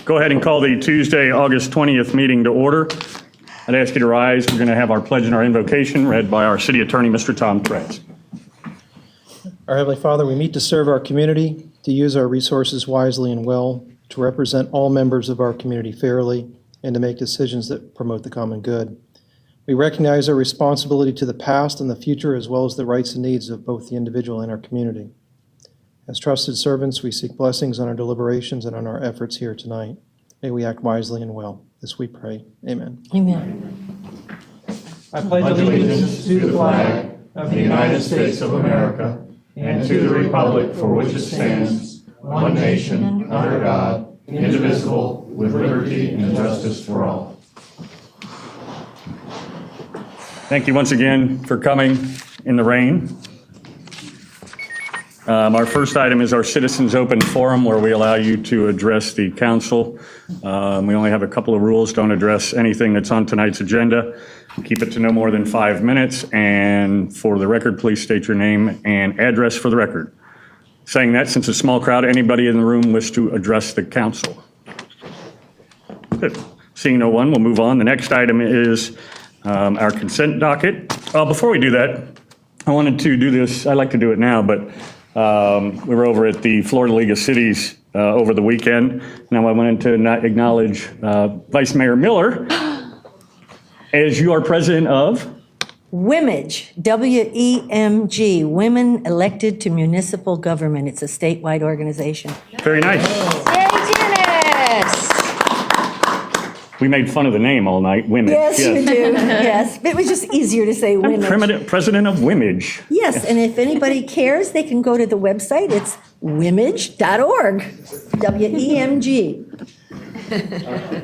Go ahead and call the Tuesday, August 20th meeting to order. I'd ask you to rise. We're going to have our pledge and our invocation read by our city attorney, Mr. Tom Kretz. Our Heavenly Father, we meet to serve our community, to use our resources wisely and well, to represent all members of our community fairly, and to make decisions that promote the common good. We recognize our responsibility to the past and the future, as well as the rights and needs of both the individual and our community. As trusted servants, we seek blessings on our deliberations and on our efforts here tonight. May we act wisely and well. This we pray. Amen. Amen. I pledge allegiance to the flag of the United States of America and to the republic for which it stands, one nation, under God, indivisible, with liberty and justice for all. Thank you once again for coming in the rain. Our first item is our Citizens Open Forum, where we allow you to address the council. We only have a couple of rules. Don't address anything that's on tonight's agenda. Keep it to no more than 5 minutes. And for the record, please state your name and address for the record. Saying that, since it's a small crowd, anybody in the room wish to address the council? Good. Seeing no one, we'll move on. The next item is our consent docket. Before we do that, I wanted to do this. I like to do it now, but we were over at the Florida League of Cities over the weekend. Now I wanted to acknowledge Vice Mayor Miller as you are president of WEMG, W-E-M-G, Women Elected to Municipal Government. It's a statewide organization. Very nice. Yay, Janice! We made fun of the name all night, WEMG. Yes, you do. Yes, it was just easier to say WEMG. President of WEMG. Yes, and if anybody cares, they can go to the website. It's wemg.org, W-E-M-G.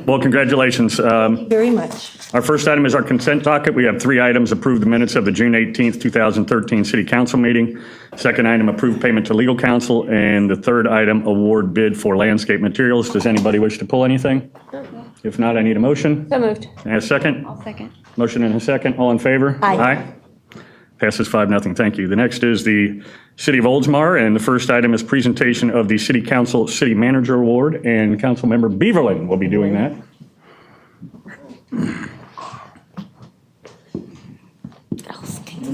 Well, congratulations. Very much. Our first item is our consent docket. We have 3 items: approve the minutes of the June 18th, 2013 City Council meeting. Second item, approve payment to legal counsel. And the third item, award bid for landscape materials. Does anybody wish to pull anything? If not, I need a motion. So moved. And a second? I'll second. Motion and a second. All in favor? Aye. Passes 5-0. Thank you. The next is the City of Oldsmar, and the first item is presentation of the City Council City Manager Award, and Councilmember Beaverland will be doing that.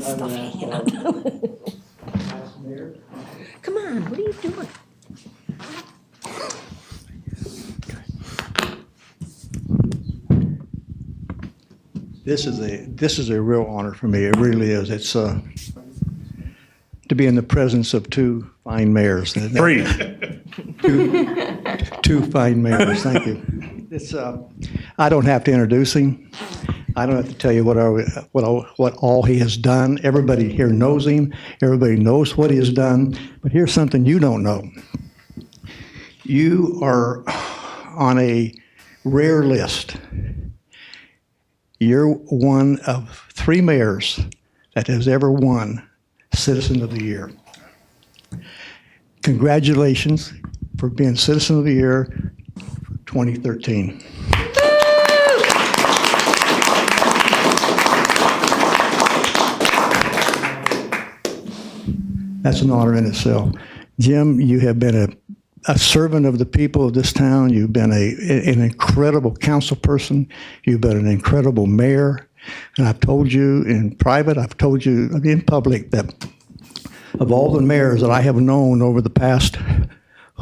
Stuff hanging out. Come on, what are you doing? This is a real honor for me. It really is. It's to be in the presence of 2 fine mayors. 3. Two fine mayors. Thank you. It's I don't have to introduce him. I don't have to tell you what all he has done. Everybody here knows him. Everybody knows what he has done. But here's something you don't know. You are on a rare list. You're one of 3 mayors that has ever won Citizen of the Year. Congratulations for being Citizen of the Year 2013. That's an honor in itself. Jim, you have been a servant of the people of this town. You've been an incredible council person. You've been an incredible mayor. And I've told you in private, I've told you in public that of all the mayors that I have known over the past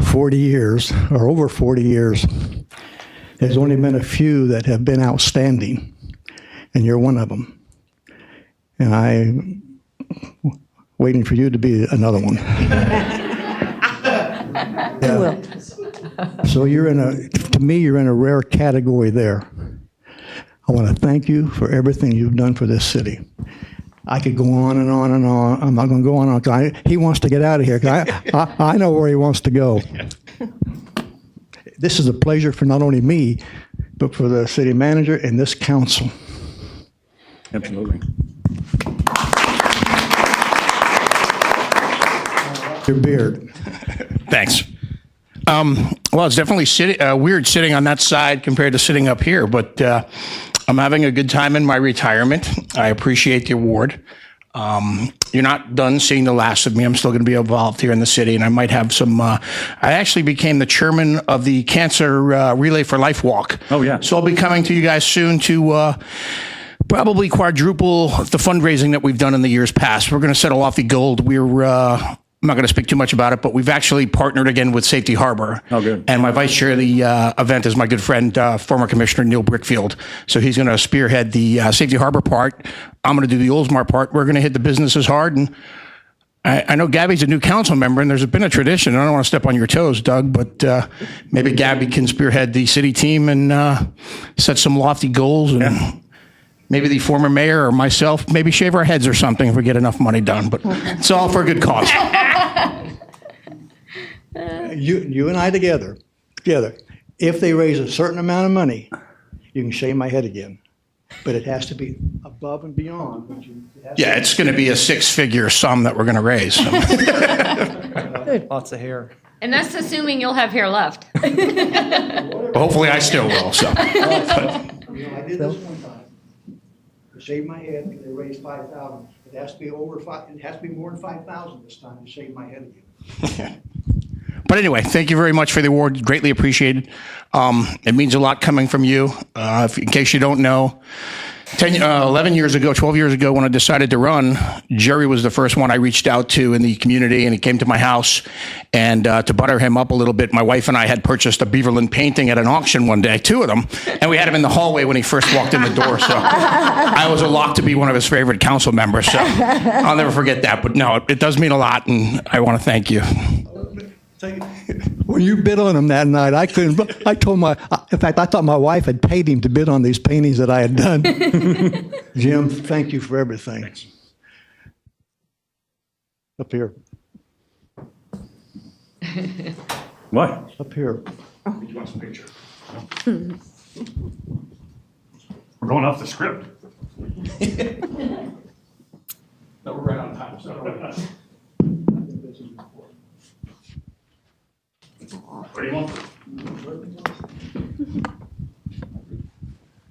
40 years, or over 40 years, there's only been a few that have been outstanding. And you're one of them. And I'm waiting for you to be another one. Yeah. So to me, you're in a rare category there. I want to thank you for everything you've done for this city. I could go on and on and on. I'm not going to go on and on. He wants to get out of here. I know where he wants to go. This is a pleasure for not only me, but for the city manager and this council. Absolutely. Your beard. Thanks. Well, it's definitely weird sitting on that side compared to sitting up here, but I'm having a good time in my retirement. I appreciate the award. you're not done seeing the last of me. I'm still going to be involved here in the city, and I might have some. I actually became the chairman of the Cancer Relay for Life Walk. Oh, yeah. So I'll be coming to you guys soon to probably quadruple the fundraising that we've done in the years past. We're going to set a lofty goal. I'm not going to speak too much about it, but we've actually partnered again with Safety Harbor. Oh, good. And my vice chair of the event is my good friend, former Commissioner Neil Brickfield. So he's going to spearhead the Safety Harbor part. I'm going to do the Oldsmar part. We're going to hit the businesses hard. And I know Gabby's a new council member, and there's been a tradition. I don't want to step on your toes, Doug, but maybe Gabby can spearhead the city team and set some lofty goals. And maybe the former mayor or myself, maybe shave our heads or something if we get enough money done. But it's all for a good cause. You and I together. If they raise a certain amount of money, you can shave my head again. But it has to be above and beyond. Yeah, it's going to be a six-figure sum that we're going to raise. Lots of hair. And that's assuming you'll have hair left. Hopefully I still will. So. I did this one time. To shave my head, they raised $5,000. It has to be over five. It has to be more than $5,000 this time to shave my head again. But anyway, thank you very much for the award. Greatly appreciated. It means a lot coming from you. In case you don't know, 11 years ago, 12 years ago, when I decided to run, Jerry was the first one I reached out to in the community, and he came to my house. And to butter him up a little bit, my wife and I had purchased a Beaverland painting at an auction one day, 2 of them, and we had him in the hallway when he first walked in the door. So I was a lock to be one of his favorite council members. So I'll never forget that. But no, it does mean a lot, and I want to thank you. When you bid on him that night, I couldn't. In fact, I thought my wife had paid him to bid on these paintings that I had done. Jim, thank you for everything. Thanks. Up here. What? Up here. You want some picture? We're going off the script. No, we're right on time. So What do you want?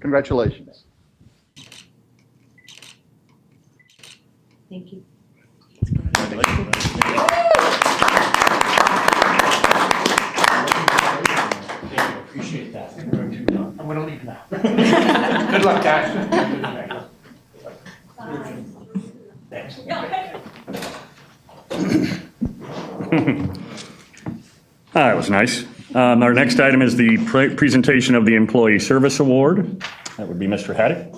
Congratulations. Thank you. appreciate that. I'm going to leave now. Good luck, guys. Thanks. That was nice. Our next item is the presentation of the Employee Service Award. That would be Mr. Haddock.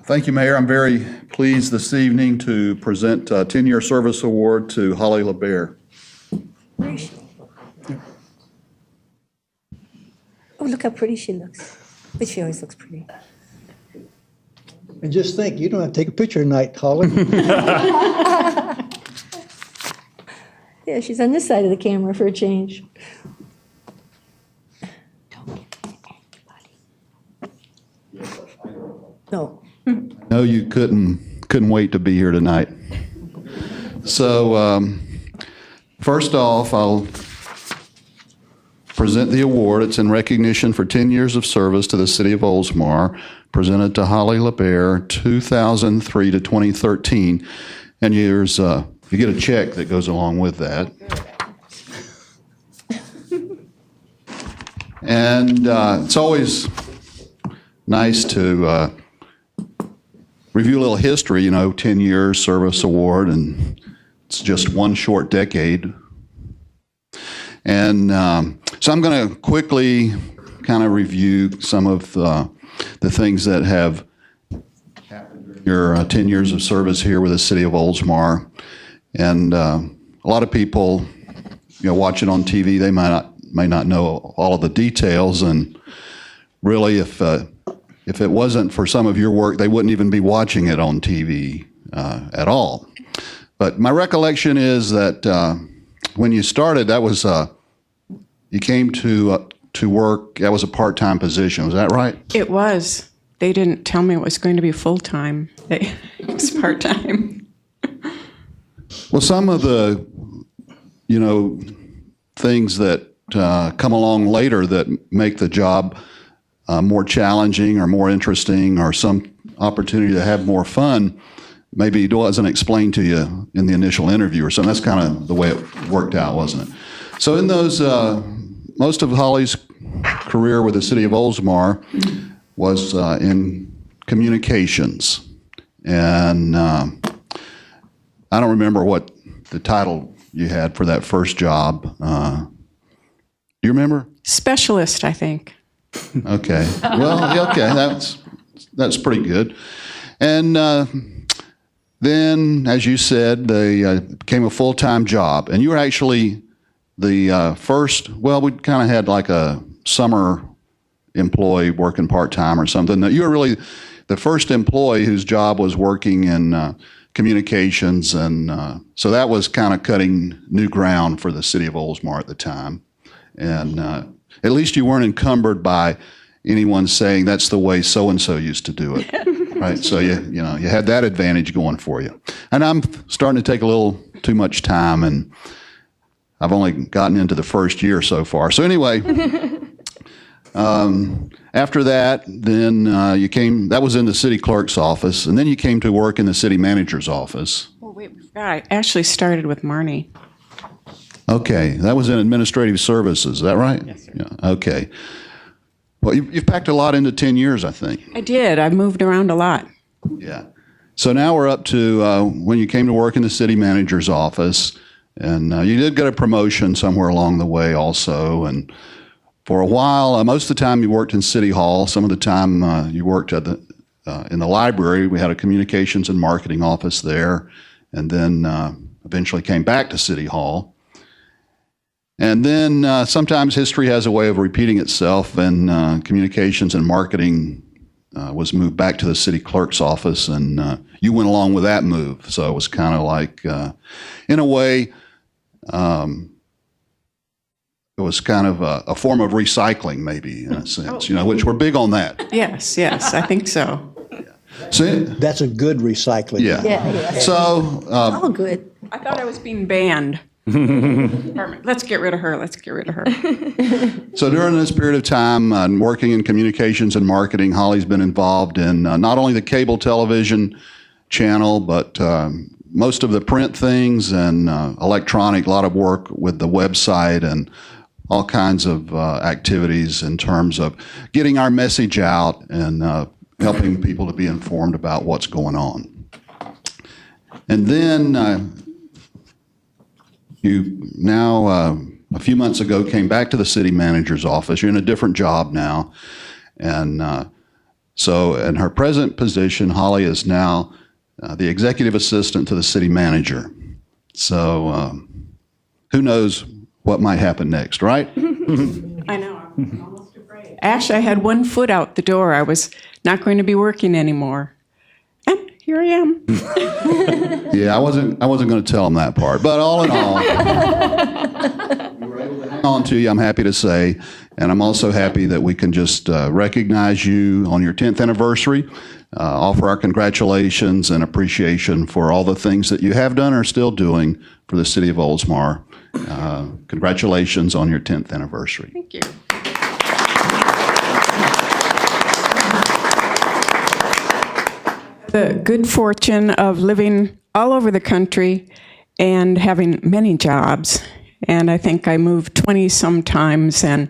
Thank you, Mayor. I'm very pleased this evening to present a 10-year service award to Holly LeBear. Where is she? Oh, look how pretty she looks. But she always looks pretty. And just think, you don't have to take a picture tonight, Holly. Yeah, she's on this side of the camera for a change. Don't give it to anybody. No. No, you couldn't wait to be here tonight. So, first off, I'll present the award. It's in recognition for 10 years of service to the city of Oldsmar, presented to Holly LeBear, 2003 to 2013. And years, you get a check that goes along with that. And it's always nice to review a little history, 10 years service award, and it's just one short decade. And so I'm going to quickly kind of review some of the things that have happened during your 10 years of service here with the city of Oldsmar. And a lot of people, watch it on TV, they may not know all of the details. And really, if it wasn't for some of your work, they wouldn't even be watching it on TV at all. But my recollection is that when you started, that was you came to work. That was a part-time position. Was that right? It was. They didn't tell me it was going to be full-time. It was part-time. Well, some of the, things that come along later that make the job more challenging or more interesting or some opportunity to have more fun maybe it wasn't explained to you in the initial interview or something. That's kind of the way it worked out, wasn't it? So in those, most of Holly's career with the city of Oldsmar was in communications. And I don't remember what the title you had for that first job. Do you remember? Specialist, I think. Okay. Well, okay, that's pretty good. And then, as you said, they became a full-time job. And you were actually the first, well, we kind of had like a summer employee working part-time or something. You were really the first employee whose job was working in communications. And so that was kind of cutting new ground for the city of Oldsmar at the time. And at least you weren't encumbered by anyone saying that's the way so-and-so used to do it, right? So you had that advantage going for you. And I'm starting to take a little too much time, and I've only gotten into the first year so far. So anyway, after that, then that was in the city clerk's office, and then you came to work in the city manager's office. Oh, wait, I actually started with Marnie. Okay, that was in administrative services, is that right? Yes, sir. Yeah, okay. Well, you've packed a lot into 10 years, I think. I did. I've moved around a lot. Yeah. So now we're up to when you came to work in the city manager's office, and you did get a promotion somewhere along the way also. And for a while, most of the time you worked in City Hall. Some of the time you worked at in the library. We had a communications and marketing office there, and then eventually came back to City Hall. And then sometimes history has a way of repeating itself, and communications and marketing was moved back to the city clerk's office, and you went along with that move. So it was kind of like, in a way, it was kind of a form of recycling, maybe, in a sense, which we're big on that. Yes, I think so. So, That's a good recycling. yeah. Yeah. So, All good. I thought I was being banned. Let's get rid of her. Let's get rid of her. So during this period of time, working in communications and marketing, Holly's been involved in not only the cable television channel, but most of the print things and electronic, a lot of work with the website and all kinds of activities in terms of getting our message out and helping people to be informed about what's going on. And then you now, a few months ago, came back to the city manager's office. You're in a different job now. And so in her present position, Holly is now the executive assistant to the city manager. So who knows what might happen next, right? I know. I'm almost afraid. Actually, I had one foot out the door. I was not going to be working anymore. And here I am. Yeah, I wasn't going to tell him that part. But all in all, we were able to hang on to you, I'm happy to say. And I'm also happy that we can just recognize you on your 10th anniversary, offer our congratulations and appreciation for all the things that you have done or are still doing for the city of Oldsmar. Congratulations on your 10th anniversary. Thank you. The good fortune of living all over the country and having many jobs. And I think I moved 20 sometimes and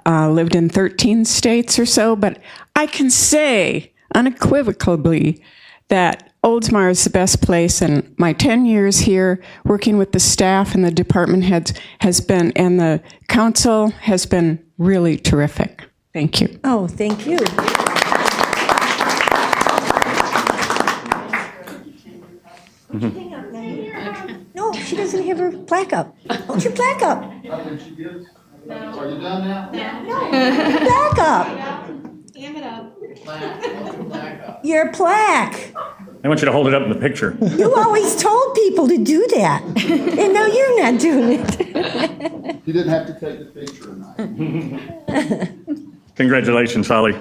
lived in 13 states or so. But I can say unequivocally that Oldsmar is the best place, and my 10 years here working with the staff and the department heads has been, and the council has been really terrific. Thank you. Oh, thank you. Hang on, Maggie. No, she doesn't have her plaque up. Hold your plaque up. Are you done now? No, your plaque up. Stand it up. Your plaque. I want you to hold it up in the picture. You always told people to do that, and now you're not doing it. You didn't have to take the picture tonight. Congratulations, Holly.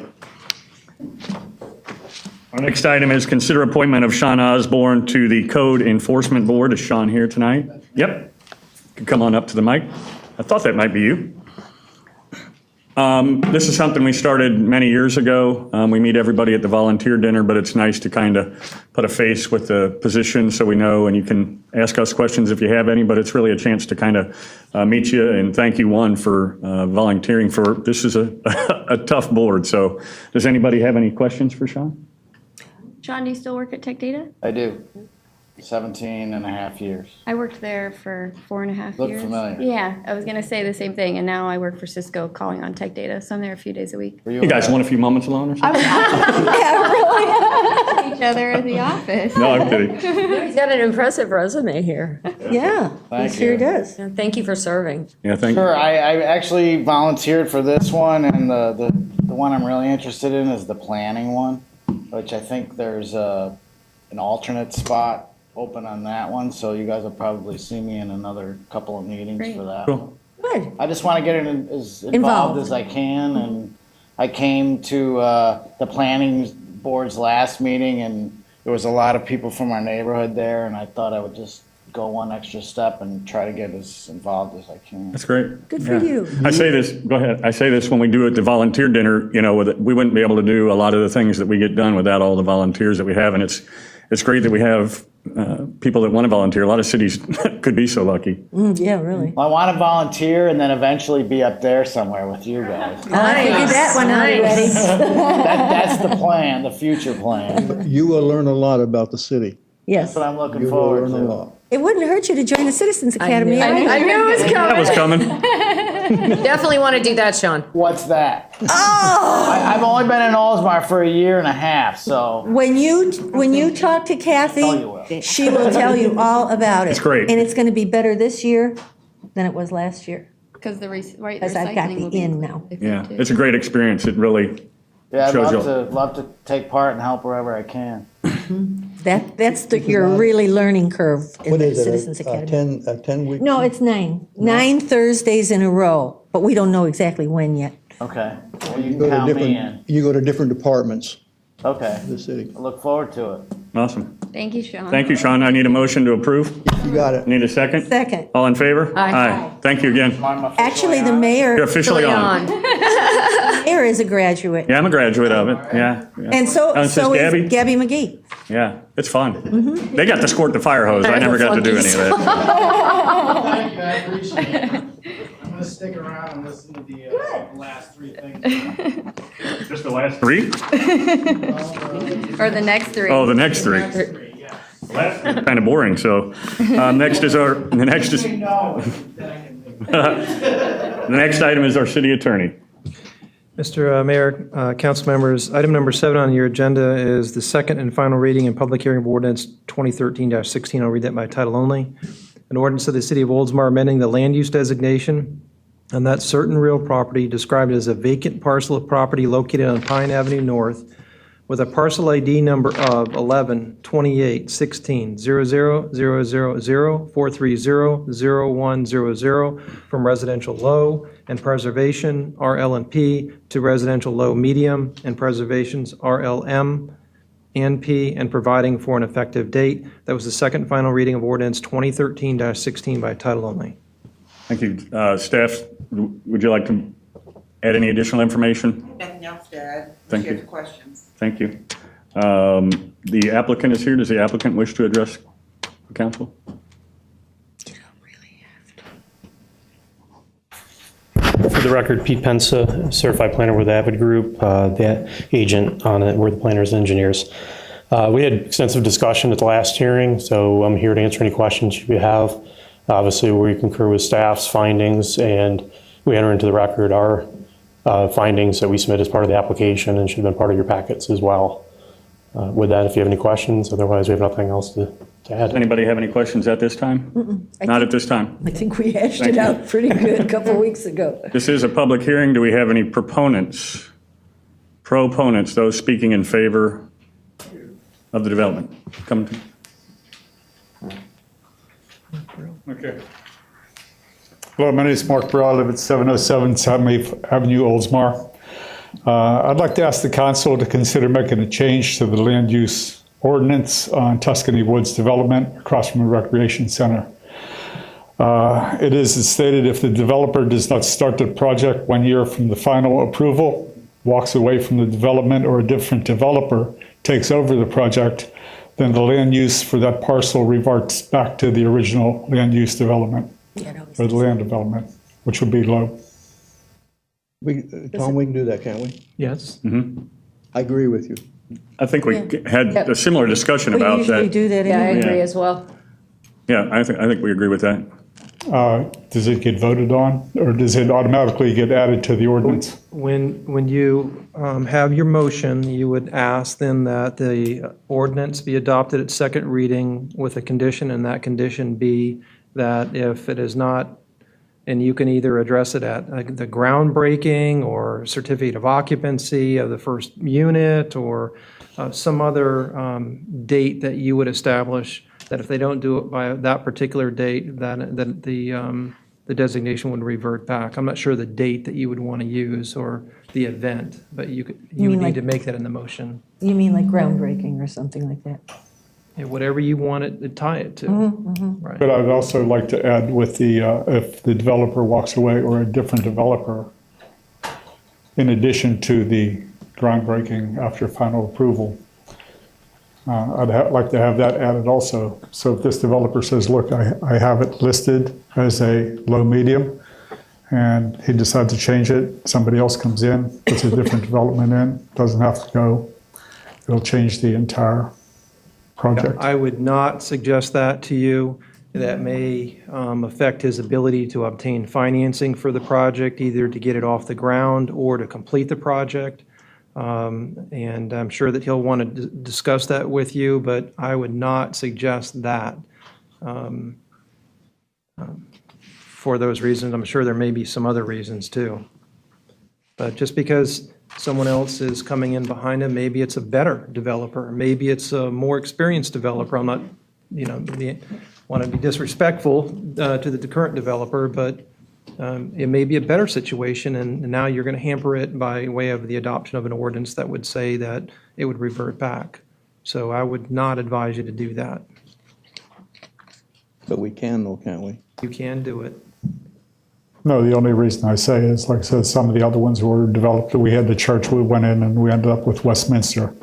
Our next item is consider appointment of Sean Osborne to the Code Enforcement Board. Is Sean here tonight? Yep. You can come on up to the mic. I thought that might be you. This is something we started many years ago. We meet everybody at the volunteer dinner, but it's nice to kind of put a face with the position so we know, and you can ask us questions if you have any, but it's really a chance to kind of meet you, and thank you, Juan, for volunteering for, this is a tough board. So does anybody have any questions for Sean? Sean, do you still work at Tech Data? I do. 17 and a half years. I worked there for 4.5 Look years. familiar. Yeah, I was going to say the same thing, and now I work for Cisco calling on Tech Data, so I'm there a few days a week. You guys want a few moments alone or something? Each other at the office. No, I'm kidding. He's got an impressive resume here. Yeah, he Thank sure you. does. And thank you for serving. Yeah, thank you. Sure, I actually volunteered for this one, and the one I'm really interested in is the planning one, which I think there's an alternate spot open on that one, so you guys will probably see me in another couple of meetings Great. for that. Cool. Good. I just want to get as Involved. involved as I can, and I came to the planning board's last meeting, and there was a lot of people from our neighborhood there, and I thought I would just go one extra step and try to get as involved as I can. That's great. Good for you. I say this, go ahead. I say this when we do at the volunteer dinner, you know, we wouldn't be able to do a lot of the things that we get done without all the volunteers that we have. And it's great that we have people that want to volunteer. A lot of cities could be so lucky. Yeah, really. Well, I want to volunteer and then eventually be up there somewhere with you guys. I figured that one out already. That's the plan, the future plan. You will learn a lot about the city. Yes. That's what I'm looking You will forward learn a to. lot. It wouldn't hurt you to join the Citizens Academy. I knew it was That was coming. coming. Definitely want to do that, Sean. What's that? Oh! I've only been in Oldsmar for 1.5 years, so When you talk to tell you Kathy, will. she will tell you all about it. It's great. And it's going to be better this year than it was last year. Because the right, Because I've got recycling the will be in now. Yeah, it's a great experience. It really, yeah, I'd Shows love to take part and help wherever I can. That's your really learning curve in What the is Citizens it, Academy. a 10-week? No, it's 9. 9 Thursdays in a row, but we don't know exactly when yet. Okay, well, you You can go to count me in. different, you go to different departments Okay, of the city. I look forward to it. awesome. Thank you, Sean. Thank you, Sean. I need a motion to approve. You got it. Need a second? Second. All in favor? Aye. Thank you again. I'm officially Actually, the on. mayor, You're officially on. mayor is a graduate. Yeah, I'm a graduate of it. Yeah. Yeah. And so Oh, so it's is Gabby McGee. Yeah, it's fun. They got to squirt the fire hose. I never got to do any of that. Thank you, I appreciate it. I'm gonna stick around and listen to the last 3 things. Just the last 3? Or the next 3. Oh, the next 3. Kind of boring. So the next item is our city attorney. Mr. Mayor, council members, item number 7 on your agenda is the second and final reading and public hearing of ordinance 2013-16. I'll read that by title only. An ordinance of the city of Oldsmar amending the land use designation on that certain real property described as a vacant parcel of property located on Pine Avenue North with a parcel ID number of 11-28-16-0000-430-0100 from residential low and preservation RL&P to residential low medium and preservations RLM&P and providing for an effective date. That was the second and final reading of ordinance 2013-16 by title only. Thank you. Staff, would you like to add any additional information? Nothing else to add. Thank Here's you. the questions. Thank you. The applicant is here. Does the applicant wish to address the council? For the record, Pete Pensa, certified planner with Avid Group, the agent on it, we're the planners and engineers. We had extensive discussion at the last hearing, so I'm here to answer any questions you have. Obviously, we concur with staff's findings, and we enter into the record our findings that we submit as part of the application and should have been part of your packets as well. With that, if you have any questions, otherwise we have nothing else to add. Anybody have any questions at this time? Not at this time. I think we hashed Thank it you. out pretty good a couple weeks ago. This is a public hearing. Do we have any proponents? Proponents, those speaking in favor of the development? Come to. Okay. Hello, my name is Mark Burrell. I live at 707 South Avenue, Oldsmar. I'd like to ask the council to consider making a change to the land use ordinance on Tuscany Woods development across from the recreation center. It is stated if the developer does not start the project 1 year from the final approval, walks away from the development, or a different developer takes over the project, then the land use for that parcel reverts back to the original land use development, or the land development, which would be low. Tom, we can do that, can't we? Yes. I agree with you. I think we had a similar discussion We about usually that. do that Yeah, I anyway. agree as well. Yeah, I think we agree with that. Does it get voted on, or does it automatically get added to the ordinance? When you have your motion, you would ask then that the ordinance be adopted at second reading with a condition, and that condition be that if it is not, and you can either address it at the groundbreaking or certificate of occupancy of the first unit, or some other date that you would establish, that if they don't do it by that particular date, then the designation would revert back. I'm not sure the date that you would want to use or the event, but you would mean need like- to make that in the motion. You mean like groundbreaking or something like that? Yeah, whatever you want it to tie it to. Right. But I'd also like to add with the, if the developer walks away or a different developer, in addition to the groundbreaking after final approval, like to have that added also. So if this developer says, look, I have it listed as a low medium, and he decides to change it, somebody else comes in, puts a different development in, doesn't have to go, it'll change the entire project. I would not suggest that to you. That may affect his ability to obtain financing for the project, either to get it off the ground or to complete the project. And I'm sure that he'll want to discuss that with you, but I would not suggest that for those reasons. I'm sure there may be some other reasons too. But just because someone else is coming in behind him, maybe it's a better developer, maybe it's a more experienced developer. I'm not, want to be disrespectful to the current developer, but it may be a better situation, and now you're going to hamper it by way of the adoption of an ordinance that would say that it would revert back. So I would not advise you to do that. But we can though, can't we? You can do it. No, the only reason I say is, like I said, some of the other ones were developed. We had the church, we went in and we ended up with Westminster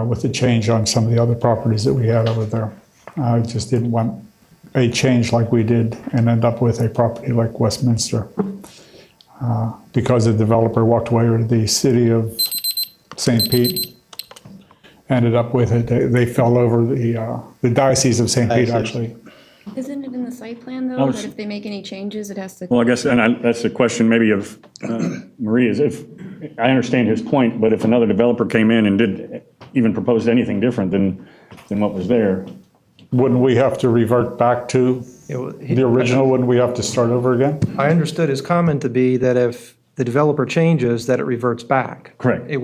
with the change on some of the other properties that we had over there. I just didn't want a change like we did and end up with a property like Westminster. Because the developer walked away with the city of St. Pete, ended up with it. They fell over the Diocese of St. Pete, actually. Isn't it in the site plan, though, that if they make any changes, it has to? Well, I guess, and that's the question maybe of Marie, is if, I understand his point, but if another developer came in and did even proposed anything different than what was there. Wouldn't we have to revert back to the original? Wouldn't we have to start over again? I understood his comment to be that if the developer changes, that it reverts back. Correct. It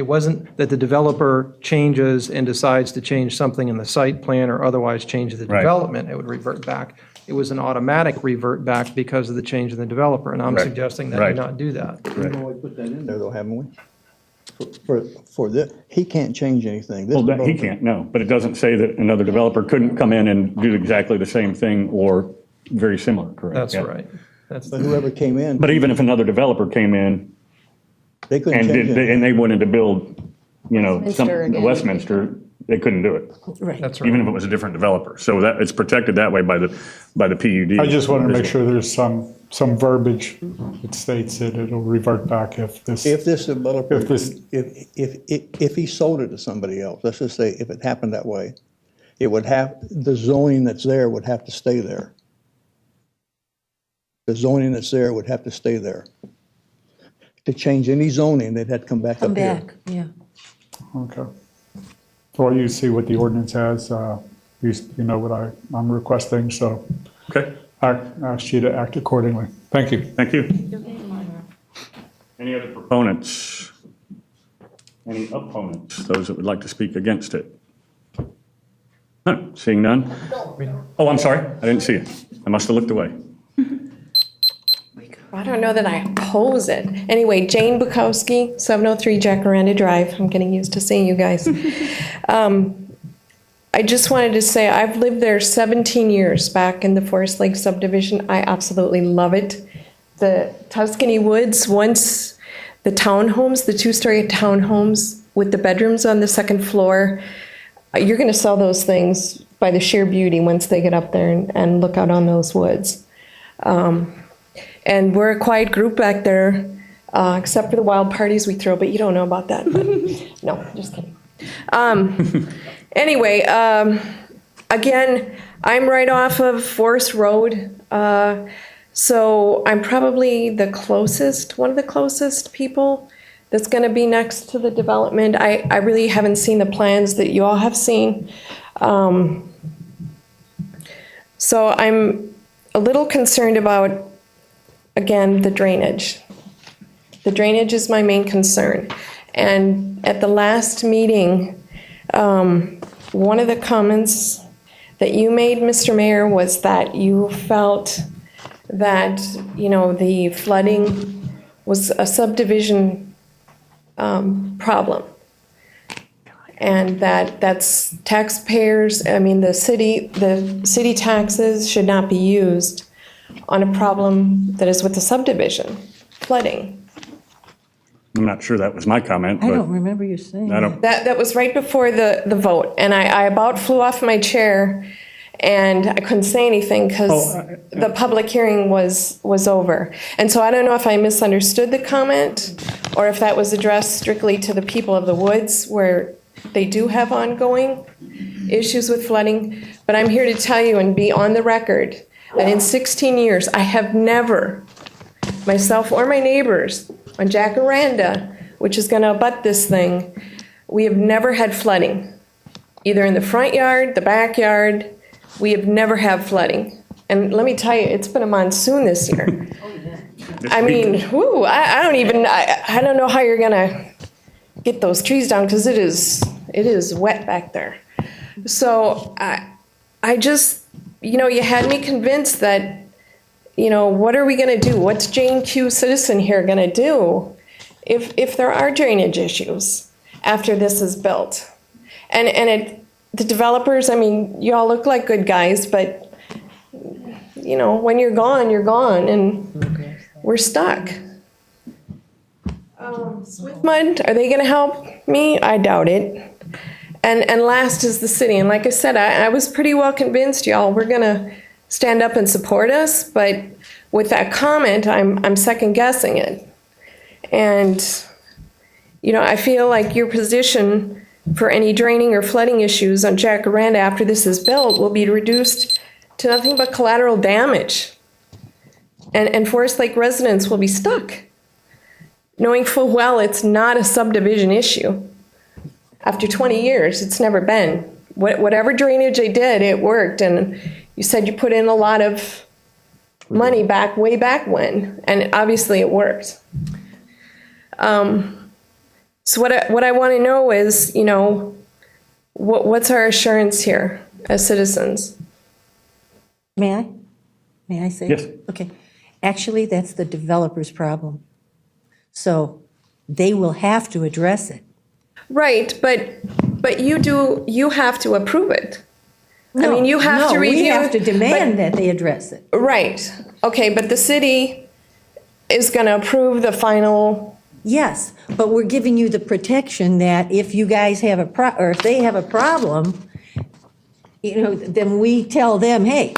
wasn't that the developer changes and decides to change something in the site plan or otherwise change the development, it would revert back. It was an automatic revert back because of the change in the developer, and I'm suggesting that you not do that. We've always put that in there though, haven't we? For this, he can't change anything. This Well, he developer- can't, no, but it doesn't say that another developer couldn't come in and do exactly the same thing or very similar, correct? That's Yeah. right. That's But whoever came in, But even if another developer came in they couldn't and change it. and they wanted to build, Westminster again. Westminster, they couldn't do it, Right. That's right. even if it was a different developer. So that, it's protected that way by the PUD. I just wanted to make sure there's some verbiage that states that it'll revert back if this. If this developer, If this- if he sold it to somebody else, let's just say if it happened that way, it would have, the zoning that's there would have to stay there. The zoning that's there would have to stay there. To change any zoning, they'd have to come back Come up here. back, yeah. Okay. Well, you see what the ordinance has, you know what I'm requesting, so Okay, I ask you to act accordingly. Thank you. thank you. Any other proponents? Any opponents, those that would like to speak against it? No, seeing none? Oh, I'm sorry, I didn't see it. I must have looked away. I don't know that I oppose it. Anyway, Jane Bukowski, 703 Jacaranda Drive. I'm getting used to seeing you guys. I just wanted to say I've lived there 17 years back in the Forest Lakes subdivision. I absolutely love it. The Tuscany Woods, once the townhomes, the two-story townhomes with the bedrooms on the second floor, you're going to sell those things by the sheer beauty once they get up there and look out on those woods. And we're a quiet group back there, except for the wild parties we throw, but you don't know about that. But no, just kidding. Anyway, again, I'm right off of Forest Road, so I'm probably one of the closest people that's going to be next to the development. I really haven't seen the plans that you all have seen. So I'm a little concerned about, again, the drainage. The drainage is my main concern. And at the last meeting, one of the comments that you made, Mr. Mayor, was that you felt that, the flooding was a subdivision problem. And that's taxpayers, the city taxes should not be used on a problem that is with the subdivision, flooding. I'm not sure that was my comment. I but don't remember you saying I don't. That was right before the vote, and I about flew off my chair, and I couldn't say anything because the public hearing was over. And so I don't know if I misunderstood the comment, or if that was addressed strictly to the people of the woods, where they do have ongoing issues with flooding. But I'm here to tell you and be on the record that in 16 years, I have never, myself or my neighbors, on Jacaranda, which is going to abut this thing, we have never had flooding. Either in the front yard, the backyard, we have never had flooding. And let me tell you, it's been a monsoon this year. I mean, I don't know how you're going to get those trees down because it is wet back there. So I just, you had me convinced that, what are we going to do? What's Jane Q. Citizen here going to do if there are drainage issues after this is built? And the developers, you all look like good guys, but, when you're gone, and we're stuck. Swiftmud, are they going to help me? I doubt it. And last is the city. And like I said, I was pretty well convinced y'all were going to stand up and support us, but with that comment, I'm second guessing it. And, I feel like your position for any draining or flooding issues on Jacaranda after this is built will be reduced to nothing but collateral damage. And Forest Lake residents will be stuck, knowing full well it's not a subdivision issue. After 20 years, it's never been. Whatever drainage they did, it worked. And you said you put in a lot of money way back when, and obviously it worked. So what I want to know is, what's our assurance here as citizens? May I say? Yes. Okay. Actually, that's the developer's problem. So they will have to address it. Right, but you have to approve it. No, you have to review. We have to demand that they address it. Right. Okay, but the city is going to approve the final. Yes, but we're giving you the protection that if you guys have or if they have a problem, then we tell them, hey,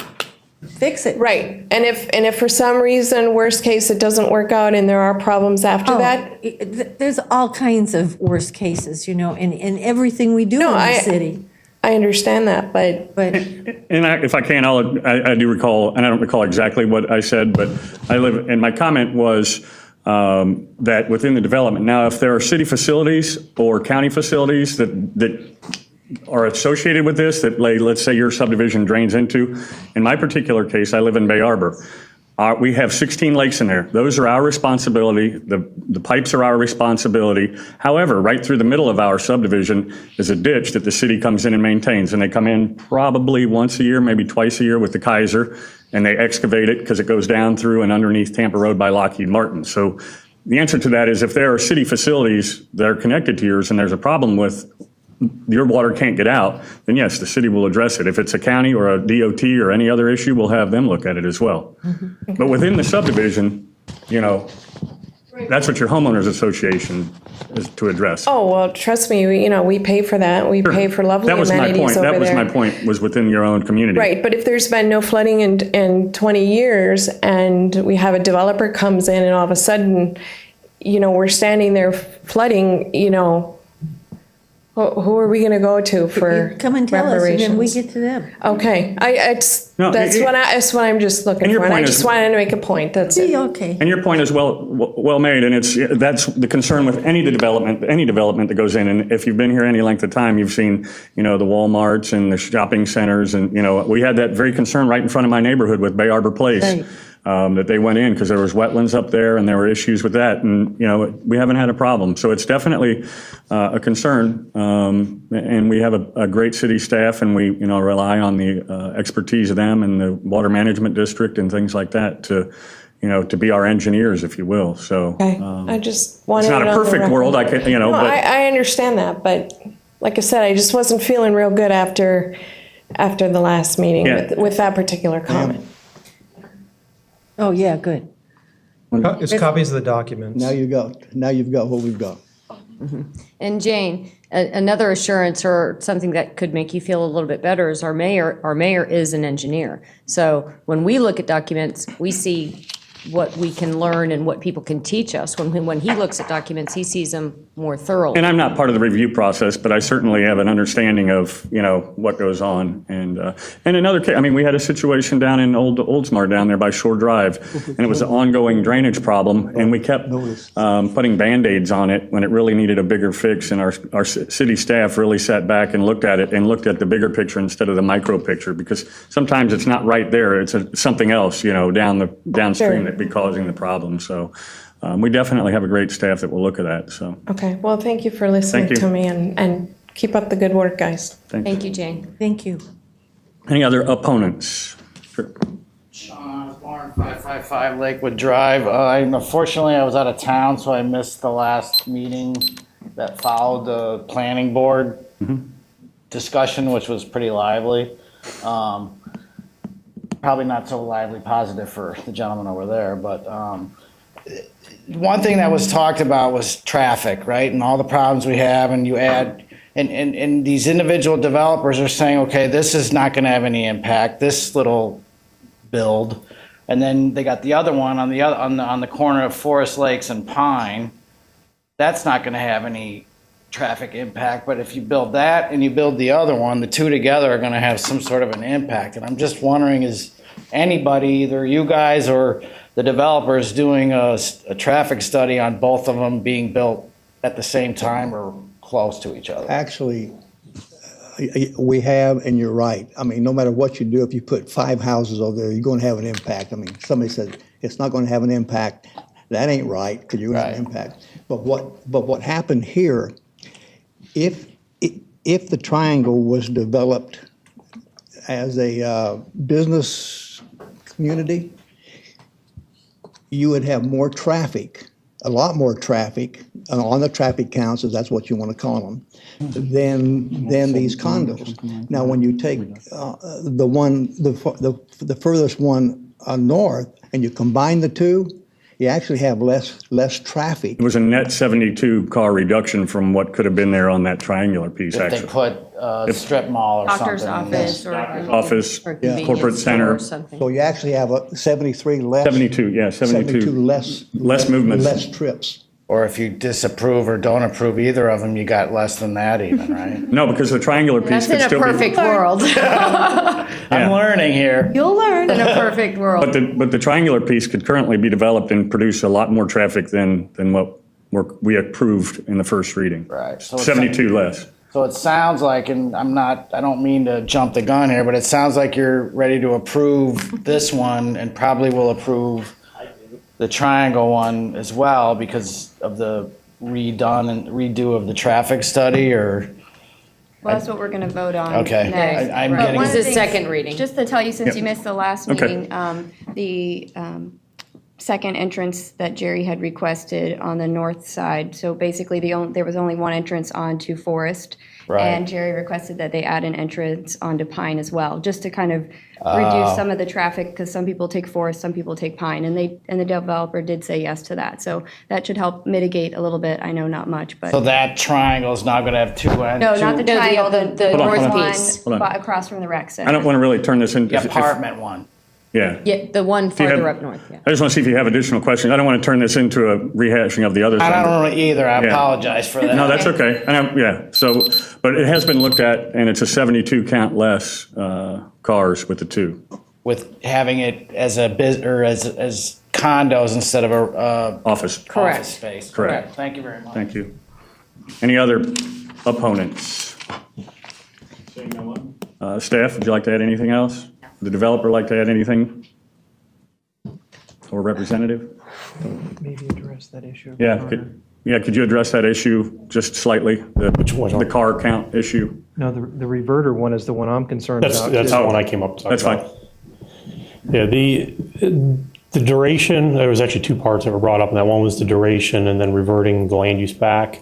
fix it. Right. And if for some reason, worst case, it doesn't work out and there are problems after that? There's all kinds of worst cases, in everything we do in the city. I understand that, but If I can, I do recall, and I don't recall exactly what I said, but and my comment was that within the development, now if there are city facilities or county facilities that are associated with this, that let's say your subdivision drains into, in my particular case, I live in Bay Arbor. We have 16 lakes in there. Those are our responsibility. The pipes are our responsibility. However, right through the middle of our subdivision is a ditch that the city comes in and maintains. And they come in probably once a year, maybe twice a year with the Kaiser, and they excavate it because it goes down through and underneath Tampa Road by Lockheed Martin. So the answer to that is if there are city facilities that are connected to yours and there's a problem with your water can't get out, then yes, the city will address it. If it's a county or a DOT or any other issue, we'll have them look at it as well. But within the subdivision, that's what your homeowners association is to address. Oh, well, trust me, we pay for that. We pay for lovely That was my amenities point. over That was there. my point, was within your own community. Right, but if there's been no flooding in 20 years and we have a developer comes in and all of a sudden, we're standing there flooding, who are we going to go to for Come and tell us, and then we reparations? get to them. Okay, that's what I'm just looking And your for, and I point just is- wanted to make a point, that's it. Okay. And your point is well made, and that's the concern with any development that goes in. And if you've been here any length of time, you've seen, the Walmarts and the shopping centers, and we had that very concern right in front of my neighborhood with Bay Arbor Place. Right. That they went in because there was wetlands up there and there were issues with that, and we haven't had a problem. So it's definitely a concern, and we have a great city staff, and we rely on the expertise of them and the water management district and things like that to be our engineers, if you will. So Okay, I just wanted it's not it a on the perfect record. world. I can No, but I understand that, but like I said, I just wasn't feeling real good after the last meeting Yeah. with that particular comment. Oh, yeah, good. It's copies of the documents. Now you've got what we've got. And Jane, another assurance or something that could make you feel a little bit better is our mayor is an engineer. So when we look at documents, we see what we can learn and what people can teach us. When he looks at documents, he sees them more thoroughly. And I'm not part of the review process, but I certainly have an understanding of, what goes on. And another case, we had a situation down in Oldsmar down there by Shore Drive, and it was an ongoing drainage problem, and we kept putting Band-Aids on it when it really needed a bigger fix, and our city staff really sat back and looked at it and looked at the bigger picture instead of the micro picture, because sometimes it's not right there, it's something else, downstream Sure. that be causing the problem. So we definitely have a great staff that will look at that. So Okay, well, thank you for listening Thank you. to me and keep up the good work, guys. Thank you, Jane. Thank you. any other opponents? Sure. Sean Osborne, 555 Lakewood Drive. Unfortunately, I was out of town, so I missed the last meeting that followed the planning board discussion, which was pretty lively. Probably not so lively positive for the gentleman over there, but one thing that was talked about was traffic, right? And all the problems we have, and you add, and these individual developers are saying, okay, this is not going to have any impact, this little build. And then they got the other one on the corner of Forest Lakes and Pine. That's not going to have any traffic impact, but if you build that and you build the other one, the two together are going to have some sort of an impact. And I'm just wondering, is anybody, either you guys or the developers, doing a traffic study on both of them being built at the same time or close to each other? Actually, we have, and you're right. No matter what you do, if you put 5 houses over there, you're going to have an impact. Somebody said it's not going to have an impact. That ain't right, because you're going to have an impact. But what happened here, if the triangle was developed as a business community, you would have more traffic, a lot more traffic on the traffic counts, if that's what you want to call them, than these condos. Now, when you take the furthest one north and you combine the two, you actually have less traffic. It was a net 72 car reduction from what could have been there on that triangular piece, If they actually. put a strip mall or Doctor's something. office or. Office, or convenience corporate store center. or something. So you actually have 73 less. 72, yeah, 72. Less movements. Less trips. Or if you disapprove or don't approve either of them, you got less than that even, right? No, because the triangular piece That's could in a still perfect be. world. I'm learning here. You'll learn. In a perfect world. But the triangular piece could currently be developed and produce a lot more traffic than what we approved in the first reading. Right. So 72 less. So it sounds like, and I don't mean to jump the gun here, but it sounds like you're ready to approve this one and probably will approve the triangle one as well because of the redo of the traffic study, or? Well, that's what we're going to vote on Okay. next. I'm But getting- one of the This is things- second reading. Just to tell you, since Yep. you missed the last Okay. meeting, the second entrance that Jerry had requested on the north side. So basically, there was only one entrance onto Forest, And Jerry requested that they add an entrance onto Pine as well, just to kind of reduce some of the traffic, because some people take Forest, some people take Pine, and the developer did say yes to that. So that should help mitigate a little bit. I know not much, but. So that triangle is now going to have two ends? No, not the triangle, the Hold on, north hold on. one, Hold on. across from the rec center. I don't want to really turn this into. The apartment one. Yeah. Yeah, the one you farther have- up north, yeah. I just want to see if you have additional questions. I don't want to turn this into a rehashing of the other thing. I don't know either. I Yeah. apologize for that. No, that's okay. And yeah, so, but it has been looked at, and it's a 72 count less cars with the two. With having it as a or as condos instead of a Office. office space. Correct. Thank you very much. Thank you. Any other opponents? Seeing no one. Staff, would you like to add anything else? Would the developer like to add anything? Or representative? Maybe address that issue. Yeah, could you address that issue just slightly? Which one? The car count issue? No, the reverter one is the one I'm concerned That's about. the too. one I came up to talk That's fine. about. Yeah, the duration, there was actually two parts that were brought up, and that one was the duration and then reverting the land use back.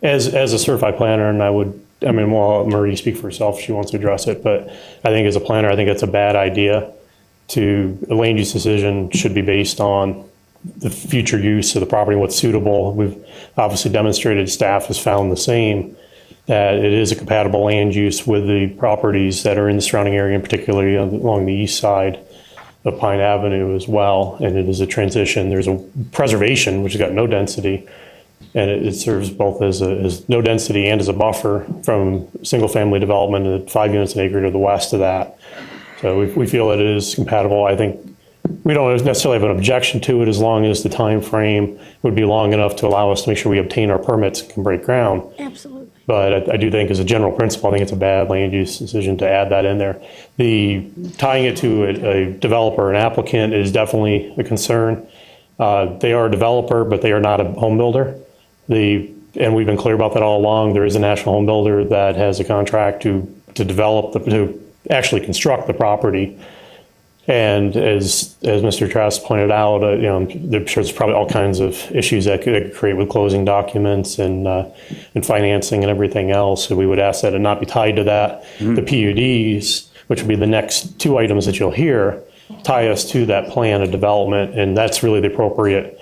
As a certified planner, and well, Marie speak for herself if she wants to address it, but I think as a planner, I think it's a bad idea. The land use decision should be based on the future use of the property, what's suitable. We've obviously demonstrated, staff has found the same, that it is a compatible land use with the properties that are in the surrounding area, and particularly along the east side of Pine Avenue as well. And it is a transition. There's a preservation, which has got no density, and it serves both as no density and as a buffer from single-family development at 5 units an acre to the west of that. So we feel that it is compatible. I think we don't necessarily have an objection to it as long as the time frame would be long enough to allow us to make sure we obtain our permits and can break ground. Absolutely. But I do think as a general principle, I think it's a bad land use decision to add that in there. Tying it to a developer, an applicant, is definitely a concern. They are a developer, but they are not a home builder. And we've been clear about that all along. There is a national home builder that has a contract to actually construct the property. And as Mr. Trask pointed out, I'm sure there's probably all kinds of issues that could create with closing documents and financing and everything else. So we would ask that it not be tied to that. The PUDs, which would be the next two items that you'll hear, tie us to that plan of development, and that's really the appropriate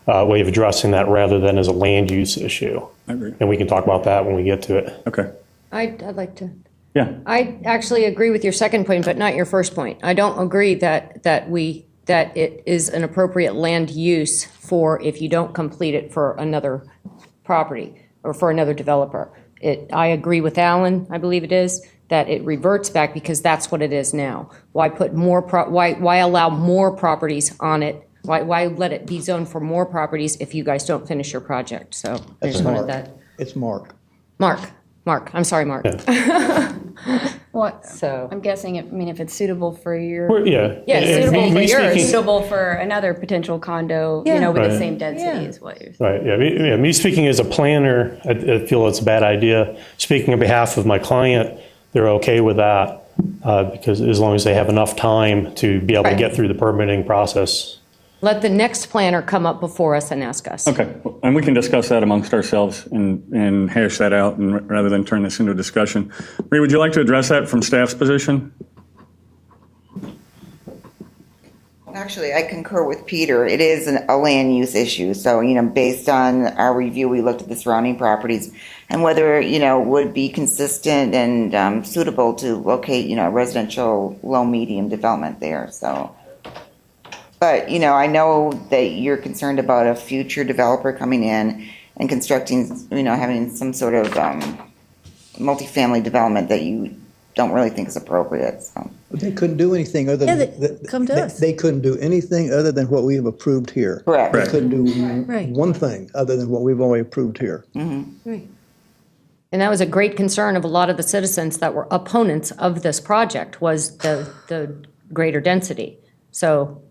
way of addressing that rather than as a land use issue. I agree. And we can talk about that when we get to it. Okay. I'd like to. Yeah. I actually agree with your second point, but not your first point. I don't agree that it is an appropriate land use for if you don't complete it for another property or for another developer. I agree with Alan, I believe it is, that it reverts back because that's what it is now. Why put more? Why allow more properties on it? Why let it be zoned for more properties if you guys don't finish your project? So I just wanted that. It's Mark. Mark. I'm sorry, Mark. What? So I'm guessing, if it's suitable for your. Yeah. Yeah, suitable for yours. Suitable for another potential condo, with the Right. same density is what you're saying. Right, yeah. Me speaking as a planner, I feel it's a bad idea. Speaking on behalf of my client, they're okay with that because as long as they have enough time to be able to get through the permitting process. let the next planner come up before us and ask us. Okay, and we can discuss that amongst ourselves and hash that out, and rather than turn this into a discussion. Marie, would you like to address that from staff's position? Actually, I concur with Peter. It is a land use issue. So, based on our review, we looked at the surrounding properties and whether, would be consistent and suitable to locate, residential low-medium development there. So, but, I know that you're concerned about a future developer coming in and constructing, having some sort of multifamily development that you don't really think is appropriate. So. They couldn't do anything other than come to us. They couldn't do anything other than what we have approved here. Correct. They couldn't do Right. one thing other than what we've already approved here. Mm-hmm. Right. And that was a great concern of a lot of the citizens that were opponents of this project, was the greater density. So.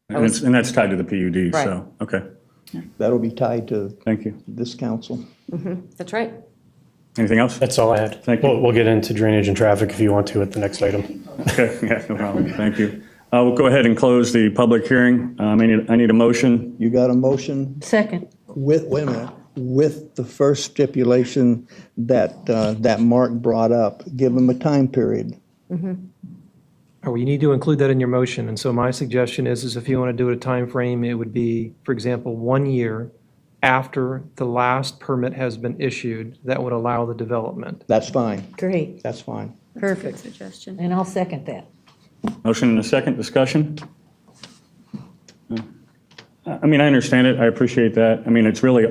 And that's tied to the PUD, Right. so, okay. That'll be tied to Thank you. this council. That's right. Anything else? That's all I had. Thank you. We'll get into drainage and traffic if you want to at the next item. Okay, yeah, no problem. Thank you. We'll go ahead and close the public hearing. I need a motion. You got a motion Second. wait a minute, with the first stipulation that Mark brought up. Give them a time period. Or you need to include that in your motion. And so my suggestion is if you want to do it a time frame, it would be, for example, 1 year after the last permit has been issued that would allow the development. That's fine. Great, That's fine. perfect. Suggestion. And I'll second that. Motion and a second, discussion? I mean, I understand it, I appreciate that. I mean, it's really,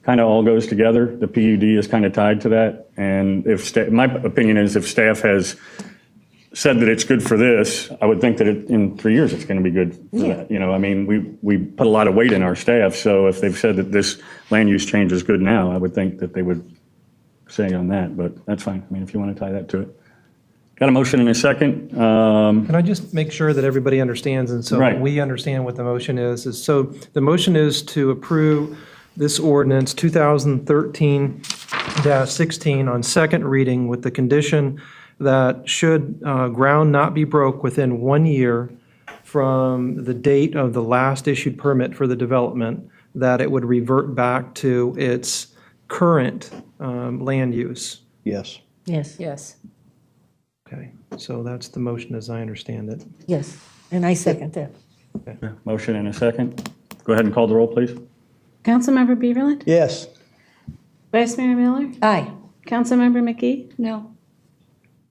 kind of all goes together. The PUD is kind of tied to that. And if, my opinion is if staff has said that it's good for this, I would think that in 3 years it's going to be good for that. You know, I mean, we put a lot of weight in our staff, so if they've said that this land use change is good now, I would think that they would say on that, but that's fine. I mean, if you want to tie that to it. Got a motion and a second. Can I just make sure that everybody understands, and so Right. we understand what the motion is? So the motion is to approve this ordinance 2013-16 on second reading with the condition that should ground not be broke within 1 year from the date of the last issued permit for the development, that it would revert back to its current land use. Yes. Yes, Yes. Okay, so that's the motion as I understand it. yes, and I second that. Motion and a second. Go ahead and call the roll, please. Councilmember Beaverland? Yes. Vice Mayor Miller? Aye. Councilmember McGee? No.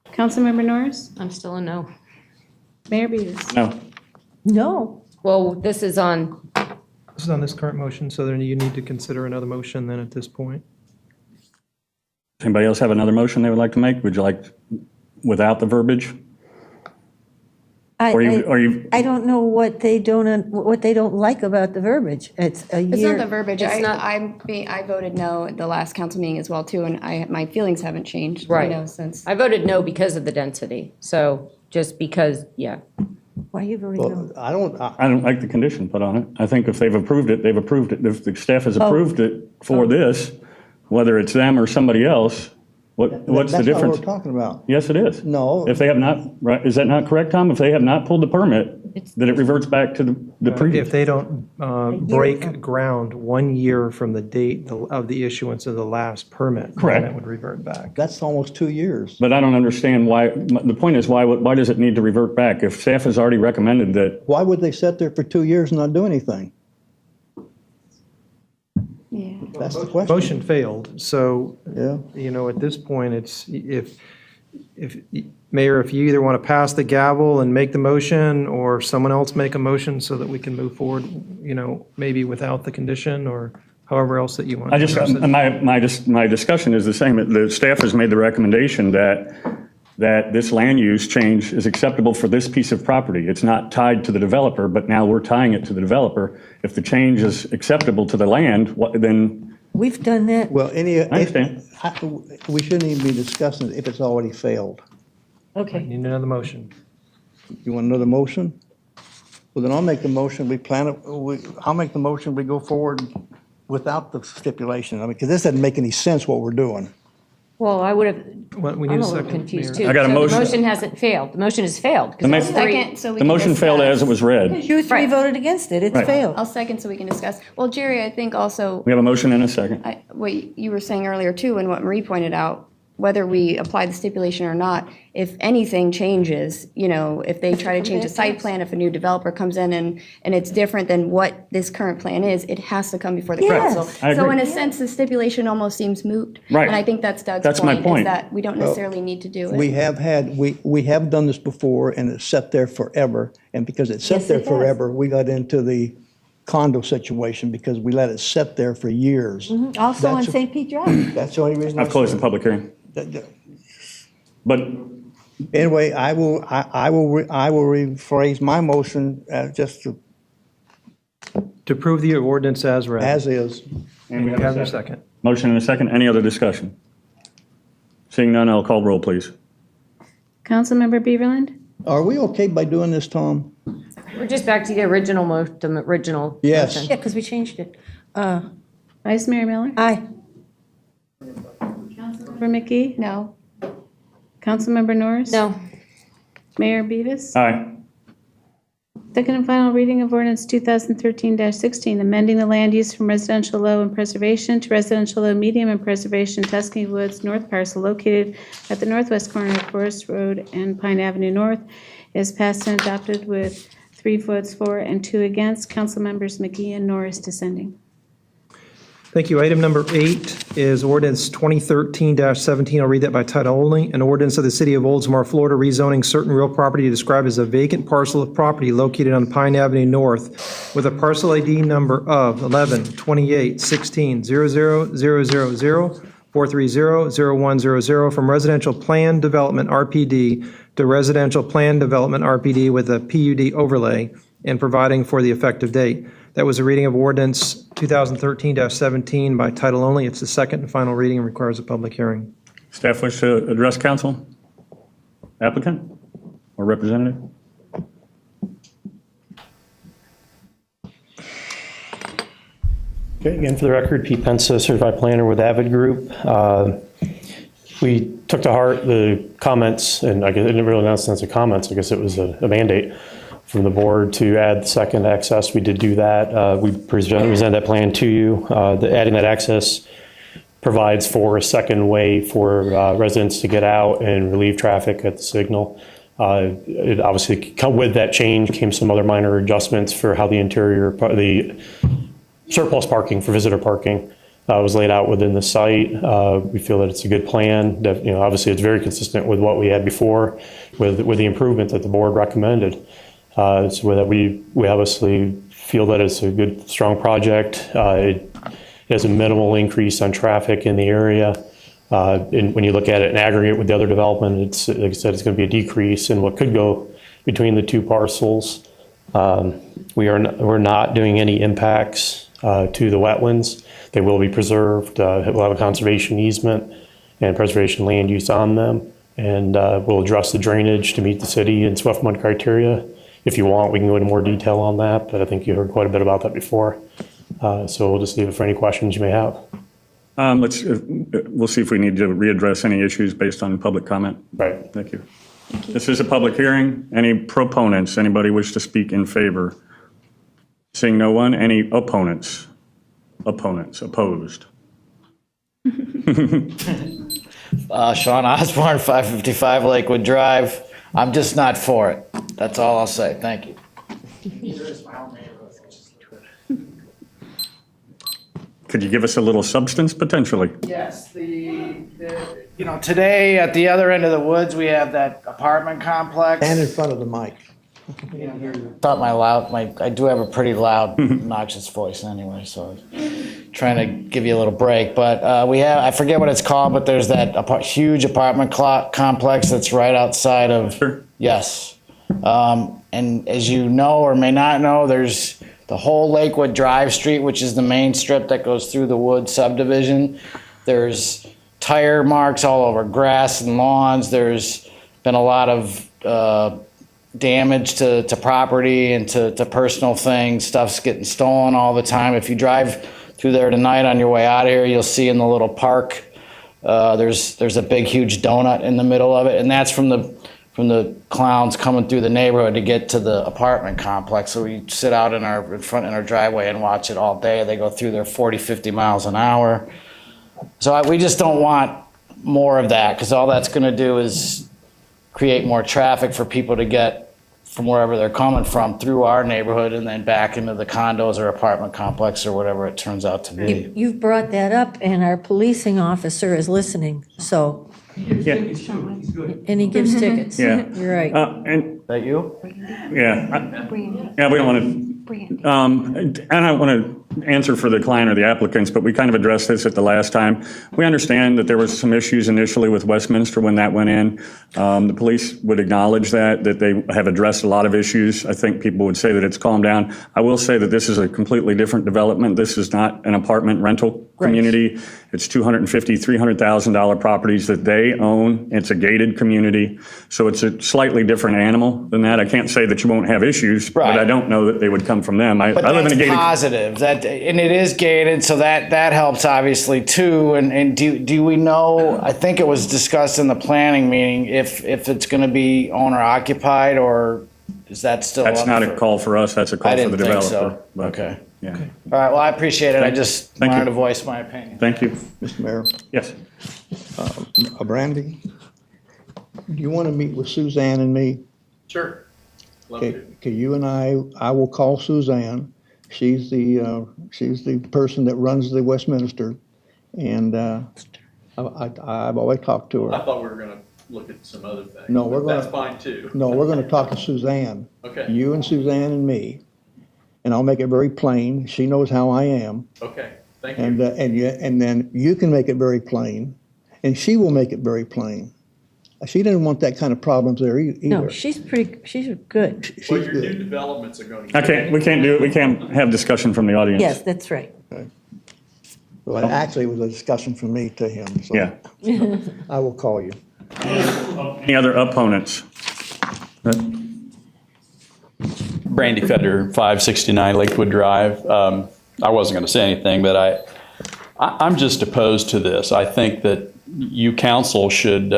Councilmember Norris? I'm still a no. Mayor Beavis? No. No, Well, this is on, This is on this current motion, so then you need to consider another motion then at this point. Anybody else have another motion they would like to make? Would you like without the verbiage? Or you, I don't know what they don't like about the verbiage. It's a It's year. not the verbiage. It's not- I voted no at the last council meeting as well too, and my feelings haven't changed, you Right. know, since. I voted no because of the density. So just because, yeah. Why are you voting no? Well, I don't, I don't like the condition put on it. I think if they've approved it, they've approved it. If the staff has Oh. approved it for this, whether it's them or somebody else, what's the that's not difference? what we're talking about. Yes, it is. No. If they have not, right, is that not correct, Tom? If they have not pulled the permit, then it reverts back to the previous. If they don't break ground 1 year from the date of the issuance of the last permit, Correct. then it would revert back. That's almost 2 years. But I don't understand why, the point is, why does it need to revert back? If staff has already recommended that, Why would they sit there for 2 years and not do anything? Yeah. That's the question. Motion failed, so, Yeah. you know, at this point, it's, Mayor, if you either want to pass the gavel and make the motion, or someone else make a motion so that we can move forward, you know, maybe without the condition, or however else that you want. I to just, address it. my discussion is the same. The staff has made the recommendation that this land use change is acceptable for this piece of property. It's not tied to the developer, but now we're tying it to the developer. If the change is acceptable to the land, then, We've done that. Well, I understand. we shouldn't even be discussing it if it's already failed. Okay. Need another motion. You want another motion? Well, then I'll make the motion, I'll make the motion, we go forward without the stipulation. I mean, because this doesn't make any sense what we're doing. Well, I would have, Well, we I'm need a a little second, confused Mayor. too. I got a So motion. The motion hasn't failed. The motion has failed. 'cause The that's three- Second, so we the can motion failed discuss. as it was read. You three Right. voted against it. It's Right. failed. I'll second so we can discuss. Well, Jerry, I think also, We have a motion and a second. what you were saying earlier too, and what Marie pointed out, whether we apply the stipulation or not, if anything changes, you know, if they try to change a site plan, if a new developer comes in and it's different than what this current plan is, it has to come before the Yes. council. I So agree. in a sense, the stipulation almost seems moot. Right. And I think that's Doug's That's my point, point. is that we don't necessarily need to do it. We have done this before, and it's sat there forever, and because it sat Yes, there it has. forever, we got into the condo situation because we let it sit there for years. Also on That's- St. Pete Drive. That's the only reason. I've closed the public hearing. But Anyway, I will rephrase my motion just To approve the ordinance as read. as is. And we have a second. motion and a second. Any other discussion? Seeing none, I'll call roll, please. Councilmember Beaverland? Are we okay by doing this, Tom? We're just back to the original Yes. motion. Yeah, because we changed it. Vice Mayor Miller? Aye. Councilmember McGee? No? Councilmember Norris? No. Mayor Beavis? Aye. Second and final reading of ordinance 2013-16, amending the land use from residential low and preservation to residential low, medium, and preservation Tuscany Woods North parcel located at the northwest corner of Forest Road and Pine Avenue North is passed and adopted with 3 votes for and 2 against. Council members McGee and Norris dissenting. Thank you. Item number 8 is ordinance 2013-17. I'll read that by title only. An ordinance of the City of Oldsmar, Florida, rezoning certain real property described as a vacant parcel of property located on Pine Avenue North with a parcel ID number of 11 28 16 00 000 430-0100 from residential plan development RPD to residential plan development RPD with a PUD overlay and providing for the effective date. That was a reading of ordinance 2013-17 by title only. It's the second and final reading and requires a public hearing. Staff wish to address council? Applicant or representative? Okay, again, for the record, Pete Pensa, certified planner with Avid Group. We took to heart the comments, and I guess it didn't really make sense of comments. I guess it was a mandate from the board to add the second access. We did do that. We presented that plan to you. Adding that access provides for a second way for residents to get out and relieve traffic at the signal. It obviously, with that change came some other minor adjustments for how the interior, the surplus parking for visitor parking was laid out within the site. We feel that it's a good plan. That, obviously it's very consistent with what we had before with the improvement that the board recommended. So that we obviously feel that it's a good, strong project. It has a minimal increase on traffic in the area. And when you look at it in aggregate with the other development, it's, like I said, it's going to be a decrease in what could go between the two parcels. We're not doing any impacts to the wetlands. They will be preserved. We'll have a conservation easement and preservation land use on them. And we'll address the drainage to meet the city and swift mud criteria. If you want, we can go into more detail on that, but I think you heard quite a bit about that before. So we'll just leave it for any questions you may have. We'll see if we need to readdress any issues based on public comment. Right. Thank you. This is a public hearing. Any proponents? Anybody wish to speak in favor? Seeing no one. Any opponents? Opposed? Sean Osborne, 555 Lakewood Drive. I'm just not for it. That's all I'll say. Thank you. Could you give us a little substance potentially? Yes, today at the other end of the woods, we have that apartment complex. Stand in front of the mic. I do have a pretty loud, obnoxious voice anyway, so trying to give you a little break. But I forget what it's called, but there's that huge apartment complex that's right outside of. Sure. Yes. And as you know or may not know, there's the whole Lakewood Drive Street, which is the main strip that goes through the Woods subdivision. There's tire marks all over grass and lawns. There's been a lot of damage to property and to personal things. Stuff's getting stolen all the time. If you drive through there tonight on your way out of here, you'll see in the little park, there's a big, huge donut in the middle of it, and that's from the clowns coming through the neighborhood to get to the apartment complex. So we sit out in our driveway and watch it all day. They go through there 40, 50 miles an hour. So we just don't want more of that, because all that's going to do is create more traffic for people to get from wherever they're coming from through our neighborhood and then back into the condos or apartment complex or whatever it turns out to be. You've brought that up, and our policing officer is listening, so. Yeah. And he gives tickets. Yeah. You're right. Is that you? Yeah. We don't want to. And I don't want to answer for the client or the applicants, but we kind of addressed this at the last time. We understand that there was some issues initially with Westminster when that went in. The police would acknowledge that they have addressed a lot of issues. I think people would say that it's calmed down. I will say that this is a completely different development. This is not an apartment rental community. Right. It's $250,000, $300,000 properties that they own. It's a gated community. So it's a slightly different animal than that. I can't say that you won't have issues, right, but I don't know that they would come from them. I live in a gated positive. And it is gated, so that helps obviously too. And do we know, I think it was discussed in the planning meeting, if it's going to be owner occupied, or Is that still That's up not for- a call for us, that's a I call for didn't the think developer. so. But, Okay. Yeah. All right, well, I appreciate it. I just Thank wanted you. to voice my opinion. Thank you. Mr. Mayor, Yes. Brandy, do you want to meet with Suzanne and me? Sure. Love to. Okay, you and I will call Suzanne. She's the person that runs the Westminster, and I've always talked to I her. thought we were gonna look at some other things. No, we're but gonna- That's fine too. No, we're going to talk to Suzanne. Okay. You and Suzanne and me, and I'll make it very plain. She knows how I am, Okay, thank you. and then you can make it very plain, and she will make it very plain. She didn't want that kind of problems there either. No, she's good. She's Well, your new good. developments are going. We can't do it, we can't have discussion from the audience. Yes, that's right. Well, actually, it was a discussion from me to him. So Yeah. I will call you. Any other opponents? Brandy Feder, 569 Lakewood Drive. I wasn't going to say anything, but I'm just opposed to this. I think that you council should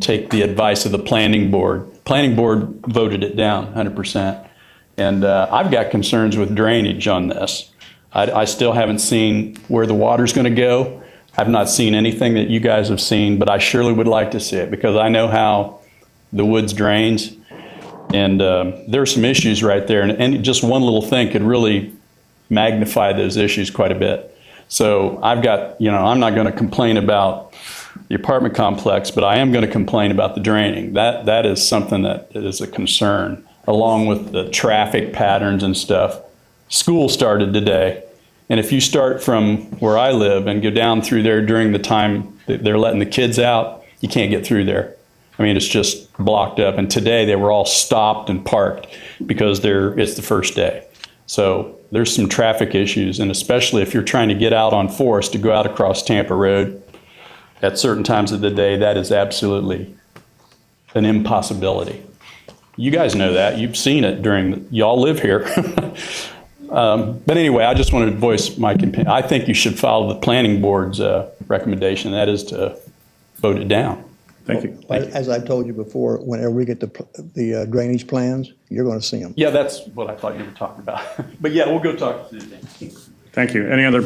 take the advice of the planning board. Planning board voted it down 100%. And I've got concerns with drainage on this. I still haven't seen where the water's going to go. I've not seen anything that you guys have seen, but I surely would like to see it because I know how the woods drains. And there's some issues right there. And just one little thing could really magnify those issues quite a bit. So I've got, I'm not going to complain about the apartment complex, but I am going to complain about the draining. That is something that is a concern, along with the traffic patterns and stuff. School started today. And if you start from where I live and go down through there during the time that they're letting the kids out, you can't get through there. I mean, it's just blocked up. And today they were all stopped and parked because it's the first day. So there's some traffic issues. And especially if you're trying to get out on Forest to go out across Tampa Road at certain times of the day, that is absolutely an impossibility. You guys know that. You've seen it y'all live here. But anyway, I just wanted to voice my opinion. I think you should follow the planning board's recommendation. That is to vote it down. Thank you. As I've told you before, whenever we get the drainage plans, you're going to see them. Yeah, that's what I thought you were talking about. But yeah, we'll go talk to Suzanne. Thank you. Any other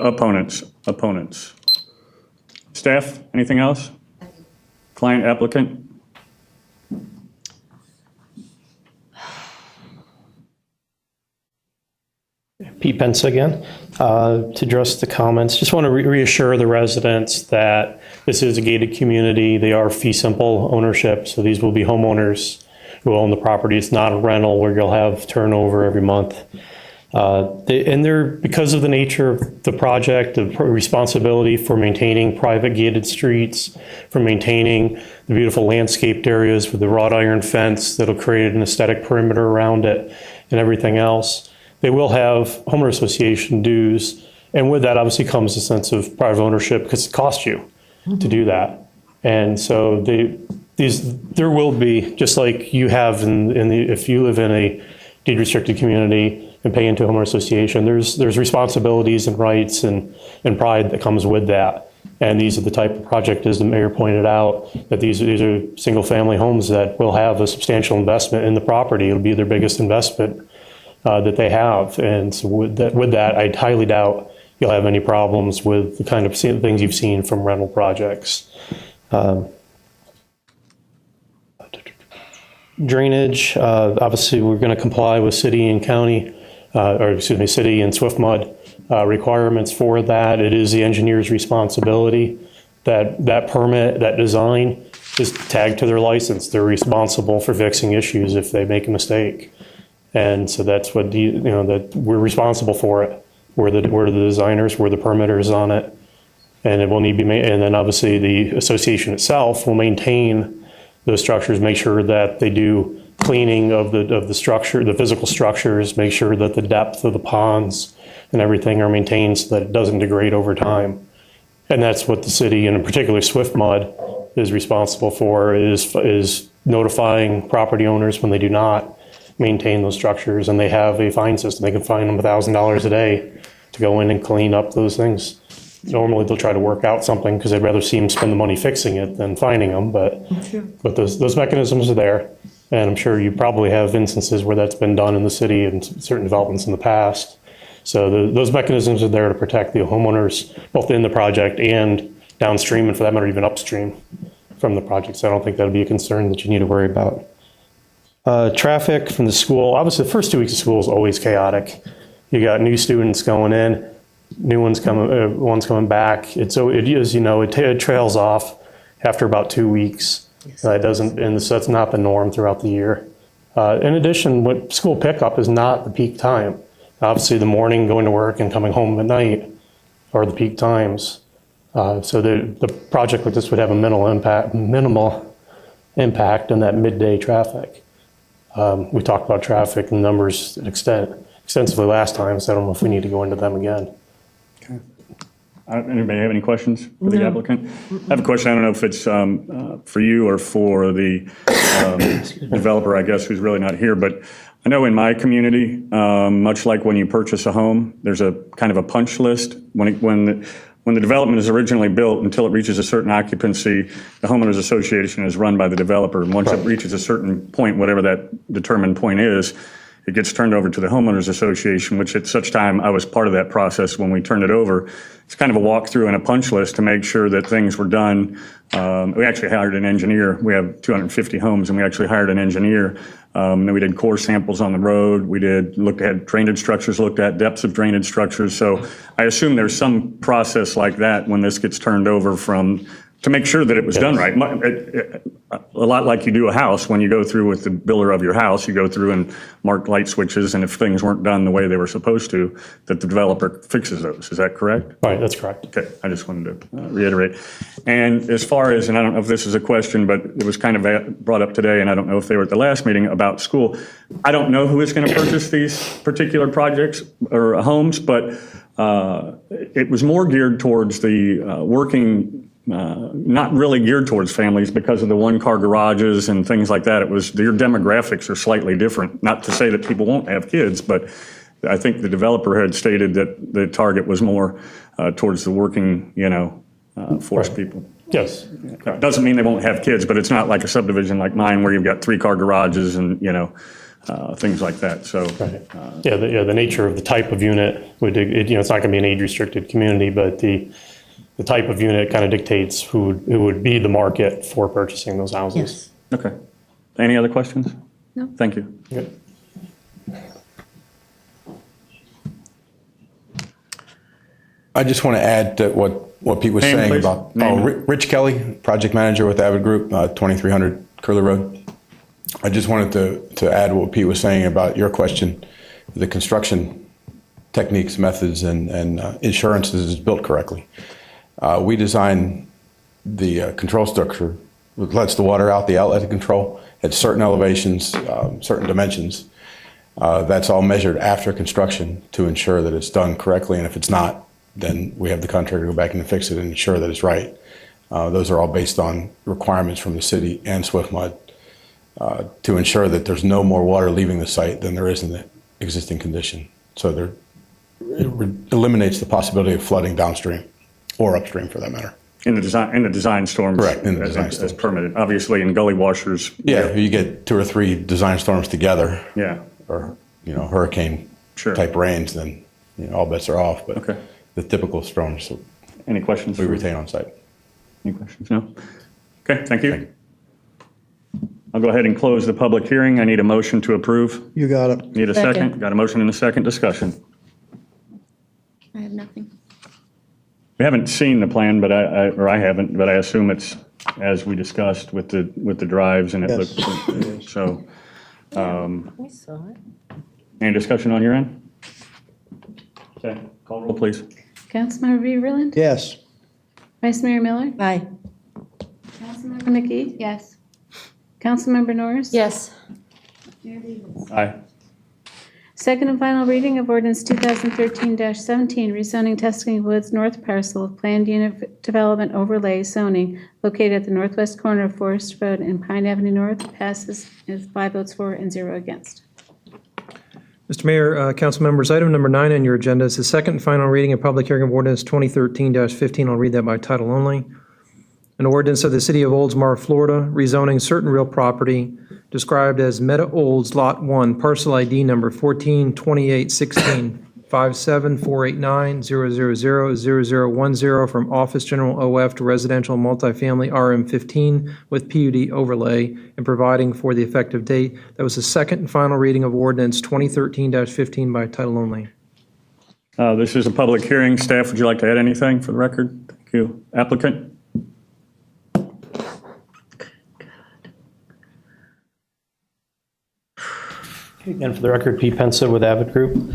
opponents? Staff, anything else? Client, applicant? Pete Pence again. To address the comments, just want to reassure the residents that this is a gated community. They are fee simple ownership, so these will be homeowners who own the property. It's not a rental where you'll have turnover every month. Because of the nature of the project, the responsibility for maintaining private gated streets, for maintaining the beautiful landscaped areas with the wrought iron fence that'll create an aesthetic perimeter around it and everything else. They will have homeowner association dues, and with that obviously comes a sense of private ownership because it costs you to do that. And so there will be, just like you have if you live in a deed restricted community and pay into a homeowner association, there's responsibilities and rights and pride that comes with that. And these are the type of project, as the mayor pointed out, that these are single family homes that will have a substantial investment in the property. It'll be their biggest investment that they have. And so with that, I highly doubt you'll have any problems with the kind of things you've seen from rental projects. Drainage, obviously we're going to comply with city and county, city and SWIFMUD requirements for that. It is the engineer's responsibility. That permit, that design is tagged to their license. They're responsible for fixing issues if they make a mistake. And so that's what that we're responsible for it. We're the designers, we're the permitters on it, and it will need to be made. And then obviously the association itself will maintain those structures, make sure that they do cleaning of the structure, the physical structures, make sure that the depth of the ponds and everything are maintained so that it doesn't degrade over time. And that's what the city, and in particular SWIFMUD, is responsible for, is notifying property owners when they do not maintain those structures, and they have a fine system. They can fine them $1,000 a day to go in and clean up those things. Normally they'll try to work out something because they'd rather see them spend the money fixing it than fining them, but those mechanisms are there. And I'm sure you probably have instances where that's been done in the city and certain developments in the past. So those mechanisms are there to protect the homeowners, both in the project and downstream, and for that matter, even upstream from the project. So I don't think that would be a concern that you need to worry about. Traffic from the school, obviously the first 2 weeks of school is always chaotic. You got new students going in, new ones coming back. It trails off after about 2 weeks. It doesn't, and so that's not the norm throughout the year. In addition, school pickup is not the peak time. Obviously, the morning going to work and coming home at night are the peak times. So the project like this would have a minimal impact on that midday traffic. We talked about traffic and numbers extensively last time, so I don't know if we need to go into them again. Okay. Anybody have any questions for the applicant? I have a question. I don't know if it's for you or for the developer, I guess, who's really not here, but I know in my community, much like when you purchase a home, there's a kind of a punch list. When the development is originally built, until it reaches a certain occupancy, the homeowners association is run by the developer. And once it reaches a certain point, whatever that determined point is, it gets turned over to the homeowners association, which at such time I was part of that process when we turned it over. It's kind of a walkthrough and a punch list to make sure that things were done. We actually hired an engineer. We have 250 homes, and we actually hired an engineer. Then we did core samples on the road. We looked at drainage structures, looked at depths of drainage structures. So I assume there's some process like that when this gets turned over to make sure that it was done right. A lot like you do a house. When you go through with the builder of your house, you go through and mark light switches, and if things weren't done the way they were supposed to, that the developer fixes those. Is that correct? Right, that's correct. Okay, I just wanted to reiterate. And as far as, and I don't know if this is a question, but it was kind of brought up today, and I don't know if they were at the last meeting about school. I don't know who is going to purchase these particular projects or homes, but it was more geared towards the working, not really geared towards families because of the one-car garages and things like that. Your demographics are slightly different. Not to say that people won't have kids, but I think the developer had stated that the target was more towards the working, force people. Yes. It doesn't mean they won't have kids, but it's not like a subdivision like mine where you've got 3-car garages and, things like that. So, right. The nature of the type of unit it's not going to be an age-restricted community, but the type of unit kind of dictates who would be the market for purchasing those houses. Yes. Okay. Any other questions? No. Thank you. Good. I just want to add to what Pete was Name, saying please. about Name. Rich Kelly, project manager with Avid Group, 2300 Curly Road. I just wanted to add what Pete was saying about your question, the construction techniques, methods, and insurances is built correctly. We design the control structure that lets the water out, the outlet control at certain elevations, certain dimensions. That's all measured after construction to ensure that it's done correctly, and if it's not, then we have the contractor go back and fix it and ensure that it's right. Those are all based on requirements from the city and SwiftMud to ensure that there's no more water leaving the site than there is in the existing condition. So it eliminates the possibility of flooding downstream or upstream for that matter. In the design storms. Correct, in the design storms. As permitted. Obviously, in gully washers. Yeah, you get 2 or 3 design storms together. Yeah. Or, hurricane type rains, then, all bets are off. But okay. The typical storms. Any questions? We retain on site. Any questions? No? Okay, thank you. I'll go ahead and close the public hearing. I need a motion to approve. You got it. Need a second? Got a motion and a second. Discussion. I have nothing. We haven't seen the plan, but I haven't, but I assume it's as we discussed with the drives, and it Yes. looks so. I saw it. Any discussion on your end? Okay, call roll, please. Councilmember Beaverland? Yes. Vice Mayor Miller? Aye. Councilmember McKee? Yes. Councilmember Norris? Yes. Mayor Davis? Aye. Second and final reading of ordinance 2013-17, rezoning Tuscany Woods North Parcel of Planned Unit Development Overlay zoning located at the northwest corner of Forest Road and Pine Avenue North, passes with 5 votes for and 0 against. Mr. Mayor, council members, item number 9 on your agenda is the second and final reading of public hearing of ordinance 2013-15. I'll read that by title only. An ordinance of the City of Oldsmar, Florida, rezoning certain real property described as Meta Olds Lot 1, parcel ID number 142816, 57489-000-0010 from Office General OF to Residential Multifamily RM15 with PUD overlay and providing for the effective date. That was the second and final reading of Ordinance 2013-15 by title only. This is a public hearing. Staff, would you like to add anything for the record? Thank you. Applicant? Again, for the record, Pete Pensa with Avid Group.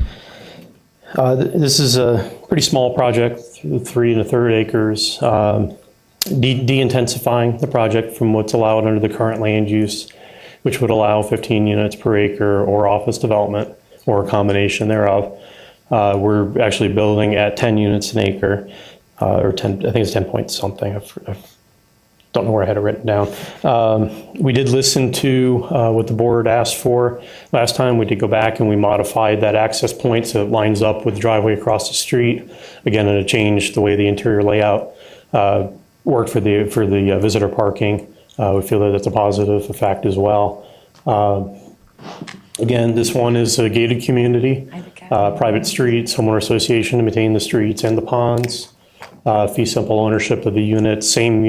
This is a pretty small project, 3 1/3 acres, de-intensifying the project from what's allowed under the current land use, which would allow 15 units per acre or office development or a combination thereof. We're actually building at 10 units an acre, or 10, I think it's 10 point something. I don't know where I had it written down. We did listen to what the board asked for last time. We did go back and we modified that access point so it lines up with the driveway across the street. Again, and it changed the way the interior layout worked for the visitor parking. We feel that that's a positive effect as well. Again, this one is a gated community, private streets, homeowner association to maintain the streets and the ponds. Fee simple ownership of the units, same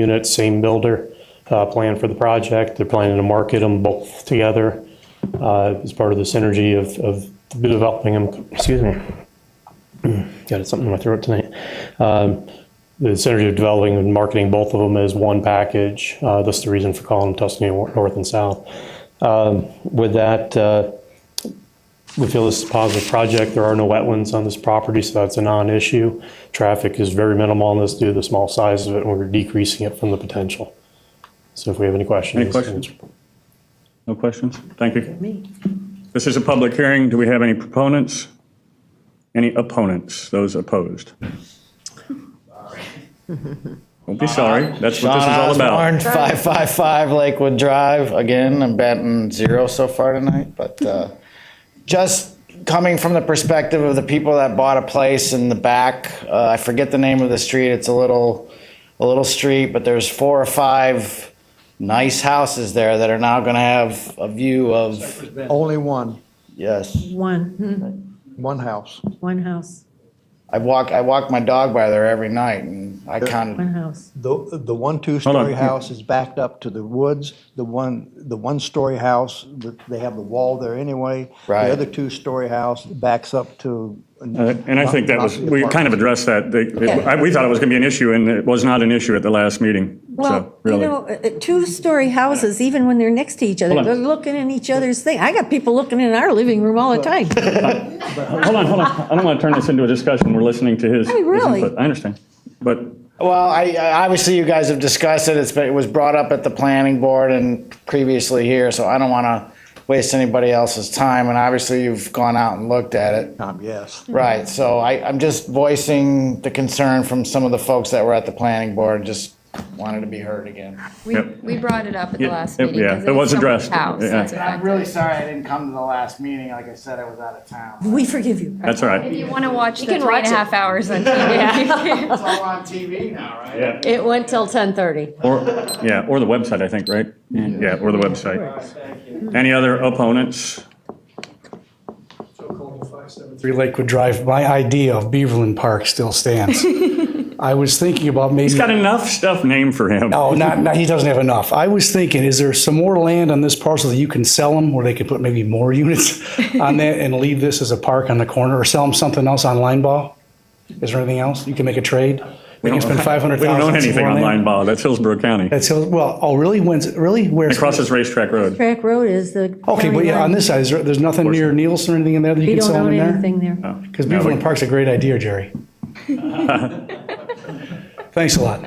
builder, plan for the project. They're planning to market them both together as part of the synergy of developing them. Excuse me. Got something in my throat tonight. The synergy of developing and marketing both of them as one package. That's the reason for calling them Tuscany North and South. With that, we feel this is a positive project. There are no wetlands on this property, so that's a non-issue. Traffic is very minimal on this due to the small size of it, and we're decreasing it from the potential. So if we have any questions. Any questions? No questions? Thank you. This is a public hearing. Do we have any proponents? Any opponents? Those opposed? Don't be sorry. That's what this is all about. Osborne, 555 Lakewood Drive. Again, I'm batting 0 so far tonight, but just coming from the perspective of the people that bought a place in the back, I forget the name of the street. It's a little street, but there's 4 or 5 nice houses there that are now going to have a view of. Only one. Yes. One house. One house. I walk my dog by there every night, and I counted. One house. The 1 2-story house is backed up to the woods. The 1-story house, they have the wall there anyway. Right. The other 2-story house backs up to. And I think that was, we kind of addressed that. We thought it was going to be an issue, and it was not an issue at the last meeting. Well, so, really. 2-story houses, even when they're next to each other, Hold on. they're looking in each other's thing. I got people looking in our living room all the time. Hold on. I don't want to turn this into a discussion. We're listening to his, I mean, really? his input. I understand. But Well, I obviously you guys have discussed it. It was brought up at the planning board and previously here, so I don't want to waste anybody else's time. And obviously you've gone out and looked at it. Yes. Right. So I'm just voicing the concern from some of the folks that were at the planning board. Just wanted to be heard again. We brought it up at the last it- meeting. yeah, 'cause it was someone's addressed. house. Yeah. That's I'm really sorry I didn't come to the last meeting. Like I said, I was out of town. We forgive you. that's all right. If you want to watch You the can 3.5 hours on TV. It's all on TV now, right? Yeah. It went till 10:30. Or the website, I think, right? Yeah, or the website. Any other opponents? 3 Lakewood Drive, my idea of Beaverland Park still stands. I was thinking about maybe. He's got enough stuff named for him. Oh, not he doesn't have enough. I was thinking, is there some more land on this parcel that you can sell them where they could put maybe more units on that and leave this as a park on the corner, or sell them something else on Lineball? Is there anything else? You can make a trade? We can spend $500,000. We don't own anything on Lineball. That's Hillsborough County. That's well, oh, really? Where's It crosses Racetrack Road. Track Road is the. Okay, but yeah, on this side, there's nothing near Nielsen or anything in there that you We can don't sell own in there? anything there. Because Beaverland Park's a great idea, Jerry. Thanks a lot.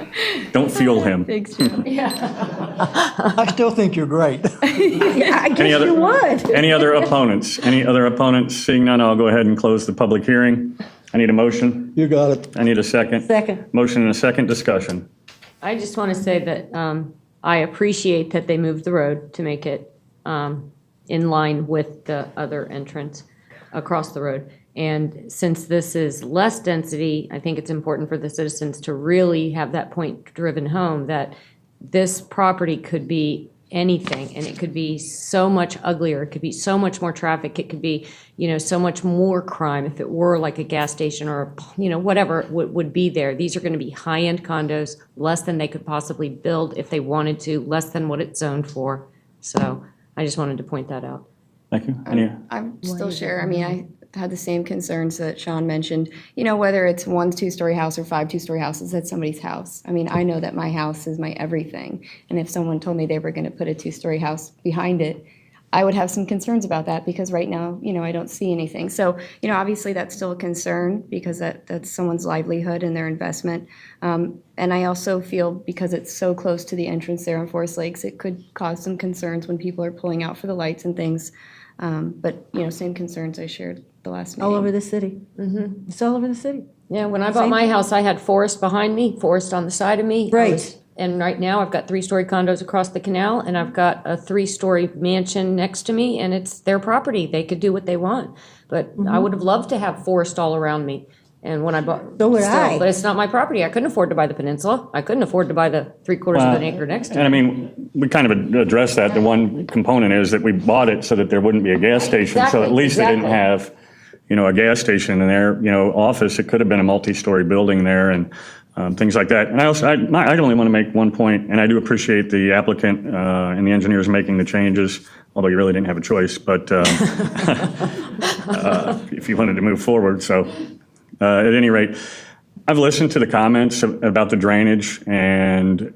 Don't fuel him. Thanks, Jim. I still think you're great. Yeah, I guess you would. Any other opponents? Any other opponents? Seeing none, I'll go ahead and close the public hearing. I need a motion. You got it. I need a second. Second. Motion and a second. Discussion. I just want to say that I appreciate that they moved the road to make it in line with the other entrance across the road. And since this is less density, I think it's important for the citizens to really have that point driven home that this property could be anything, and it could be so much uglier, it could be so much more traffic, it could be, so much more crime if it were like a gas station or, whatever would be there. These are going to be high-end condos, less than they could possibly build if they wanted to, less than what it's zoned for. So I just wanted to point that out. Thank you. I'm still sure. I mean, I had the same concerns that Sean mentioned, whether it's 1 2-story house or 5 2-story houses, that's somebody's house. I mean, I know that my house is my everything. And if someone told me they were going to put a 2-story house behind it, I would have some concerns about that because right now, I don't see anything. So, obviously that's still a concern because that's someone's livelihood and their investment. And I also feel because it's so close to the entrance there on Forest Lakes, it could cause some concerns when people are pulling out for the lights and things. But, same concerns I shared the last meeting. All over the city. Mm-hmm. It's all over the city. Yeah, when I bought my house, I had forest behind me, forest on the side of me. Right. And right now, I've got 3-story condos across the canal, and I've got a 3-story mansion next to me, and it's their property. They could do what they want. But I would have loved to have forest all around me. And when I bought, So would I. But it's not my property. I couldn't afford to buy the peninsula. I couldn't afford to buy the 3/4 of an acre next to And I it. mean, we kind of addressed that. The one component is that we bought it so that there wouldn't be a gas station. So at least they didn't have, a gas station in their, office. It could have been a multi-story building there and things like that. And I only want to make one point, and I do appreciate the applicant and the engineers making the changes, although you really didn't have a choice, but if you wanted to move forward. So at any rate, I've listened to the comments about the drainage, and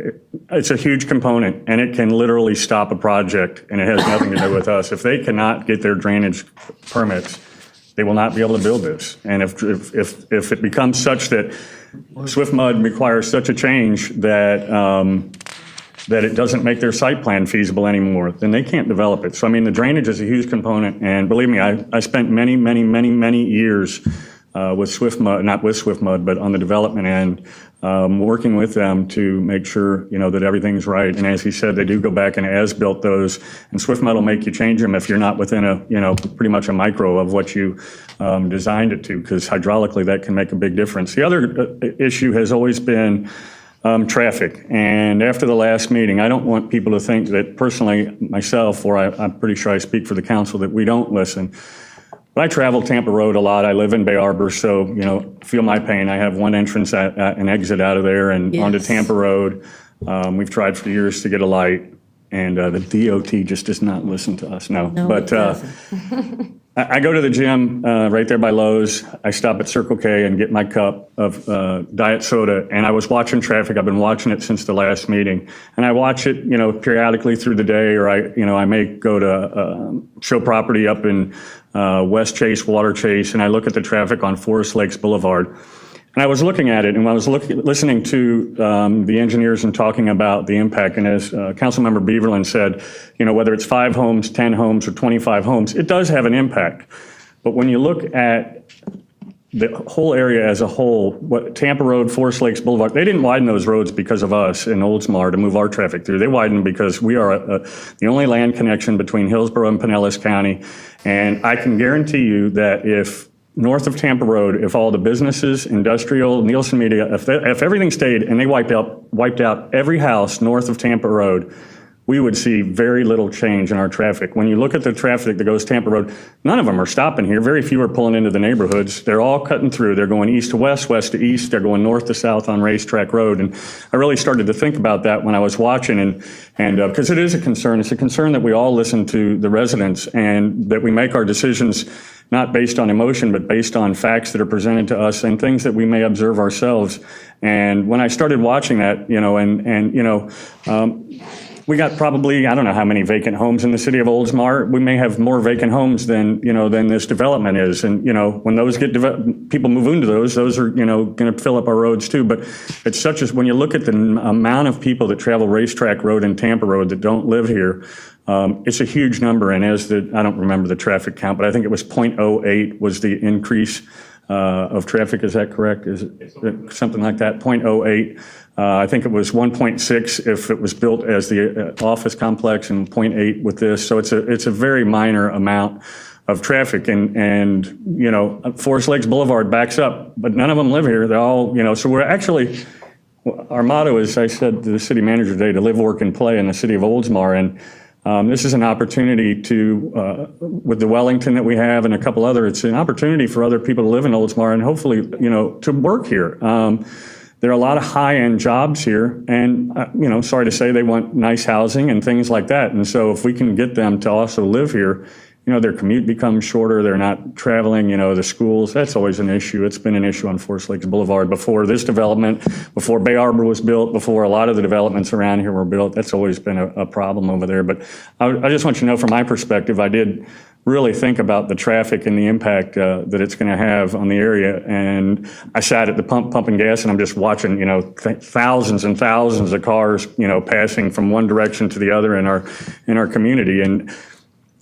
it's a huge component, and it can literally stop a project, and it has nothing to do with us. If they cannot get their drainage permits, they will not be able to build this. And if it becomes such that Swift Mud requires such a change that that it doesn't make their site plan feasible anymore, then they can't develop it. So I mean, the drainage is a huge component, and believe me, I spent many years with Swift Mud, not with Swift Mud, but on the development end, working with them to make sure, that everything's right. And as he said, they do go back and as-built those, and Swift Mud will make you change them if you're not within a, pretty much a micro of what you designed it to, because hydraulically that can make a big difference. The other issue has always been traffic. And after the last meeting, I don't want people to think that personally, myself, or I'm pretty sure I speak for the council, that we don't listen. But I travel Tampa Road a lot. I live in Bay Arbor, so, feel my pain. I have one entrance and exit out of there and onto Tampa Road. We've tried for years to get a light, and the DOT just does not listen to us. No, but I go to the gym right there by Lowe's. I stop at Circle K and get my cup of diet soda, and I was watching traffic. I've been watching it since the last meeting, and I watch it, periodically through the day, or I may go to show property up in West Chase, Water Chase, and I look at the traffic on Forest Lakes Blvd. And I was looking at it, and when I was listening to the engineers and talking about the impact, and as Councilmember Beaverland said, whether it's 5 homes, 10 homes, or 25 homes, it does have an impact. But when you look at the whole area as a whole, Tampa Road, Forest Lakes Blvd, they didn't widen those roads because of us in Oldsmar to move our traffic through. They widened because we are the only land connection between Hillsborough and Pinellas County. And I can guarantee you that if north of Tampa Road, if all the businesses, industrial, Nielsen Media, if everything stayed and they wiped out every house north of Tampa Road, we would see very little change in our traffic. When you look at the traffic that goes Tampa Road, none of them are stopping here. Very few are pulling into the neighborhoods. They're all cutting through. They're going east to west, west to east. They're going north to south on Racetrack Road. And I really started to think about that when I was watching, and because it is a concern. It's a concern that we all listen to the residents and that we make our decisions not based on emotion, but based on facts that are presented to us and things that we may observe ourselves. And when I started watching that, we got probably, I don't know how many vacant homes in the city of Oldsmar. We may have more vacant homes than this development is. And, when those get people move into those are, going to fill up our roads too. But it's such as when you look at the amount of people that travel Racetrack Road and Tampa Road that don't live here, it's a huge number. And I don't remember the traffic count, but I think it was 0.08 was the increase of traffic. Is that correct? Is it something like that? 0.08. I think it was 1.6 if it was built as the office complex, and 0.8 with this. So it's a very minor amount of traffic, and Forest Lakes Blvd backs up, but none of them live here. They're all, so we're actually, our motto is, I said to the city manager today, to live, work, and play in the city of Oldsmar. And this is an opportunity to, with the Wellington that we have and a couple other, it's an opportunity for other people to live in Oldsmar and hopefully, to work here. There are a lot of high-end jobs here, and, sorry to say, they want nice housing and things like that. And so if we can get them to also live here, their commute becomes shorter. They're not traveling, the schools. That's always an issue. It's been an issue on Forest Lakes Blvd before this development, before Bay Arbor was built, before a lot of the developments around here were built. That's always been a problem over there. But I just want you to know, from my perspective, I did really think about the traffic and the impact that it's going to have on the area. And I sat at the pump pumping gas, and I'm just watching, thousands and thousands of cars, passing from one direction to the other in our community. And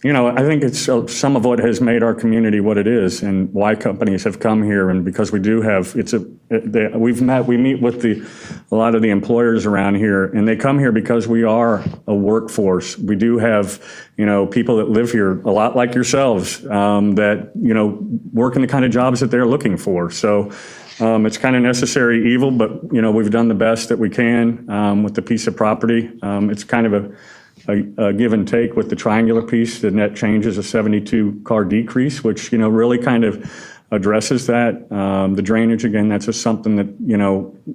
I think it's some of what has made our community what it is, and why companies have come here. And because we do have, we meet with a lot of the employers around here, and they come here because we are a workforce. We do have, people that live here a lot like yourselves, that, work in the kind of jobs that they're looking for. So it's kind of necessary evil, but, we've done the best that we can with the piece of property. It's kind of a give and take with the triangular piece. The net change is a 72 car decrease, which, really kind of addresses that. The drainage, again, that's just something that,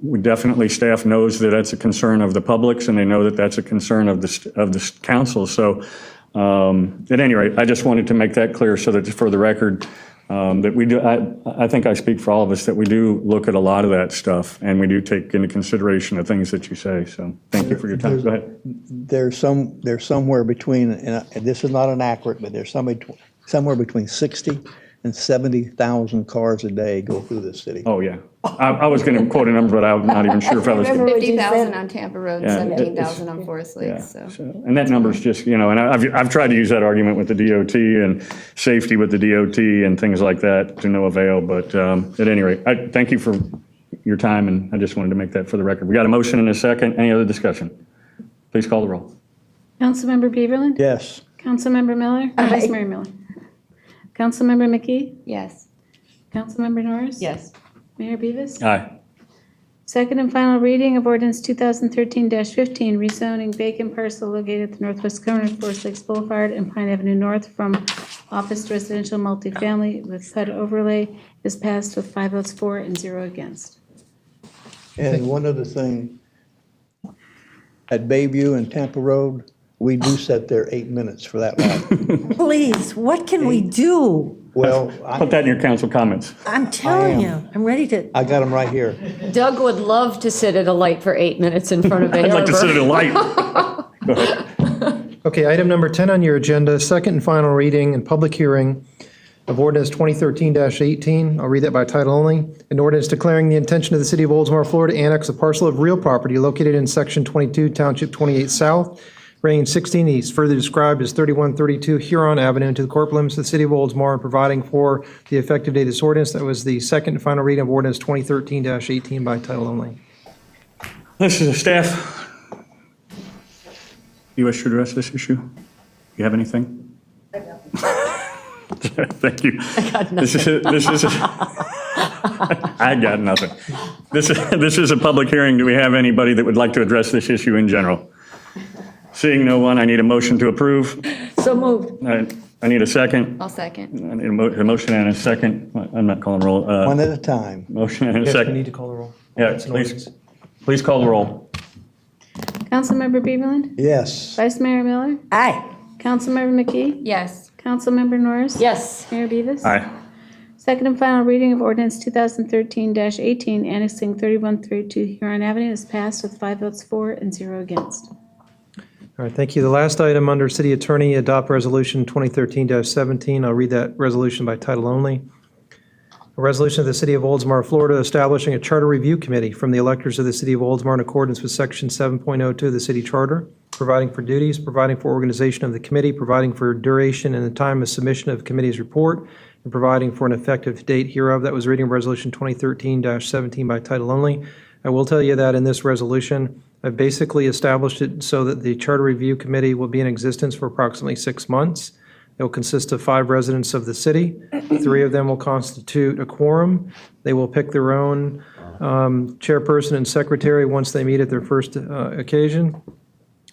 we definitely, staff knows that that's a concern of the public's, and they know that that's a concern of the council. So at any rate, I just wanted to make that clear so that for the record, that we do, I think I speak for all of us, that we do look at a lot of that stuff, and we do take into consideration the things that you say. So thank you for your time. Go ahead. There's somewhere between, and this is not inaccurate, but there's somewhere between 60 and 70,000 cars a day go through this city. Oh, yeah. I was going to quote a number, but I'm not even sure if I was. 50,000 on Tampa Road, Yeah, 17,000 on Forest Lakes. Yeah, So. and that number's just, and I've tried to use that argument with the DOT and safety with the DOT and things like that to no avail. But at any rate, I thank you for your time, and I just wanted to make that for the record. We got a motion and a second. Any other discussion? Please call the roll. Councilmember Beaverland? Yes. Councilmember Miller? Vice Mayor Miller? Councilmember McKee? Yes. Councilmember Norris? Yes. Mayor Beavis? Aye. Second and final reading of ordinance 2013-15, rezoning vacant parcel located at the northwest corner of Forest Lakes Boulevard and Pine Avenue North from office to residential multifamily with HUD overlay is passed with 5 votes for and 0 against. And one other thing, at Bayview and Tampa Road, we do set there 8 minutes for that lot. Please, what can we do? Well, Put that in your council comments. I'm telling you, I'm ready to. I got them right here. Doug would love to sit at a light for 8 minutes in front of Bay I'd like to sit at a Harbor. light. Go ahead. Okay, item number 10 on your agenda, second and final reading and public hearing of ordinance 2013-18. I'll read that by title only. An ordinance declaring the intention of the city of Oldsmar, Florida, to annex a parcel of real property located in section 22, township 28 south, range 16 east, further described as 3132 Huron Avenue, to the corporate limits of the city of Oldsmar, and providing for the effective date of this ordinance. That was the second and final reading of ordinance 2013-18 by title only. This is a staff. You wish to address this issue? You have anything? Thank you. I got nothing. I got nothing. This is a public hearing. Do we have anybody that would like to address this issue in general? Seeing no one, I need a motion to approve. So moved. I need a second. I'll second. I need a motion and a second. I'm not calling roll. One at a time. Motion and a Yes, we second. need to call the roll. Yeah, It's an ordinance. please call the roll. Councilmember Beaverland? Yes. Vice Mayor Miller? Aye. Councilmember McKee? Yes. Councilmember Norris? Yes. Mayor Beavis? Aye. Second and final reading of ordinance 2013-18, annexing 3132 Huron Avenue is passed with 5 votes for and 0 against. All right, thank you. The last item under city attorney, adopt resolution 2013-17. I'll read that resolution by title only. A resolution of the city of Oldsmar, Florida, establishing a charter review committee from the electors of the city of Oldsmar in accordance with section 7.02 of the city charter, providing for duties, providing for organization of the committee, providing for duration and the time of submission of the committee's report, and providing for an effective date hereof. That was reading resolution 2013-17 by title only. I will tell you that in this resolution, I've basically established it so that the Charter Review Committee will be in existence for approximately 6 months. It will consist of 5 residents of the city. 3 of them will constitute a quorum. They will pick their own chairperson and secretary once they meet at their first occasion.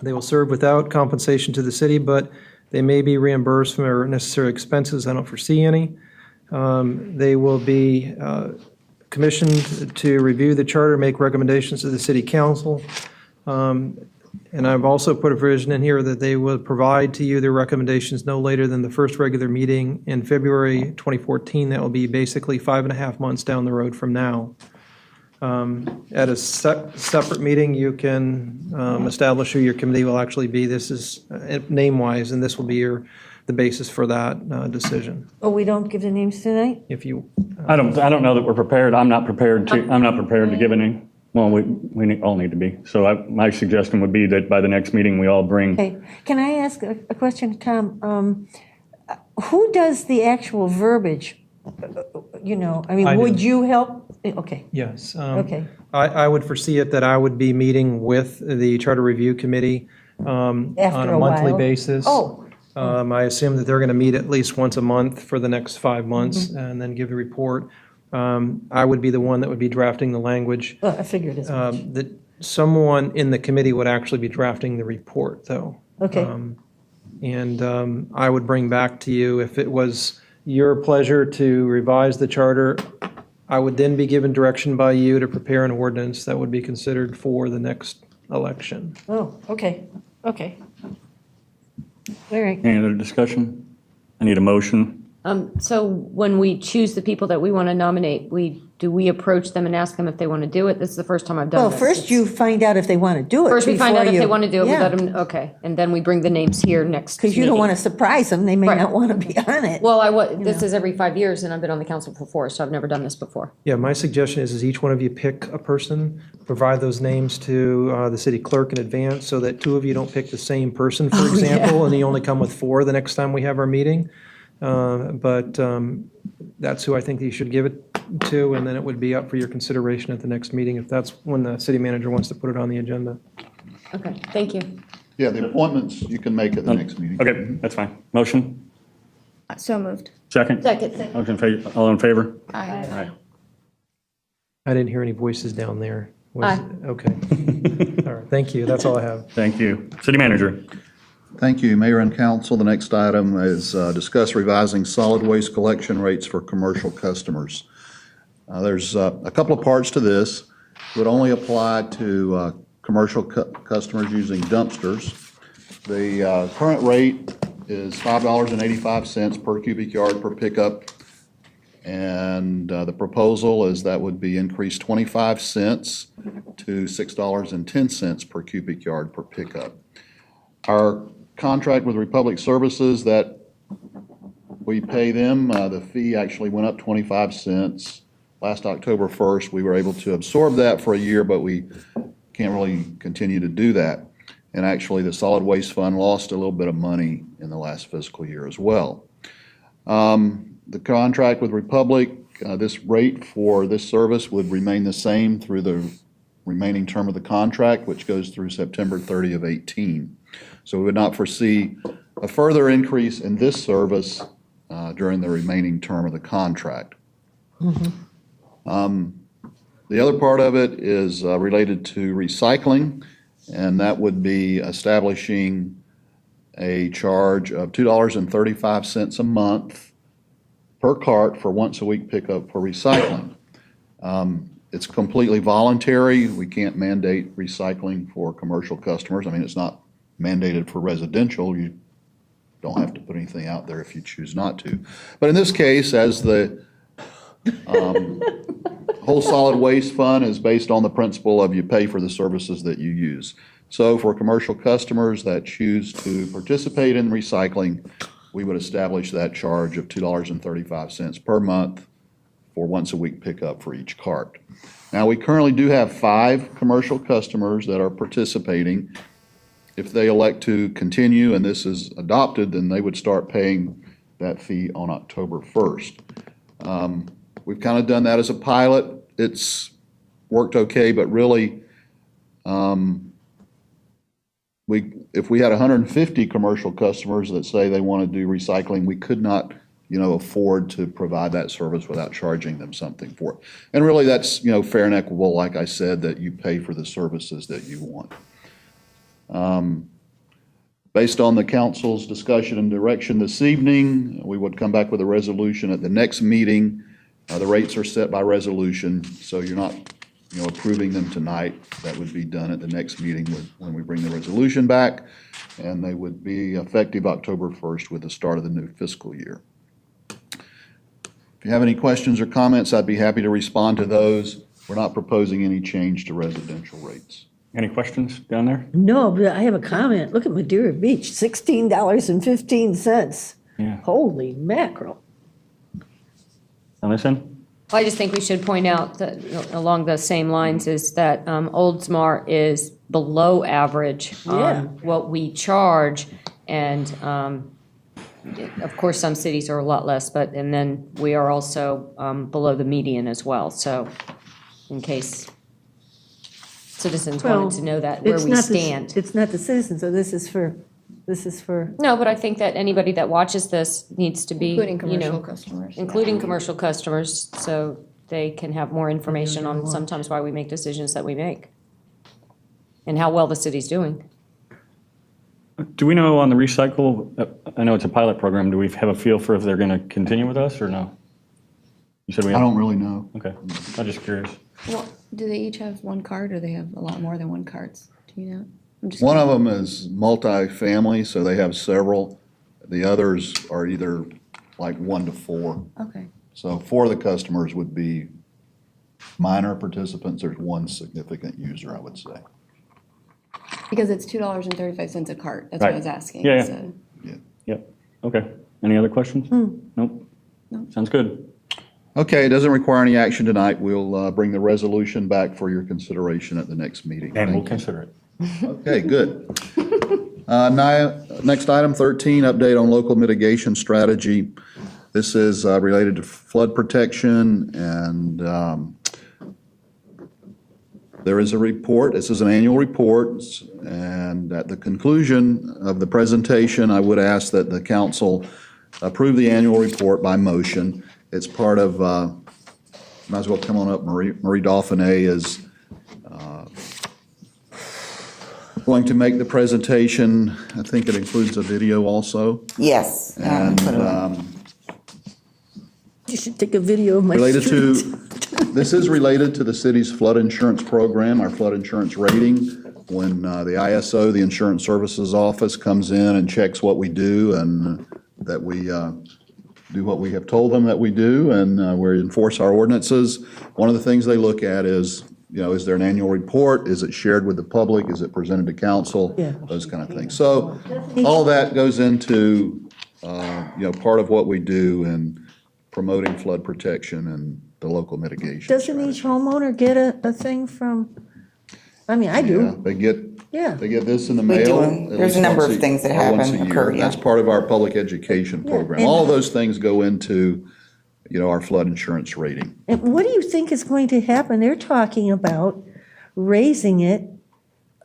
They will serve without compensation to the city, but they may be reimbursed for their necessary expenses. I don't foresee any. They will be commissioned to review the charter, make recommendations to the city council. And I've also put a provision in here that they will provide to you their recommendations no later than the first regular meeting in February 2014. That will be basically 5.5 months down the road from now. At a separate meeting, you can establish who your committee will actually be. This is name-wise, and this will be the basis for that decision. Oh, we don't give the names tonight? If you, I don't know that we're prepared. I'm not prepared to give a name. Well, we all need to be. So my suggestion would be that by the next meeting, we all bring. Okay. Can I ask a question, Tom? Who does the actual verbiage? I mean, would you help? Okay. Yes. Okay. I would foresee it that I would be meeting with the Charter Review Committee on a monthly basis. Oh. I assume that they're going to meet at least once a month for the next 5 months and then give a report. I would be the one that would be drafting the language. Well, I figured as much. That someone in the committee would actually be drafting the report, though. Okay. And I would bring back to you, if it was your pleasure to revise the charter, I would then be given direction by you to prepare an ordinance that would be considered for the next election. Oh, okay. Okay. All right. Any other discussion? I need a motion. So when we choose the people that we want to nominate, do we approach them and ask them if they want to do it? This is the first time I've done Well, this. first you find out if they want to do it. First we find out if before they you- want to do it, we Yeah. let them, okay, and then we bring the names here next Because you don't meeting. want to surprise them. They may Right. not want to be on it. Well, this is every 5 years, and I've been on the council for 4, so I've never done this before. Yeah, my suggestion is each one of you pick a person, provide those names to the city clerk in advance so that 2 of you don't pick the same person, for example, and you only come with 4 the next time we have our meeting. But that's who I think you should give it to, and then it would be up for your consideration at the next meeting if that's when the city manager wants to put it on the agenda. Okay, thank you. Yeah, the appointments you can make at the next meeting. Okay, that's fine. Motion? So moved. Second? Second. All in favor? Aye. Aye. I didn't hear any voices down there. Aye. Okay. All right, thank you. That's all I have. Thank you. City manager? Thank you, Mayor and Council. The next item is discuss revising solid waste collection rates for commercial customers. There's a couple of parts to this. It would only apply to commercial customers using dumpsters. The current rate is $5.85 per cubic yard per pickup. And the proposal is that would be increased 25 cents to $6.10 per cubic yard per pickup. Our contract with Republic Services that we pay them, the fee actually went up 25 cents. Last October 1st, we were able to absorb that for a year, but we can't really continue to do that. And actually, the Solid Waste Fund lost a little bit of money in the last fiscal year as well. The contract with Republic, this rate for this service would remain the same through the remaining term of the contract, which goes through September 30 of 18. So we would not foresee a further increase in this service during the remaining term of the contract. The other part of it is related to recycling, and that would be establishing a charge of $2.35 a month per cart for once a week pickup for recycling. It's completely voluntary. We can't mandate recycling for commercial customers. I mean, it's not mandated for residential. You don't have to put anything out there if you choose not to. But in this case, as the whole solid waste fund is based on the principle of you pay for the services that you use. So for commercial customers that choose to participate in recycling, we would establish that charge of $2.35 per month for once a week pickup for each cart. Now, we currently do have 5 commercial customers that are participating. If they elect to continue and this is adopted, then they would start paying that fee on October 1st. We've kind of done that as a pilot. It's worked okay, but really if we had 150 commercial customers that say they want to do recycling, we could not, afford to provide that service without charging them something for it. And really, that's, fair and equitable, like I said, that you pay for the services that you want. Based on the council's discussion and direction this evening, we would come back with a resolution at the next meeting. The rates are set by resolution, so you're not, approving them tonight. That would be done at the next meeting when we bring the resolution back, and they would be effective October 1st with the start of the new fiscal year. If you have any questions or comments, I'd be happy to respond to those. We're not proposing any change to residential rates. Any questions down there? No, but I have a comment. Look at Madeira Beach, $16.15. Yeah. Holy mackerel. Listen. I just think we should point out that along the same lines is that Oldsmar is below average on what we charge, and of course some cities are a lot less, and then we are also below the median as well. So, in case citizens wanted to know that where we stand. It's not the citizens, so this is for. No, but I think that anybody that watches this needs to be, Including commercial customers. including commercial customers, so they can have more information on sometimes why we make decisions that we make and how well the city's doing. Do we know on the recycle, I know it's a pilot program, do we have a feel for if they're going to continue with us or no? You said we I don't really know. Okay, I'm just curious. Well, do they each have one card, or they have a lot more than one cards? Do you know? One of them is multi-family, so they have several. The others are either like 1 to 4. Okay. So 4 of the customers would be minor participants. There's 1 significant user, I would say. Because it's $2.35 a cart. That's what I was asking. Yeah. So. Yep. Okay. Any other questions? Nope. No. Sounds good. Okay, it doesn't require any action tonight. We'll bring the resolution back for your consideration at the next meeting. And we'll consider it. Okay, good. Next item, 13, update on local mitigation strategy. This is related to flood protection, and there is a report. This is an annual report, and at the conclusion of the presentation, I would ask that the council approve the annual report by motion. It's part of, might as well come on up, Marie Dauphiné is going to make the presentation. I think it includes a video also. Yes. And You should take a video of my related to, street. this is related to the city's flood insurance program, our flood insurance rating. When the ISO, the Insurance Services Office, comes in and checks what we do and that we do what we have told them that we do, and we enforce our ordinances. One of the things they look at is, is there an annual report? Is it shared with the public? Is it presented to council? Yeah. Those kind of things. So all that goes into, part of what we do in promoting flood protection and the local mitigation. Doesn't each homeowner get a thing from, I mean, I do. Yeah, they get Yeah. They get this in the We mail. do. at There's least a number once of things that once happen, a year. occur, yeah. That's part of our public education program. All of those things go into, our flood insurance rating. And what do you think is going to happen? They're talking about raising it,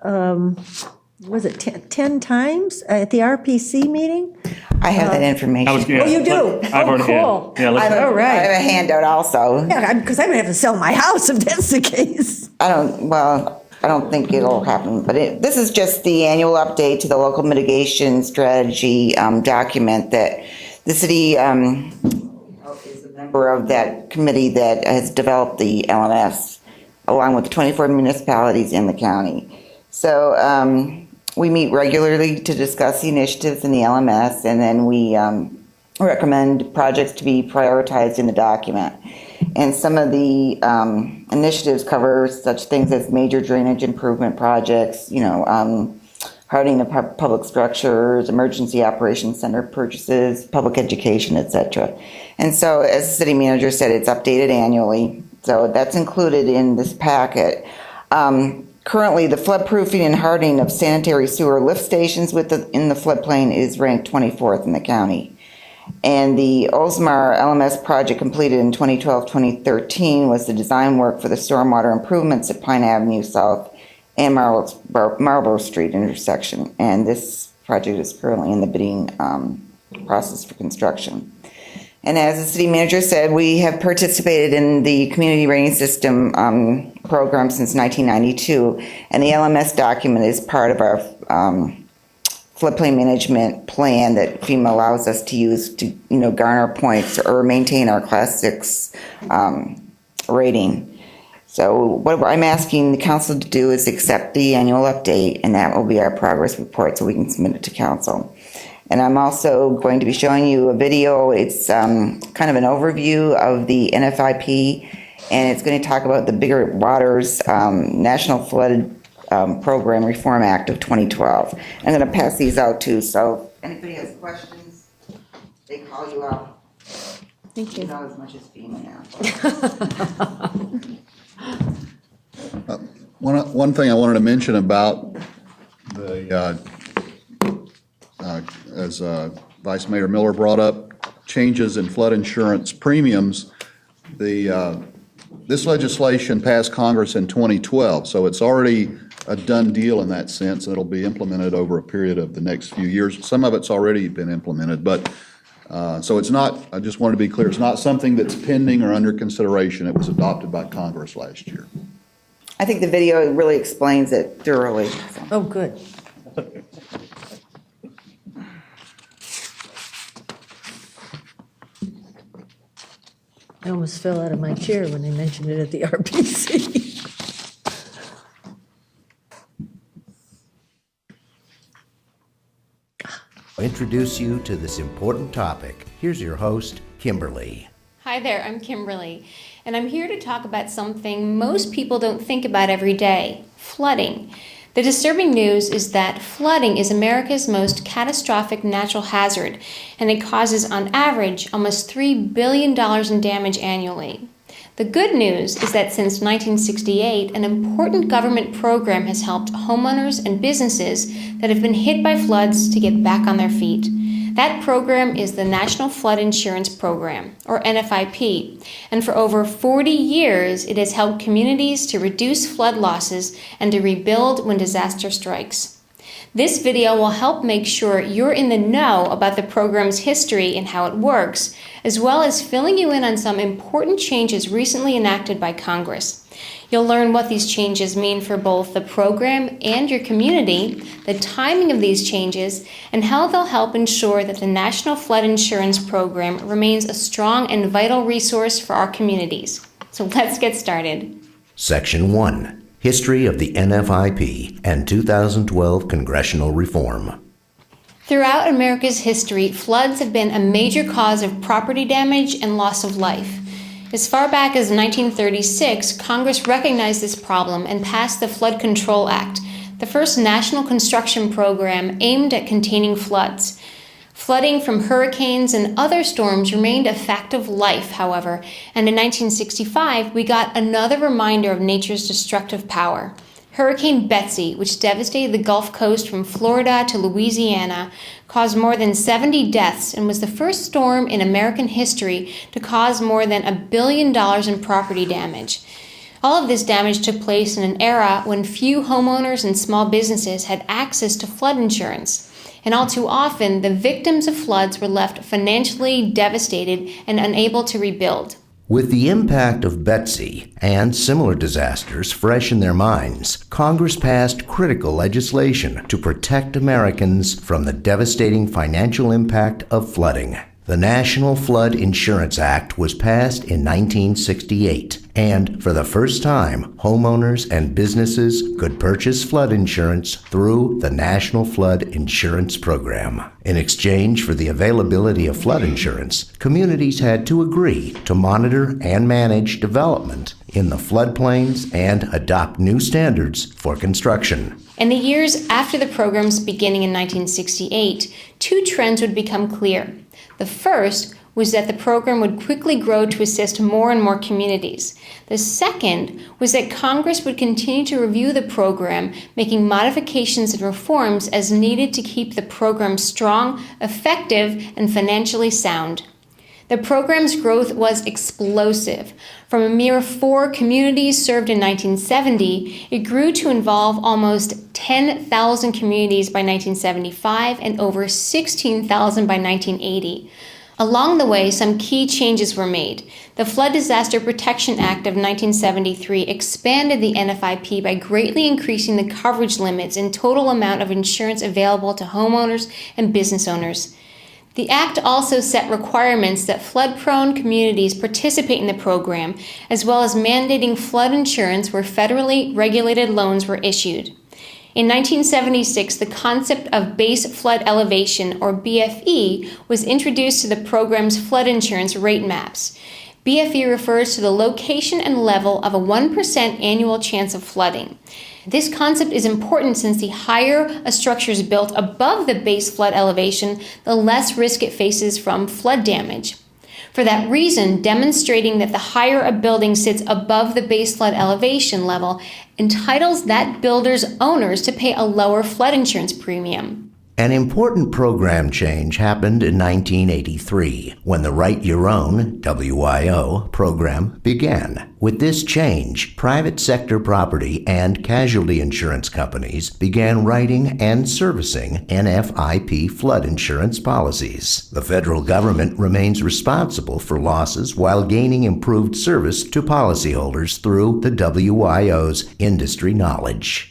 was it 10 times at the RPC meeting? I have that information. Oh, you do? I've already, cool. yeah, I have, All right. I have a handout also. Yeah, because I'm going to have to sell my house if that's the case. I don't think it'll happen, but this is just the annual update to the local mitigation strategy document that the city is a member of that committee that has developed the LMS, along with the 24 municipalities in the county. So we meet regularly to discuss the initiatives in the LMS, and then we recommend projects to be prioritized in the document. And some of the initiatives cover such things as major drainage improvement projects, hardening of public structures, emergency operations center purchases, public education, etc. And so, as the city manager said, it's updated annually. So that's included in this packet. Currently, the floodproofing and hardening of sanitary sewer lift stations in the floodplain is ranked 24th in the county. And the Oldsmar LMS project completed in 2012-2013 was the design work for the stormwater improvements at Pine Avenue South and Marlborough Street intersection. And this project is currently in the bidding process for construction. And as the city manager said, we have participated in the community rating system program since 1992, and the LMS document is part of our floodplain management plan that FEMA allows us to use to, garner points or maintain our Class 6 rating. So what I'm asking the council to do is accept the annual update, and that will be our progress report so we can submit it to council. And I'm also going to be showing you a video. It's kind of an overview of the NFIP, and it's going to talk about the Bigger Waters National Flood Program Reform Act of 2012. I'm going to pass these out too, so if anybody has questions, they call you out. Thank you. You know as much as FEMA now. One thing I wanted to mention about the, as Vice Mayor Miller brought up, changes in flood insurance premiums. This legislation passed Congress in 2012, so it's already a done deal in that sense. It'll be implemented over a period of the next few years. Some of it's already been implemented, but so it's not, I just want to be clear, it's not something that's pending or under consideration. It was adopted by Congress last year. I think the video really explains it thoroughly. So. Oh, good. I almost fell out of my chair when they mentioned it at the RPC. I'll introduce you to this important topic. Here's your host, Kimberly. Hi there, I'm Kimberly, and I'm here to talk about something most people don't think about every day, flooding. The disturbing news is that flooding is America's most catastrophic natural hazard, and it causes, on average, almost $3 billion in damage annually. The good news is that since 1968, an important government program has helped homeowners and businesses that have been hit by floods to get back on their feet. That program is the National Flood Insurance Program, or NFIP, and for over 40 years it has helped communities to reduce flood losses and to rebuild when disaster strikes. This video will help make sure you're in the know about the program's history and how it works, as well as filling you in on some important changes recently enacted by Congress. You'll learn what these changes mean for both the program and your community, the timing of these changes, and how they'll help ensure that the National Flood Insurance Program remains a strong and vital resource for our communities. So let's get started. Section 1. History of the NFIP and 2012 Congressional Reform. Throughout America's history, floods have been a major cause of property damage and loss of life. As far back as 1936, Congress recognized this problem and passed the Flood Control Act, the first national construction program aimed at containing floods. Flooding from hurricanes and other storms remained a fact of life, however, and in 1965 we got another reminder of nature's destructive power. Hurricane Betsy, which devastated the Gulf Coast from Florida to Louisiana, caused more than 70 deaths and was the first storm in American history to cause more than $1 billion in property damage. All of this damage took place in an era when few homeowners and small businesses had access to flood insurance. And all too often, the victims of floods were left financially devastated and unable to rebuild. With the impact of Betsy and similar disasters fresh in their minds, Congress passed critical legislation to protect Americans from the devastating financial impact of flooding. The National Flood Insurance Act was passed in 1968, and for the first time, homeowners and businesses could purchase flood insurance through the National Flood Insurance Program. In exchange for the availability of flood insurance, communities had to agree to monitor and manage development in the floodplains and adopt new standards for construction. In the years after the program's beginning in 1968, two trends would become clear. The first was that the program would quickly grow to assist more and more communities. The second was that Congress would continue to review the program, making modifications and reforms as needed to keep the program strong, effective, and financially sound. The program's growth was explosive. From a mere 4 communities served in 1970, it grew to involve almost 10,000 communities by 1975 and over 16,000 by 1980. Along the way, some key changes were made. The Flood Disaster Protection Act of 1973 expanded the NFIP by greatly increasing the coverage limits and total amount of insurance available to homeowners and business owners. The Act also set requirements that flood-prone communities participate in the program, as well as mandating flood insurance where federally regulated loans were issued. In 1976, the concept of base flood elevation, or BFE, was introduced to the program's flood insurance rate maps. BFE refers to the location and level of a 1% annual chance of flooding. This concept is important since the higher a structure is built above the base flood elevation, the less risk it faces from flood damage. For that reason, demonstrating that the higher a building sits above the base flood elevation level entitles that builder's owners to pay a lower flood insurance premium. An important program change happened in 1983 when the Write Your Own (WYO) program began. With this change, private sector property and casualty insurance companies began writing and servicing NFIP flood insurance policies. The federal government remains responsible for losses while gaining improved service to policyholders through the WYO's industry knowledge.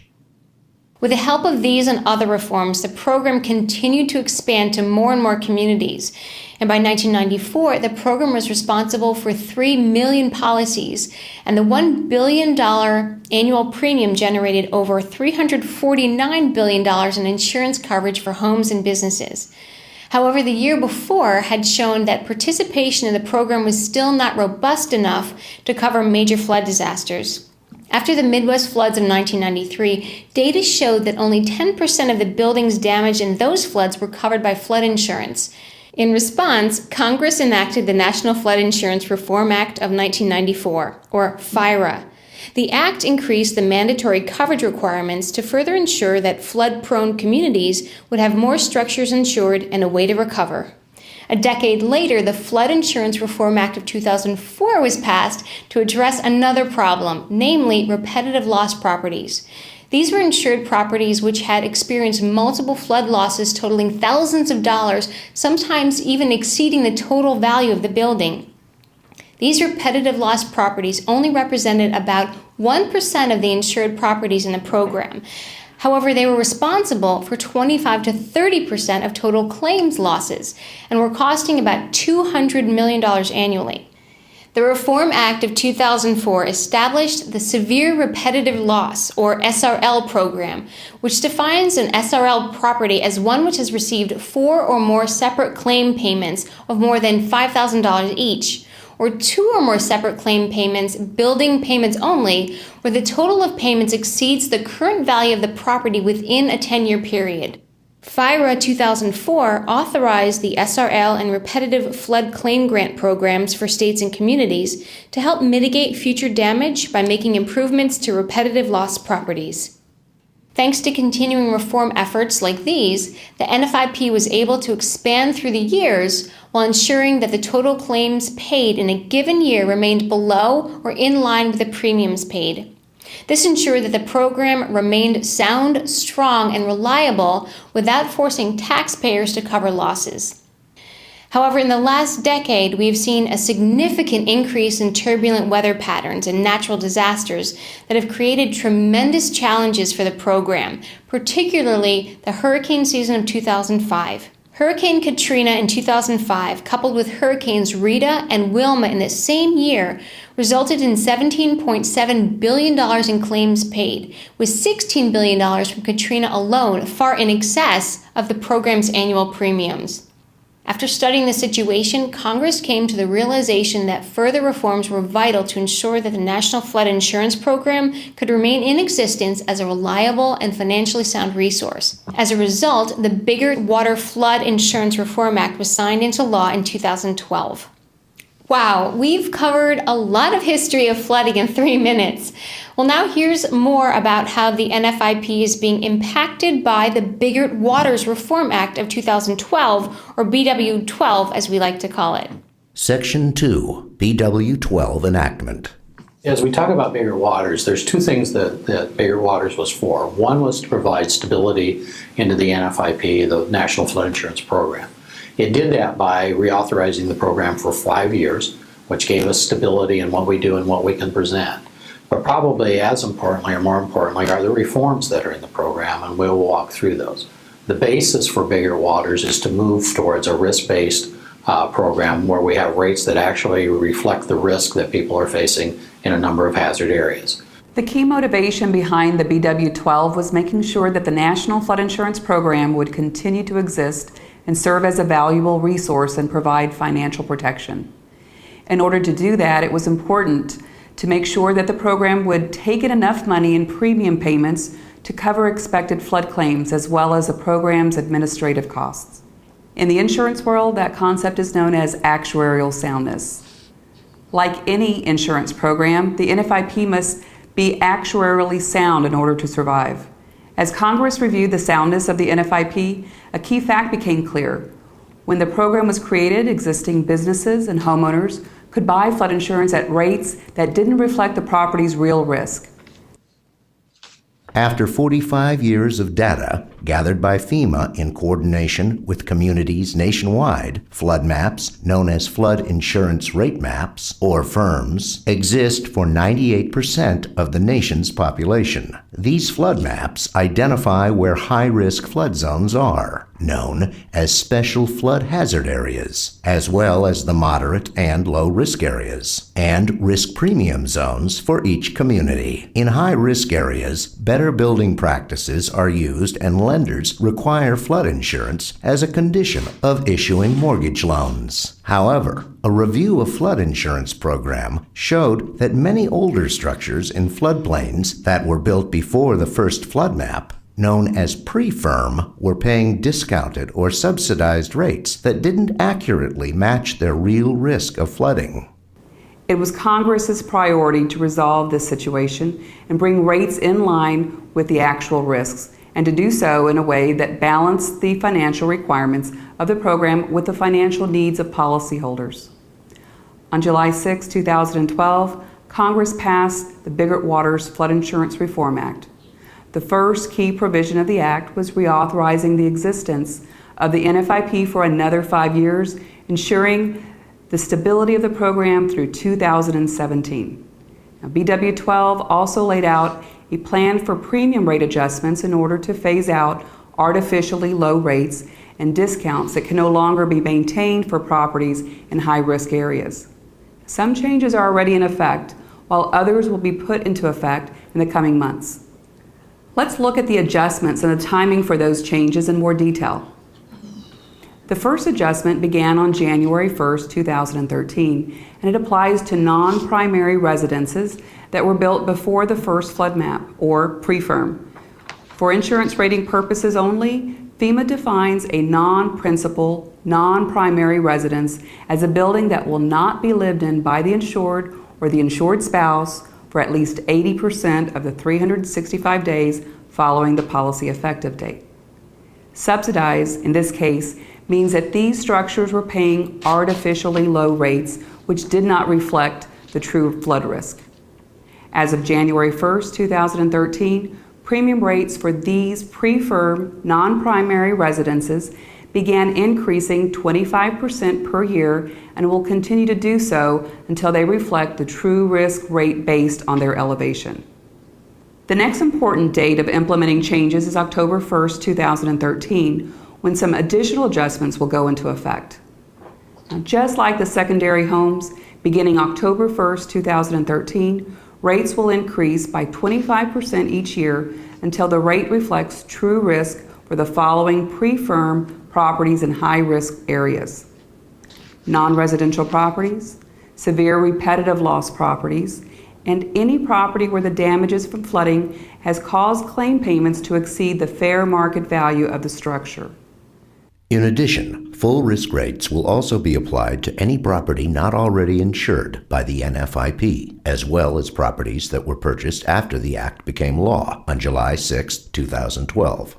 With the help of these and other reforms, the program continued to expand to more and more communities. And by 1994, the program was responsible for 3 million policies, and the $1 billion annual premium generated over $349 billion in insurance coverage for homes and businesses. However, the year before had shown that participation in the program was still not robust enough to cover major flood disasters. After the Midwest floods of 1993, data showed that only 10% of the buildings damaged in those floods were covered by flood insurance. In response, Congress enacted the National Flood Insurance Reform Act of 1994, or FIRA. The act increased the mandatory coverage requirements to further ensure that flood-prone communities would have more structures insured and a way to recover. A decade later, the Flood Insurance Reform Act of 2004 was passed to address another problem, namely repetitive loss properties. These were insured properties which had experienced multiple flood losses totaling thousands of dollars, sometimes even exceeding the total value of the building. These repetitive loss properties only represented about 1% of the insured properties in the program. However, they were responsible for 25 to 30% of total claims losses and were costing about $200 million annually. The Reform Act of 2004 established the Severe Repetitive Loss, or SRL program, which defines an SRL property as one which has received 4 or more separate claim payments of more than $5,000 each, or 2 or more separate claim payments, building payments only, where the total of payments exceeds the current value of the property within a 10-year period. FIRA 2004 authorized the SRL and repetitive flood claim grant programs for states and communities to help mitigate future damage by making improvements to repetitive loss properties. Thanks to continuing reform efforts like these, the NFIP was able to expand through the years while ensuring that the total claims paid in a given year remained below or in line with the premiums paid. This ensured that the program remained sound, strong, and reliable without forcing taxpayers to cover losses. However, in the last decade, we have seen a significant increase in turbulent weather patterns and natural disasters that have created tremendous challenges for the program, particularly the hurricane season of 2005. Hurricane Katrina in 2005, coupled with Hurricanes Rita and Wilma in the same year, resulted in $17.7 billion in claims paid, with $16 billion from Katrina alone, far in excess of the program's annual premiums. After studying the situation, Congress came to the realization that further reforms were vital to ensure that the National Flood Insurance Program could remain in existence as a reliable and financially sound resource. As a result, the Biggert Water Flood Insurance Reform Act was signed into law in 2012. Wow, we've covered a lot of history of flooding in 3 minutes. Well, now here's more about how the NFIP is being impacted by the Biggert Waters Reform Act of 2012, or BW12 as we like to call it. Section 2, BW 12 enactment. As we talk about Bigger Waters, there's two things that Bigger Waters was for. One was to provide stability into the NFIP, the National Flood Insurance Program. It did that by reauthorizing the program for 5 years, which gave us stability in what we do and what we can present. But probably as importantly, or more importantly, are the reforms that are in the program, and we'll walk through those. The basis for Bigger Waters is to move towards a risk-based program where we have rates that actually reflect the risk that people are facing in a number of hazard areas. The key motivation behind the BW12 was making sure that the National Flood Insurance Program would continue to exist and serve as a valuable resource and provide financial protection. In order to do that, it was important to make sure that the program would take in enough money in premium payments to cover expected flood claims as well as the program's administrative costs. In the insurance world, that concept is known as actuarial soundness. Like any insurance program, the NFIP must be actuarially sound in order to survive. As Congress reviewed the soundness of the NFIP, a key fact became clear. When the program was created, existing businesses and homeowners could buy flood insurance at rates that didn't reflect the property's real risk. After 45 years of data gathered by FEMA in coordination with communities nationwide, flood maps, known as flood insurance rate maps, or FIRMs, exist for 98% of the nation's population. These flood maps identify where high-risk flood zones are, known as special flood hazard areas, as well as the moderate and low-risk areas, and risk premium zones for each community. In high-risk areas, better building practices are used and lenders require flood insurance as a condition of issuing mortgage loans. However, a review of flood insurance program showed that many older structures in floodplains that were built before the first flood map, known as pre-firm, were paying discounted or subsidized rates that didn't accurately match their real risk of flooding. It was Congress's priority to resolve this situation and bring rates in line with the actual risks, and to do so in a way that balanced the financial requirements of the program with the financial needs of policyholders. On July 6, 2012, Congress passed the Bigger Waters Flood Insurance Reform Act. The first key provision of the act was reauthorizing the existence of the NFIP for another 5 years, ensuring the stability of the program through 2017. Now, BW12 also laid out a plan for premium rate adjustments in order to phase out artificially low rates and discounts that can no longer be maintained for properties in high-risk areas. Some changes are already in effect, while others will be put into effect in the coming months. Let's look at the adjustments and the timing for those changes in more detail. The first adjustment began on January 1st, 2013, and it applies to non-primary residences that were built before the first flood map, or pre-firm. For insurance rating purposes only, FEMA defines a non-principal, non-primary residence as a building that will not be lived in by the insured or the insured spouse for at least 80% of the 365 days following the policy effective date. Subsidized, in this case, means that these structures were paying artificially low rates which did not reflect the true flood risk. As of January 1st, 2013, premium rates for these pre-firm non-primary residences began increasing 25% per year and will continue to do so until they reflect the true risk rate based on their elevation. The next important date of implementing changes is October 1st, 2013, when some additional adjustments will go into effect. Now, just like the secondary homes, beginning October 1st, 2013, rates will increase by 25% each year until the rate reflects true risk for the following pre-firm properties in high-risk areas: non-residential properties, severe repetitive loss properties, and any property where the damages from flooding has caused claim payments to exceed the fair market value of the structure. In addition, full risk rates will also be applied to any property not already insured by the NFIP, as well as properties that were purchased after the Act became law on July 6, 2012.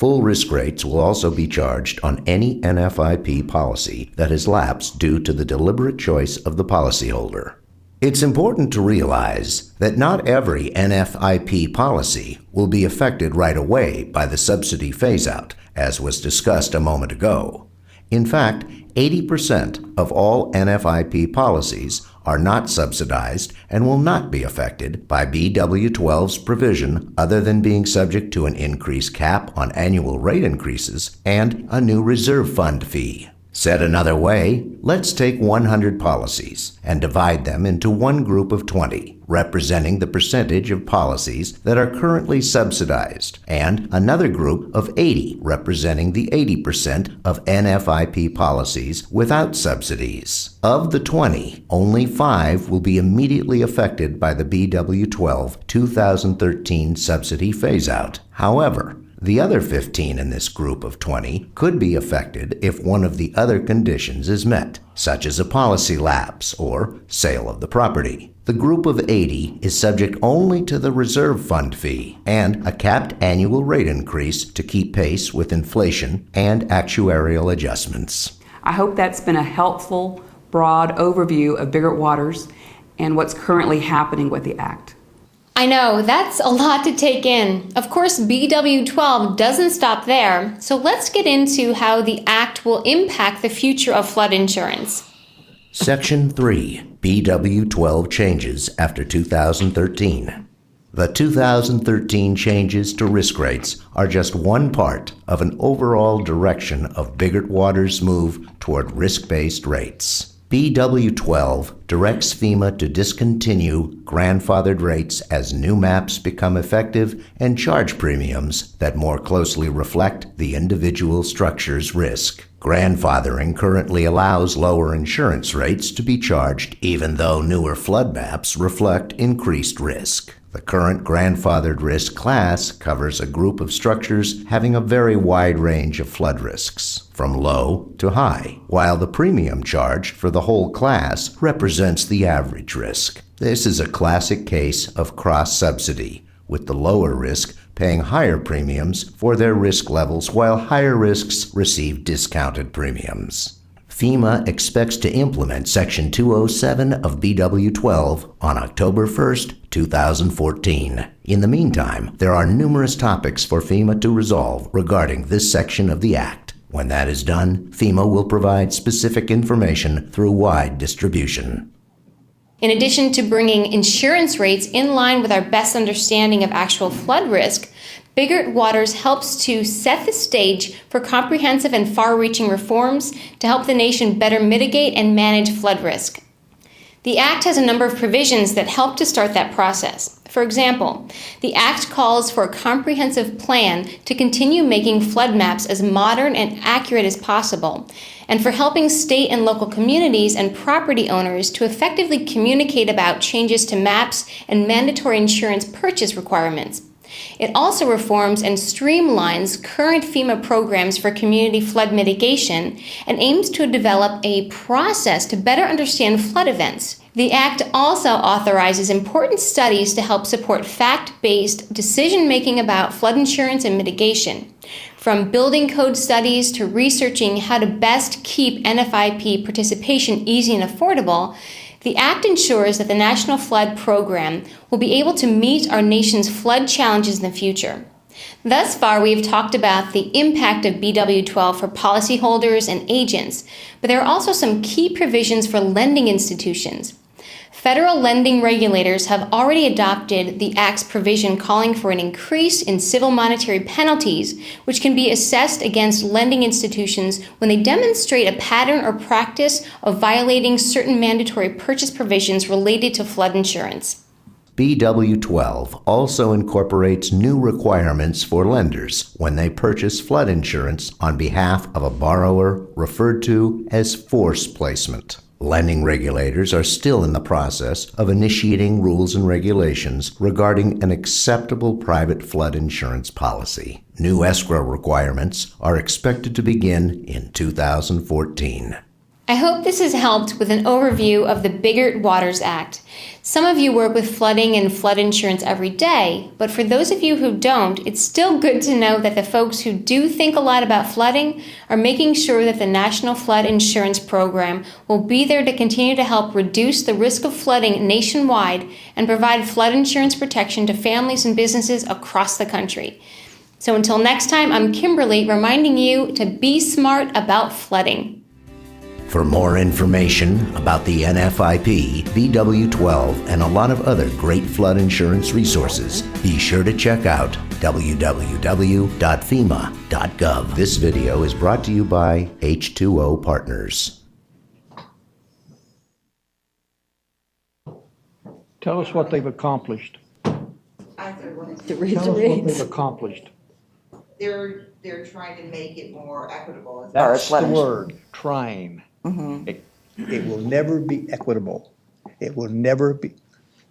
Full risk rates will also be charged on any NFIP policy that has lapsed due to the deliberate choice of the policyholder. It's important to realize that not every NFIP policy will be affected right away by the subsidy phase-out, as was discussed a moment ago. In fact, 80% of all NFIP policies are not subsidized and will not be affected by BW12's provision other than being subject to an increased cap on annual rate increases and a new reserve fund fee. Said another way, let's take 100 policies and divide them into one group of 20, representing the percentage of policies that are currently subsidized, and another group of 80, representing the 80% of NFIP policies without subsidies. Of the 20, only 5 will be immediately affected by the BW12 2013 subsidy phase-out. However, the other 15 in this group of 20 could be affected if one of the other conditions is met, such as a policy lapse or sale of the property. The group of 80 is subject only to the reserve fund fee and a capped annual rate increase to keep pace with inflation and actuarial adjustments. I hope that's been a helpful, broad overview of Biggert Waters and what's currently happening with the Act. I know, that's a lot to take in. Of course, BW12 doesn't stop there, so let's get into how the Act will impact the future of flood insurance. Section 3, BW12 changes after 2013. The 2013 changes to risk rates are just one part of an overall direction of Biggert Waters' move toward risk-based rates. BW12 directs FEMA to discontinue grandfathered rates as new maps become effective and charge premiums that more closely reflect the individual structure's risk. Grandfathering currently allows lower insurance rates to be charged even though newer flood maps reflect increased risk. The current grandfathered risk class covers a group of structures having a very wide range of flood risks, from low to high, while the premium charged for the whole class represents the average risk. This is a classic case of cross-subsidy, with the lower risk paying higher premiums for their risk levels while higher risks receive discounted premiums. FEMA expects to implement Section 207 of BW12 on October 1st, 2014. In the meantime, there are numerous topics for FEMA to resolve regarding this section of the Act. When that is done, FEMA will provide specific information through wide distribution. In addition to bringing insurance rates in line with our best understanding of actual flood risk, Biggert Waters helps to set the stage for comprehensive and far-reaching reforms to help the nation better mitigate and manage flood risk. The Act has a number of provisions that help to start that process. For example, the Act calls for a comprehensive plan to continue making flood maps as modern and accurate as possible, and for helping state and local communities and property owners to effectively communicate about changes to maps and mandatory insurance purchase requirements. It also reforms and streamlines current FEMA programs for community flood mitigation and aims to develop a process to better understand flood events. The Act also authorizes important studies to help support fact-based decision-making about flood insurance and mitigation. From building code studies to researching how to best keep NFIP participation easy and affordable, the Act ensures that the National Flood Program will be able to meet our nation's flood challenges in the future. Thus far, we have talked about the impact of BW12 for policyholders and agents, but there are also some key provisions for lending institutions. Federal lending regulators have already adopted the Act's provision calling for an increase in civil monetary penalties, which can be assessed against lending institutions when they demonstrate a pattern or practice of violating certain mandatory purchase provisions related to flood insurance. BW12 also incorporates new requirements for lenders when they purchase flood insurance on behalf of a borrower referred to as force placement. Lending regulators are still in the process of initiating rules and regulations regarding an acceptable private flood insurance policy. New escrow requirements are expected to begin in 2014. I hope this has helped with an overview of the Biggert Waters Act. Some of you work with flooding and flood insurance every day, but for those of you who don't, it's still good to know that the folks who do think a lot about flooding are making sure that the National Flood Insurance Program will be there to continue to help reduce the risk of flooding nationwide and provide flood insurance protection to families and businesses across the country. So until next time, I'm Kimberly, reminding you to be smart about flooding. For more information about the NFIP, VW12, and a lot of other great flood insurance resources, be sure to check out www.fema.gov. This video is brought to you by H2O Partners. Tell us what they've accomplished. To raise Tell the us what rates. they've accomplished. They're trying to make it more equitable as far That's as flood the insurance. word, trying. Mhm. It will never be equitable. It will never be, do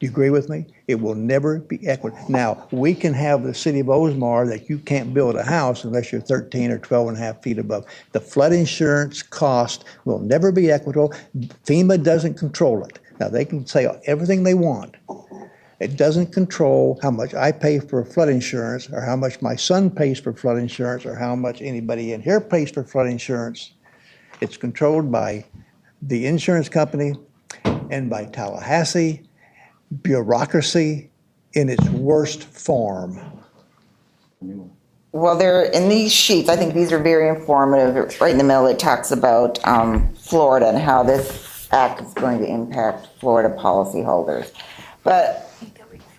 you agree with me? It will never be equitable. Now, we can have the city of Oldsmar that you can't build a house unless you're 13 or 12 and a half feet above. The flood insurance cost will never be equitable. FEMA doesn't control it. Now, they can say everything they want. It doesn't control how much I pay for flood insurance or how much my son pays for flood insurance or how much anybody in here pays for flood insurance. It's controlled by the insurance company and by Tallahassee bureaucracy in its worst form. Well, they're in these sheets. I think these are very informative. Right in the middle, it talks about Florida and how this act is going to impact Florida policyholders. But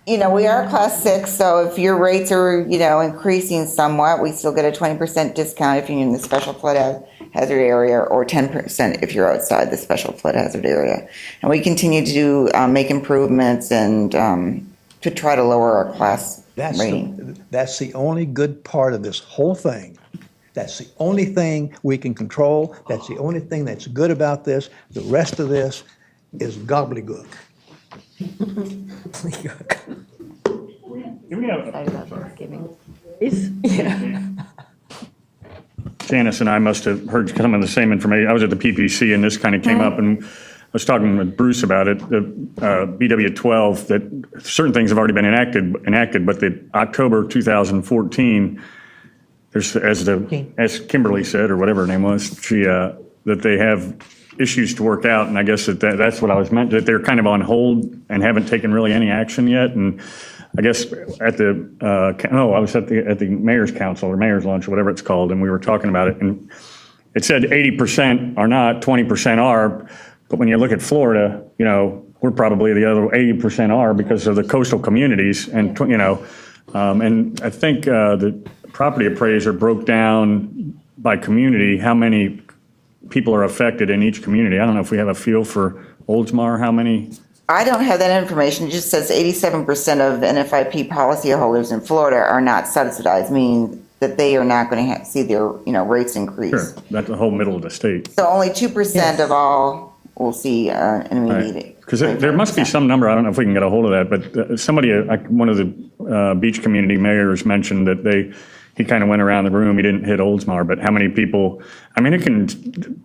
we are class 6, so if your rates are, increasing somewhat, we still get a 20% discount if you're in the special flood hazard area, or 10% if you're outside the special flood hazard area. And we continue to make improvements and to try to lower our class rating. That's the only good part of this whole thing. That's the only thing we can control. That's the only thing that's good about this. The rest of this is gobbledygook. Janice and I must have heard some of the same information. I was at the PPC and this kind of came up, and I was talking with Bruce about it. The BW12, that certain things have already been enacted, but the October 2014, there's, as Kimberly said, or whatever her name was, that they have issues to work out, and I guess that's what I was meant, that they're kind of on hold and haven't taken really any action yet. And I guess at the I was at the mayor's council or mayor's lunch or whatever it's called, and we were talking about it, and it said 80% are not, 20% are, but when you look at Florida, we're probably the other 80% are because of the coastal communities, and and I think the property appraiser broke down by community how many people are affected in each community. I don't know if we have a feel for Oldsmar, how many? I don't have that information. It just says 87% of NFIP policyholders in Florida are not subsidized, meaning that they are not going to see their rates increase. Sure, that's the whole middle of the state. So only 2% of all will see an immediate. Because there must be some number, I don't know if we can get a hold of that, but somebody, one of the beach community mayors mentioned that he kind of went around the room. He didn't hit Oldsmar, but how many people? I mean, it can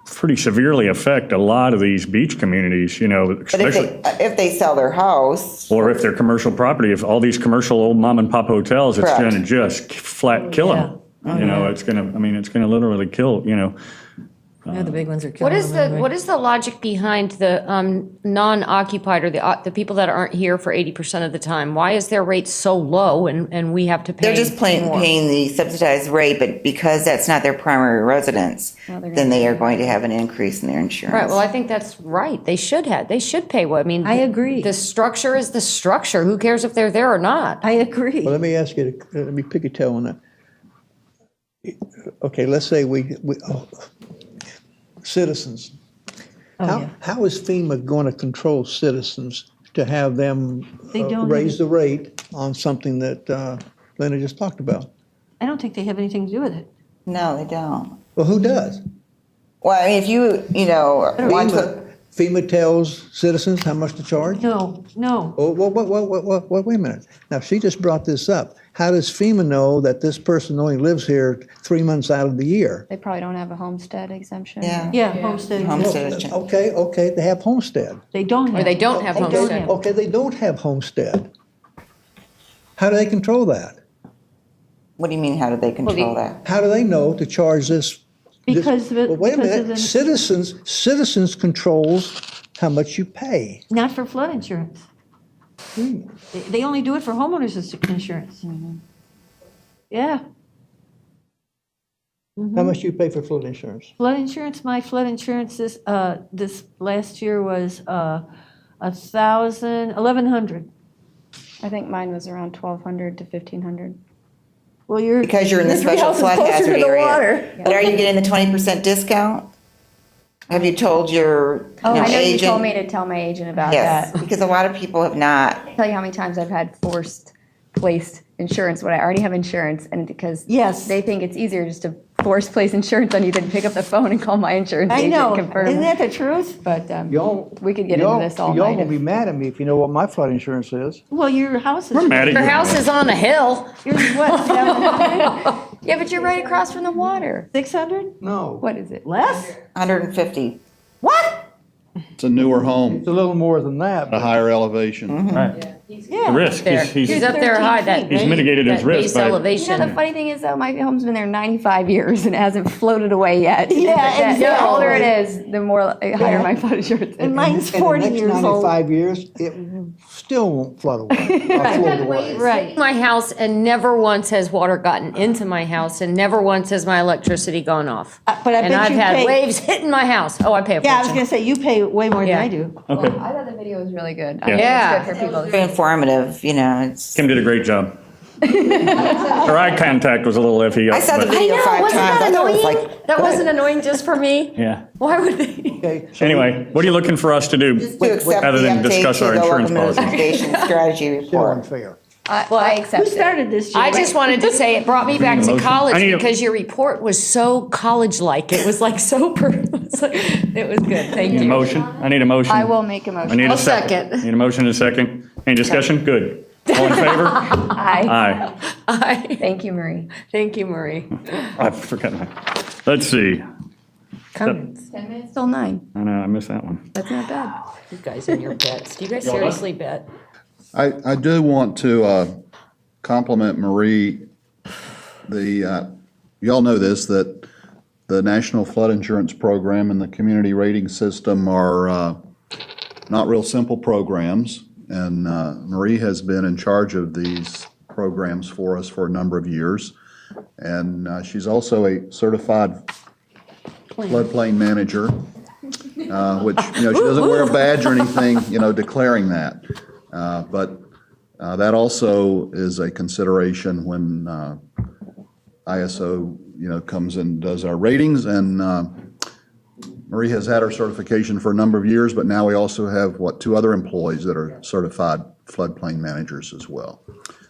pretty severely affect a lot of these beach communities, especially But if they sell their house, or if they're commercial property. If all these commercial old mom and pop hotels, it's going to just flat kill them. It's going to. I mean, it's going to literally kill. Yeah, the big ones are killing What is them the what is the logic behind the non-occupied or the people that aren't here for 80% of the time? Why is their rate so low and we have to pay? they're just paying the subsidized rate, but because that's not their primary residence, then they are going to have an increase in their insurance. Right. Well, I think that's right. They should pay what I mean. I agree. The structure is the structure. Who cares if they're there or not? I agree. Well, let me ask you, let me pick a tail on that. Okay, let's say citizens. How is FEMA going to control citizens to have them raise the rate on something that Linda just talked about? I don't think they have anything to do with it. No, they don't. Well, who does? Well, I mean, if you want to FEMA tells citizens how much to charge? No. Oh, wait a minute. Now, she just brought this up. How does FEMA know that this person only lives here 3 months out of the year? They probably don't have a homestead exemption. Yeah, homestead. Okay, they have homestead. They don't have. Or they don't have homestead. Okay, they don't have homestead. How do they control that? What do you mean, how do they control that? How do they know to charge this? Because of it. Well, wait a because of minute, the- citizens controls how much you pay. Not for flood insurance. They only do it for homeowners insurance. Yeah. How much you pay for flood insurance? Flood insurance, my flood insurance this last year was $1,100. I think mine was around 1,200 to 1,500. Well, you're. Because you're in the your special house is flood closer hazard to the area. water. But are you getting the 20% discount? Have you told your I know agent? you told me to tell my agent about Yes, that. because a lot of people have not. Tell you how many times I've had forced placed insurance when I already have insurance, and because they think it's easier just to force place insurance on you than pick up the phone and call my insurance I agent know. and confirm. Isn't that the truth? But we could get into this all Y'all night. gonna be mad at me if you know what my flood insurance is. Well, your house is. We're mad at Your you. house is on a hill. Yours is what, 700? Yeah, but you're right across from the water. 600? No. What is it? Less? 150. What? It's a newer home, It's a little more than that. a higher elevation. Right. Yeah. The risk, He's up there high, that He's mitigated his that risk base by- elevation. You know, the funny thing is, though, my home's been there 95 years and it hasn't floated away yet. Yeah, The older it exactly. is, the more higher my flood insurance is. And mine's In 40 the next years old. 95 years, it still won't flood away. Or float away. Right. My house, and never once has water gotten into my house, and never once has my electricity gone off. But I And bet I've you had pay. waves hitting my house. Oh, I pay a Yeah, I was fortune. going to say, you pay way more Yeah. than I do. Okay. I thought the video was really good. Yeah. Yeah. It's good for people to Very informative, you know. It's. Kim did a great job. Her eye contact was a little iffy. I saw the but- video I know, 5 wasn't times. that I thought it was annoying? like. That wasn't annoying just for me. Yeah. Why would they? Okay, Anyway, what are you looking for us to do To accept other the than update discuss to our the insurance local policy? mitigation strategy still report. unfair. I accept Who it. started this, Jim? I just wanted to say it brought me back need a to motion. college I need a- because your report was so college-like. It was like so, it was good. Thank Need a you. motion? I need a motion. I will make a motion. I need a I'll second. second. Need a motion and a second. Any discussion? Good. All in favor? Aye. Aye. Thank you, Marie. Thank you, Marie. I forgot my, let's see. 10 minutes till 9. I know, I missed that one. That's not bad. You guys and your bets. Do you guys Y'all done? seriously bet? I do want to compliment Marie. Y'all know this, that the National Flood Insurance Program and the Community Rating System are not real simple programs. And Marie has been in charge of these programs for us for a number of years. And she's also a certified floodplain manager, which, she doesn't wear a badge or anything, declaring that. But that also is a consideration when ISO, comes and does our ratings. And Marie has had her certification for a number of years, but now we also have, 2 other employees that are certified floodplain managers as well.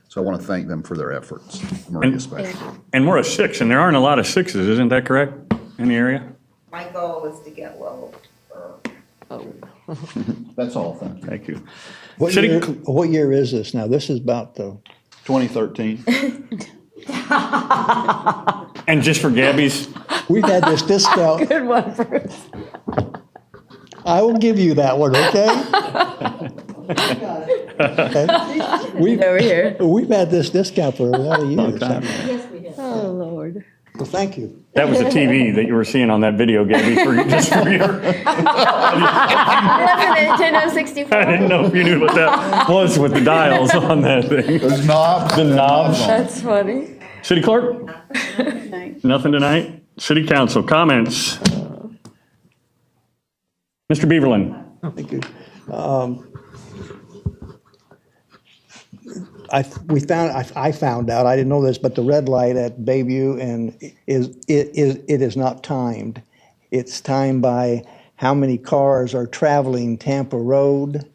So I want to thank them for their efforts, Marie especially. And we're a 6, and there aren't a lot of 6s, isn't that correct, in the area? My goal is to get low. That's all, thank you. Thank you. What year is this now? This is about the. 2013. And just for Gabby's, We've had this discount. Good one, Bruce. I will give you that one, okay? Okay. Over here. We've had this discount for a lot of years. Oh, Lord. Well, thank you. that was the TV that you were seeing on that video, Gabby, just for your, Wasn't it Nintendo 64? I didn't know if you knew what that was with the dials on that thing. Those knobs. The knobs. That's funny. City Clerk? Nothing tonight? City Council, comments? Mr. Beaverland? Thank you. I found out, I didn't know this, but the red light at Bayview it is not timed. It's timed by how many cars are traveling Tampa Road.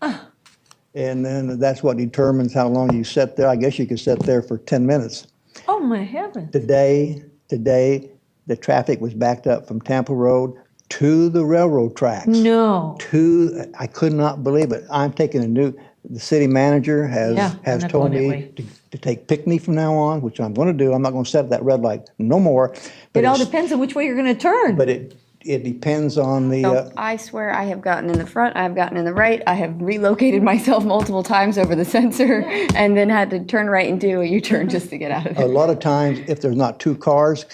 And then that's what determines how long you sit there. I guess you could sit there for 10 minutes. Oh, my heavens. Today, the traffic was backed up from Tampa Road to the railroad tracks. No. I could not believe it. I'm taking the city manager has I'm not told going that me way. to take Pinckney from now on, which I'm going to do. I'm not going to set that red light no more. It all depends on which way you're going to turn. But it depends on the. I swear I have gotten in the front, I have gotten in the right, I have relocated myself multiple times over the sensor and then had to turn right and do a U-turn just to get out of A there. lot of times, if there's not two cars,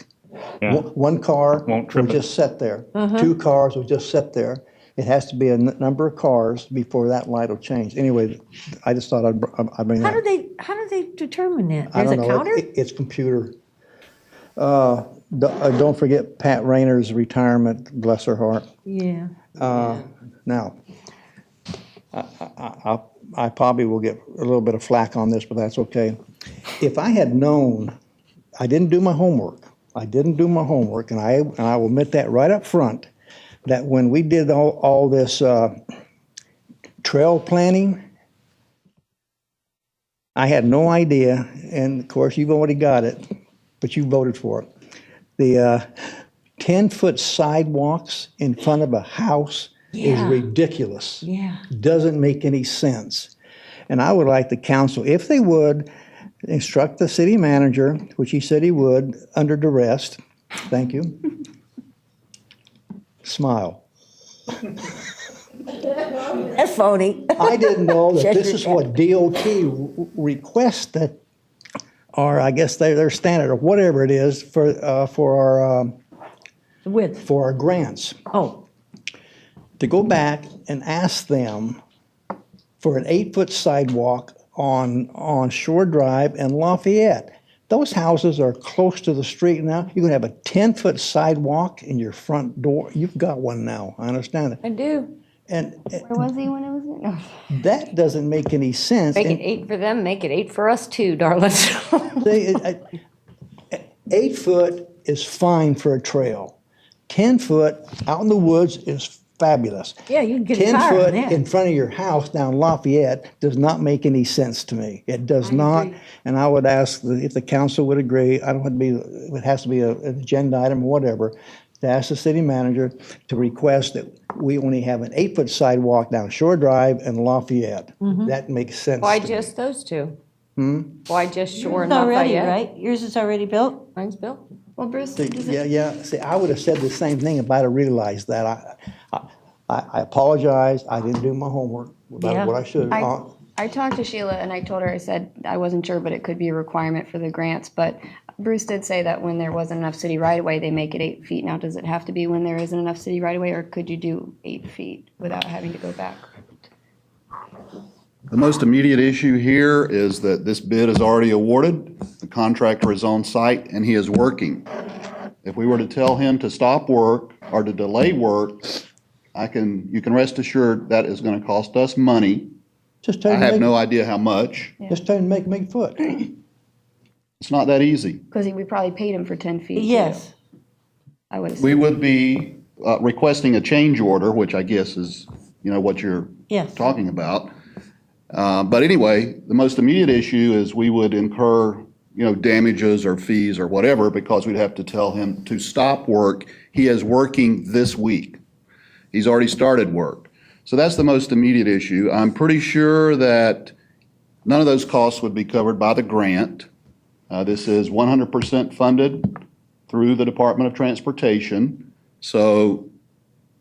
one car will just sit there. Two cars will just sit there. It has to be a number of cars before that light will change. Anyway, I just thought I'd bring How that. do they determine that? I There's don't a know. counter? It's computer. Don't forget Pat Rayner's retirement, bless her heart. Yeah. Now, I probably will get a little bit of flack on this, but that's okay. If I had known, I didn't do my homework. And I will admit that right up front, that when we did all this trail planning, I had no idea, and of course, you've already got it, but you voted for it. The 10-foot sidewalks in front of a house is ridiculous. Yeah. Doesn't make any sense. And I would like the council, if they would, instruct the city manager, which he said he would, under duress. Thank you. Smile. That's phony. I didn't know that this is what DOT requested, or I guess their standard, or whatever it is for our width for our grants. Oh, to go back and ask them for an 8-foot sidewalk on Shore Drive and Lafayette. Those houses are close to the street now. You're going to have a 10-foot sidewalk in your front door. You've got one now. I understand it. I do. And Where was he when it was in? No. that doesn't make any sense. Make it 8 for them, make it 8 for us too, darling. 8 foot is fine for a trail. 10 foot out in the woods is fabulous. yeah, you can get 10 a car foot on that. in front of your house down Lafayette does not make any sense to me. It does not. And I would ask if the council would agree, I don't want to be, it has to be an agenda item or whatever, to ask the city manager to request that we only have an 8-foot sidewalk down Shore Drive and Lafayette. That makes sense. Why to me. just those two? Why just Shore and It's already, Lafayette? right? Yours is already built? Mine's built. Well, Bruce, See, does it- yeah. See, I would have said the same thing if I'd have realized that. I apologize. I didn't do my homework about what I should have. I talked to Sheila and I told her, I said, I wasn't sure, but it could be a requirement for the grants. But Bruce did say that when there wasn't enough city right of way, they make it 8 feet. Now, does it have to be when there isn't enough city right of way, or could you do 8 feet without having to go back? The most immediate issue here is that this bid is already awarded, the contractor is on site, and he is working. If we were to tell him to stop work or to delay work, you can rest assured that is going to cost us money. Just tell I him to have make- no idea how much. Just tell him to make big foot. It's not that easy. Because we probably paid him for 10 feet. too. Yes. I would assume. We would be requesting a change order, which I guess is, what you're Yes. talking about. But anyway, the most immediate issue is we would incur, damages or fees or whatever, because we'd have to tell him to stop work. He is working this week. He's already started work. So that's the most immediate issue. I'm pretty sure that none of those costs would be covered by the grant. This is 100% funded through the Department of Transportation. So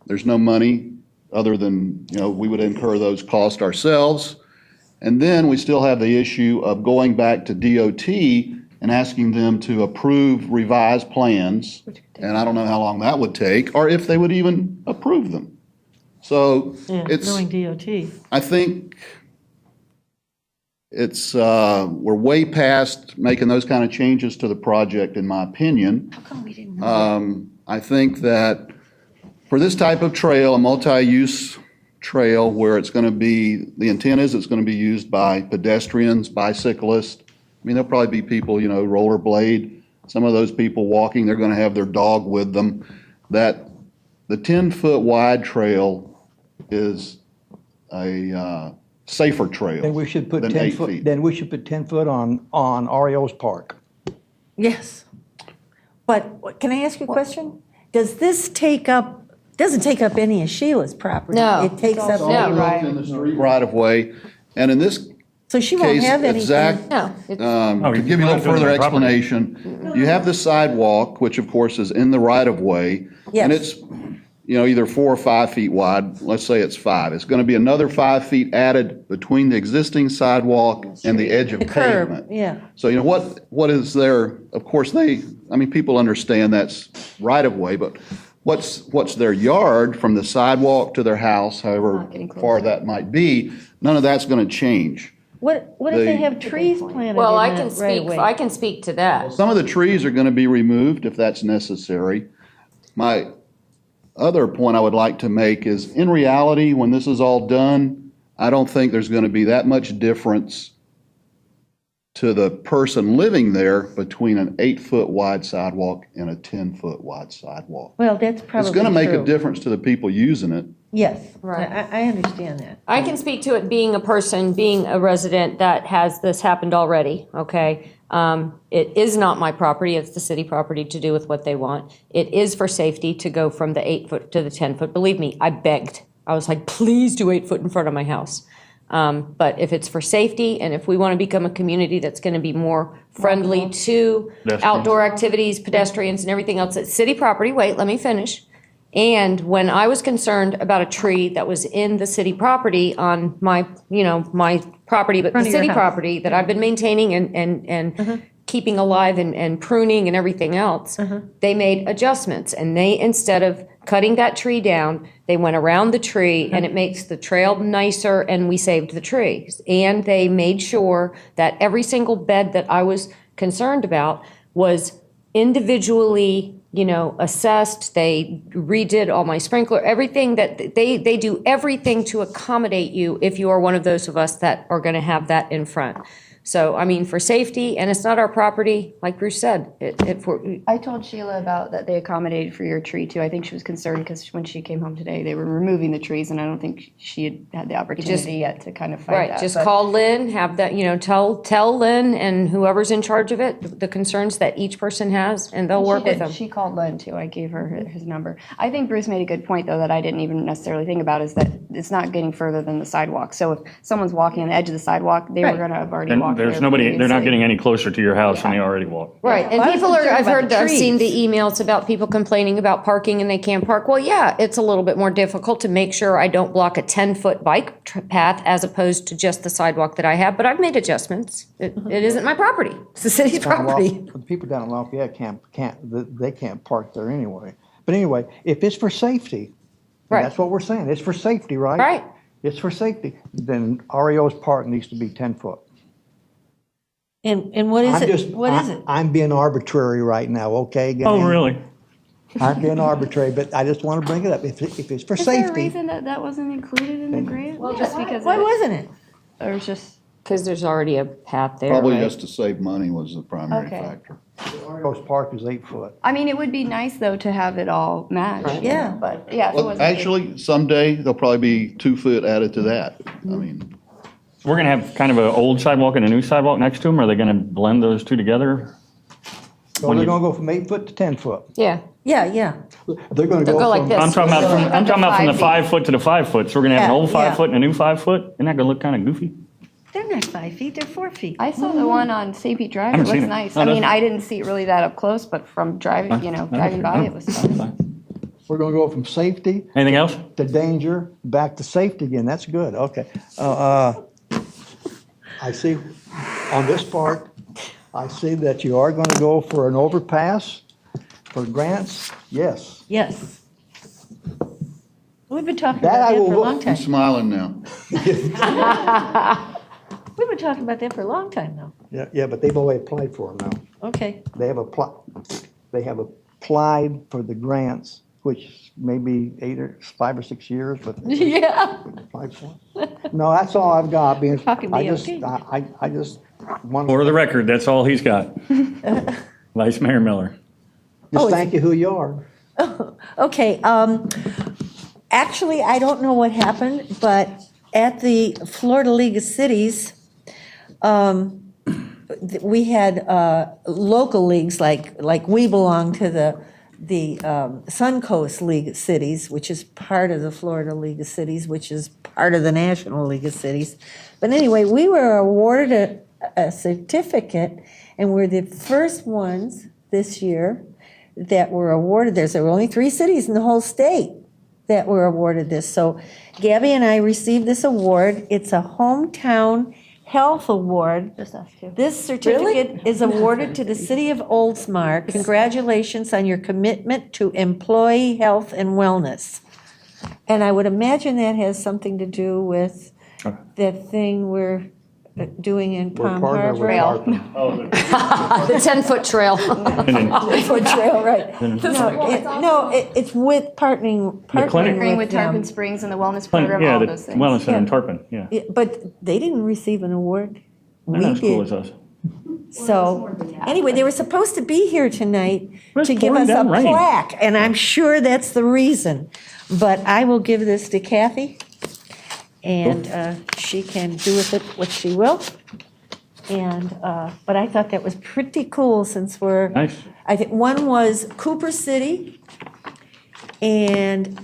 there's no money other than, we would incur those costs ourselves. And then we still have the issue of going back to DOT and asking them to approve revised plans. And I don't know how long that would take, or if they would even approve them. So it's, Knowing DOT. I think we're way past making those kind of changes to the project, in my opinion. How come we didn't know? I think that for this type of trail, a multi-use trail where it's going to be, the intent is it's going to be used by pedestrians, bicyclists. There'll probably be people, rollerblade. Some of those people walking, they're going to have their dog with them. That the 10-foot wide trail is a safer trail Then we should put than 10 8 foot. feet. Then we should put 10 foot on REO's park. Yes. But can I ask you a question? Does this take up doesn't take up any of Sheila's property. No. It takes up. In the street right of way, and in this So she won't case, have anything. Zach, No. to give you a little further explanation, you have the sidewalk, which of course is in the right of way, and Yes. it's, either 4 or 5 feet wide. Let's say it's 5. It's going to be another 5 feet added between the existing sidewalk and the edge of The curb, pavement. yeah. So, what is there? Of course, people understand that's right of way, but what's their yard from the sidewalk to their house, however far that might be, none of that's going to change. What if they have trees planted Well, I in can that right speak, away? I can speak to that. Some of the trees are going to be removed if that's necessary. My other point I would like to make is, in reality, when this is all done, I don't think there's going to be that much difference to the person living there between an 8-foot wide sidewalk and a 10-foot wide sidewalk. Well, that's probably It's going to make a true. difference to the people using it. Yes, Right. I understand that. I can speak to it being a person, being a resident that has this happened already, okay? It is not my property, it's the city property to do with what they want. It is for safety to go from the 8-foot to the 10-foot. Believe me, I begged. I was like, please do 8 foot in front of my house. But if it's for safety and if we want to become a community that's going to be more friendly to outdoor activities, pedestrians and everything else, it's city property. Wait, let me finish. And when I was concerned about a tree that was in the city property on my, my property, but the Front of your city house. property that I've been maintaining and keeping alive and pruning and everything else, they made adjustments. And they, instead of cutting that tree down, they went around the tree and it makes the trail nicer and we saved the trees. And they made sure that every single bed that I was concerned about was individually assessed. They redid all my sprinkler, everything that they do everything to accommodate you if you are one of those of us that are going to have that in front. So, I mean, for safety, and it's not our property, like Bruce said. I told Sheila about that they accommodated for your tree too. I think she was concerned because when she came home today, they were removing the trees, and I don't think she had the opportunity yet to kind of fight Right, that. just but- call Lynn, have that, tell Lynn and whoever's in charge of it, the concerns that each person has, and they'll work with them. She called Lynn too. I gave her his number. I think Bruce made a good point though that I didn't even necessarily think about is that it's not getting further than the sidewalk. So if someone's walking on the edge of the sidewalk, they were going to have already And walked. there's there nobody, previously. they're not getting any closer to your house than they already walk. Right, and Well, I was people are, concerned I've about heard, the I've seen the trees. emails about people complaining about parking and they can't park. Well, yeah, it's a little bit more difficult to make sure I don't block a 10-foot bike path as opposed to just the sidewalk that I have, but I've made adjustments. It isn't my property, it's the city's property. The people down in Lafayette they can't park there anyway. But anyway, if it's for safety, Right. that's what we're saying, it's for safety, right? Right. It's for safety, then REO's park needs to be 10 foot. And what is it? What is it? I'm being arbitrary right now, okay, gang? Oh, really? I'm being arbitrary, but I just want to bring it up. If it's for Is there a safety, reason that wasn't included in the grant? Well, just because. Why wasn't it? Or it's just. Because there's already a path there, Probably right? just to save money was the primary Okay. factor. REO's park is 8 foot. I mean, it would be nice though to have it all matched. Yeah. But yeah. If it Well, wasn't actually, someday there'll probably be 2 foot added to that. I mean, We're going to have kind of an old sidewalk and a new sidewalk next to them. Are they going to blend those two together? So they're going to go from 8 foot to 10 foot. Yeah. Yeah. They're going to They'll go go like from. this. I'm talking about from the 5 foot to the 5 foot. So we're going to have an old Yeah, 5 foot and a new 5 foot. Isn't that going to look kind of goofy? They're not 5 feet, they're 4 feet. I saw the one on St. Pete Drive. It haven't looks seen it. nice. Oh, I does mean, it? I didn't see it really that up close, but from driving, driving by, it was fun. We're going to go from safety Anything else? to danger, back to safety again. That's good. Okay. I see on this part, I see that you are going to go for an overpass for grants. Yes. Yes. We've been talking That about I that will for a vote- long I'm time. smiling now. We've been talking about that for a long time now. Yeah, but they've already applied for them now. Okay. They have applied for the grants, which may be 5 or 6 years, but. Yeah. applied for it. No, that's all I've got. Being, Talking I just, BOT. I just want For to the record, that's all he's got. Vice Mayor Miller. just thank you who you are. Okay, actually, I don't know what happened, but at the Florida League of Cities, we had local leagues, like we belong to the the Suncoast League of Cities, which is part of the Florida League of Cities, which is part of the National League of Cities. But anyway, we were awarded a certificate, and we're the first ones this year that were awarded. There were only 3 cities in the whole state that were awarded this. So Gabby and I received this award. It's a hometown health award. Just us two. This certificate is awarded to the city of Oldsmar. Congratulations on your commitment to employee health and wellness. And I would imagine that has something to do with that thing we're doing in Palm Harbor. The 10-foot trail. 10-foot trail, right. It's with partnering with them. Tarpon Springs and the wellness program, Yeah, all the those things. Wellness Center in Tarpon, yeah. But they didn't receive an award. They're not as cool as us. So, anyway, they were supposed to be here tonight to give pouring us a down rain. plaque, and I'm sure that's the reason. But I will give this to Kathy, and she can do with it what she will. And, but I thought that was pretty cool since we're. Nice. I think one was Cooper City and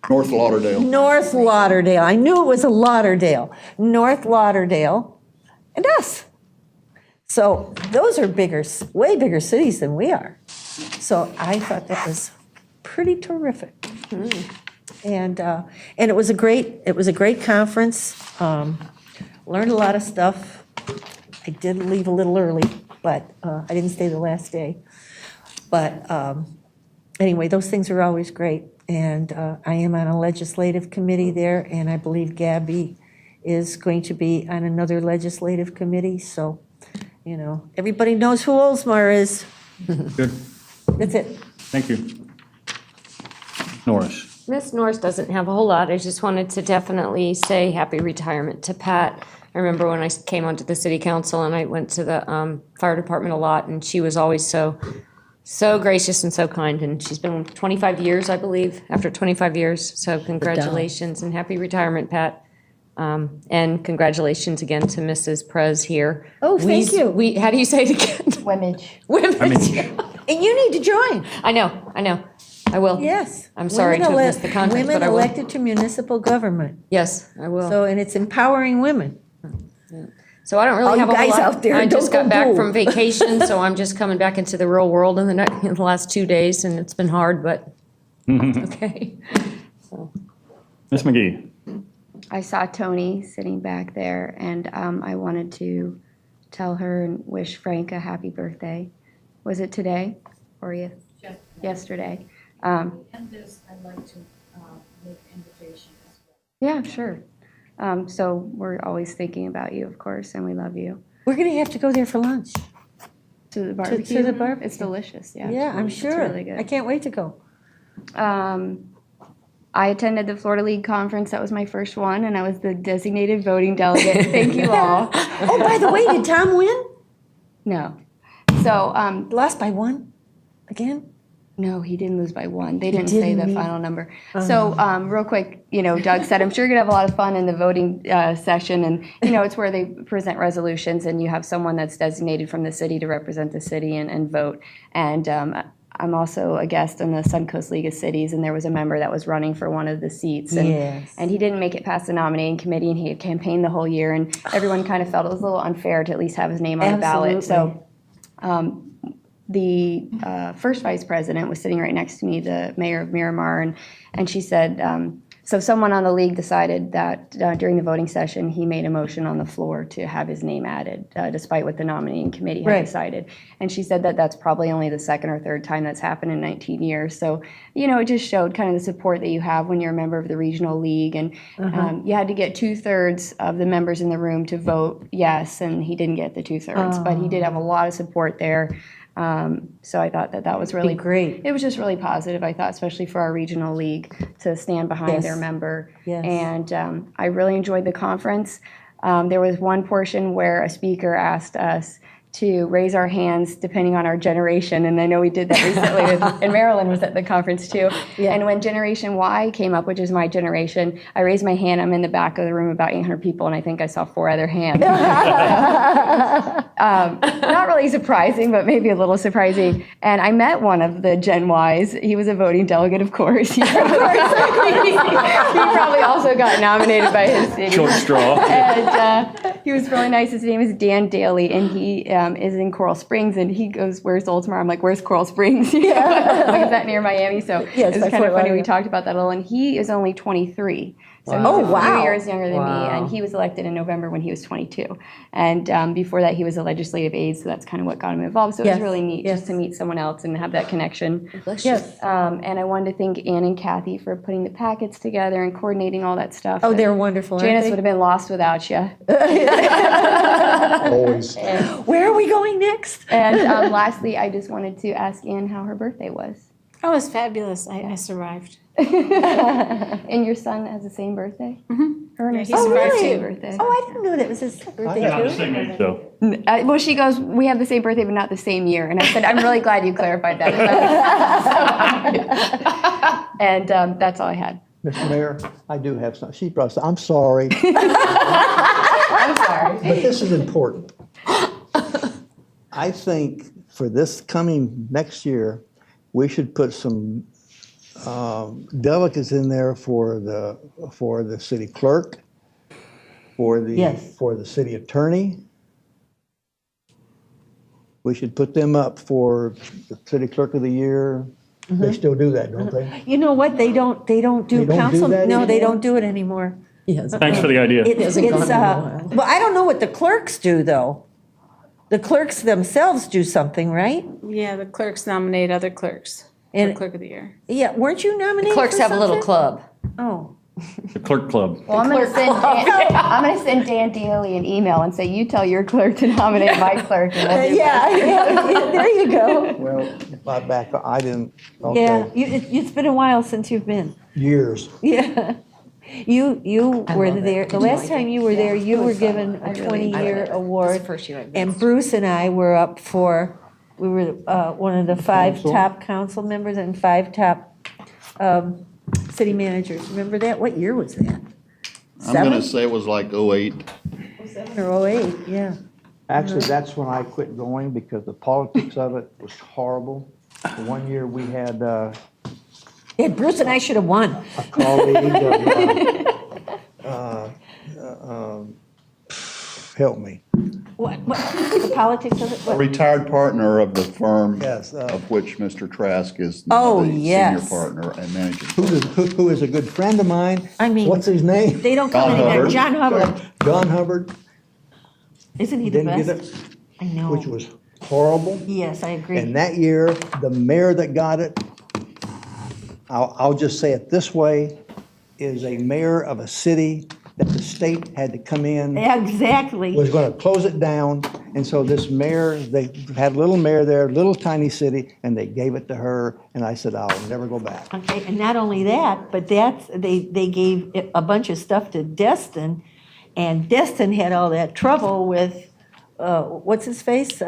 North Lauderdale. North Lauderdale. I knew it was a Lauderdale. North Lauderdale and us. So those are bigger, way bigger cities than we are. So I thought that was pretty terrific. And it was a great conference. Learned a lot of stuff. I did leave a little early, but I didn't stay the last day. But anyway, those things are always great. And I am on a legislative committee there, and I believe Gabby is going to be on another legislative committee. So, you know, everybody knows who Oldsmar is. Good. That's it. Thank you. Norris. Miss Norris doesn't have a whole lot. I just wanted to definitely say happy retirement to Pat. I remember when I came onto the city council and I went to the fire department a lot, and she was always so gracious and so kind. And she's been 25 years, I believe, after 25 years. So congratulations and happy retirement, Pat. And congratulations again to Mrs. Prez here. Oh, thank you. How do you say it again? Wimage. And you need to join. I know. I will. Yes. I'm sorry to have missed the conference, Women but I will. elected to municipal government. Yes, I will. So, and it's empowering women. So I don't really All have you a whole guys lot. out there, I just don't got back go from boo. vacation, so I'm just coming back into the real world in the last 2 days, and it's been hard, but okay. Ms. McGee. I saw Tony sitting back there, and I wanted to tell her and wish Frank a happy birthday. Was it today or yesterday? And this, I'd like to make an invitation as well. Yeah, sure. So we're always thinking about you, of course, and we love you. We're going to have to go there for lunch. To the barbecue? To the barbecue. It's delicious, yeah. Yeah, I'm sure. It's really good. I can't wait to go. I attended the Florida League Conference. That was my first one, and I was the designated voting delegate. Thank you all. Oh, by the way, did Tom win? No. So, lost by 1 again? No, he didn't lose by 1. They He didn't say the didn't? final number. So, real quick, Doug said, I'm sure you're going to have a lot of fun in the voting session. And, it's where they present resolutions, and you have someone that's designated from the city to represent the city and vote. And I'm also a guest on the Suncoast League of Cities, and there was a member that was running for one of the seats. And, Yes. and he didn't make it past the nominating committee, and he had campaigned the whole year. And everyone kind of felt it was a little unfair to at least have his name on the ballot. So the first vice president was sitting right next to me, the mayor of Miramar, and she said, so someone on the league decided that during the voting session, he made a motion on the floor to have his name added, despite what the nominating committee had Right. decided. And she said that that's probably only the second or third time that's happened in 19 years. So, it just showed kind of the support that you have when you're a member of the regional league. And you had to get 2/3 of the members in the room to vote yes, and he didn't get the 2/3, but he did have a lot of support there. So I thought that was really great. It was just really positive, I thought, especially for our regional league to stand behind Yes. their member. Yes. And I really enjoyed the conference. There was one portion where a speaker asked us to raise our hands depending on our generation, and I know we did that recently, and Marilyn was at the conference too. Yeah. And when Generation Y came up, which is my generation, I raised my hand. I'm in the back of the room, about 800 people, and I think I saw 4 other hands. Not really really surprising, but maybe a little surprising. And I met one of the Gen Ys. He was a voting delegate, of course. He probably also got nominated by his city. Short straw. And he was really nice. His name is Dan Daly, and he is in Coral Springs. And he goes, "Where's Oldsmar?" I'm like, "Where's Coral Springs?" Like, is that near Miami? So Yes, it was by kind of Fort funny. We Lauderdale. talked about that a little. And he is only 23. So Wow. he's Oh, wow. a few years younger than me, Wow. and he was elected in November when he was 22. And before that, he was a legislative aide, so that's kind of what got him involved. So it Yes. was really neat just to meet someone else and have that connection. Yes. And I wanted to thank Ann and Kathy for putting the packets together and coordinating all that stuff. Oh, And they're wonderful, aren't Janice they? would have been lost without you. Always. Where are we going next? And lastly, I just wanted to ask Ann how her birthday was. Oh, it's fabulous. I survived. And your son has the same birthday? Mm-hmm. Her and her Yeah, son he's have the survived same too. birthday. Oh, I didn't know that was his birthday Not the too. same age, though. Well, she goes, "We have the same birthday, but not the same year." And I said, "I'm really glad you clarified that." And that's all I had. Mr. Mayor, I do have some. She brought some. I'm sorry, I'm sorry. but this is important. I think for this coming next year, we should put some delegates in there for the city clerk, for the Yes. for the city attorney. We should put them up for the city clerk of the year. They still do that, don't they? You know what? They don't do They don't do council. that No, they anymore? don't do it anymore. Yes. Thanks for the idea. It's well, I don't know what the clerks do though. The clerks themselves do something, right? Yeah, the clerks nominate other clerks for And- clerk of the year. Yeah, weren't you nominated? Clerks for have a little something? club. Oh, The clerk club. Well, I'm going to send Dan Daly an email and say, "You tell your clerk to nominate my clerk." And we'll do yeah, there you go. Well, my back, I didn't. Yeah, Okay, it's been a while since you've been. years. Yeah. You were there, the last time you were there, you were given a 20-year award. First year I missed. And Bruce and I were up for, we were one of the 5 Council? top council members and 5 top city managers. Remember that? What year was that? I'm going to 7? say it was like 08. 7 or 08, yeah. Actually, that's when I quit going because the politics of it was horrible. One year we had Yeah, Bruce and I should have won. a colleague help me. What, the politics of it? A What? retired partner of the firm Yes, of which Mr. Trask is Oh, the senior yes. partner and managing. Who is a good friend of mine. I mean, What's his name? They don't come John anywhere. Hubbard. John Hubbard. John Hubbard. Isn't he the Didn't get best? it, I know. which was horrible. Yes, I agree. And that year, the mayor that got it, I'll just say it this way, is a mayor of a city that the state had to come in, Exactly. was going to close it down. And so this mayor, they had a little mayor there, little tiny city, and they gave it to her. And I said, I'll never go back. Okay, and not only that, but they gave a bunch of stuff to Destin, and Destin had all that trouble with, what's his face?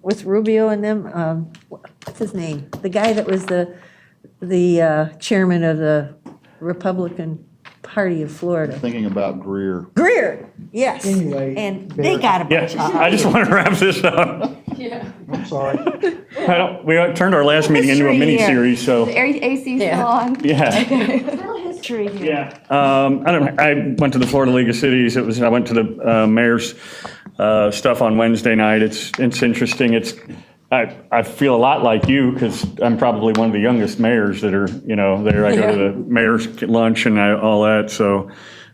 With Rubio and them, what's his name? The guy that was the chairman of the Republican Party of Florida. Thinking about Greer. Greer, yes. Anyway, And they got a bunch of Yeah, stuff. I just want to wrap this up. I'm sorry. We turned our last meeting into a History here. mini-series, so, AC still on? yeah. Little history here. Yeah. I went to the Florida League of Cities. I went to the mayor's stuff on Wednesday night. It's interesting. I feel a lot like you because I'm probably one of the youngest mayors that are, there. I go to the mayor's lunch and all that. So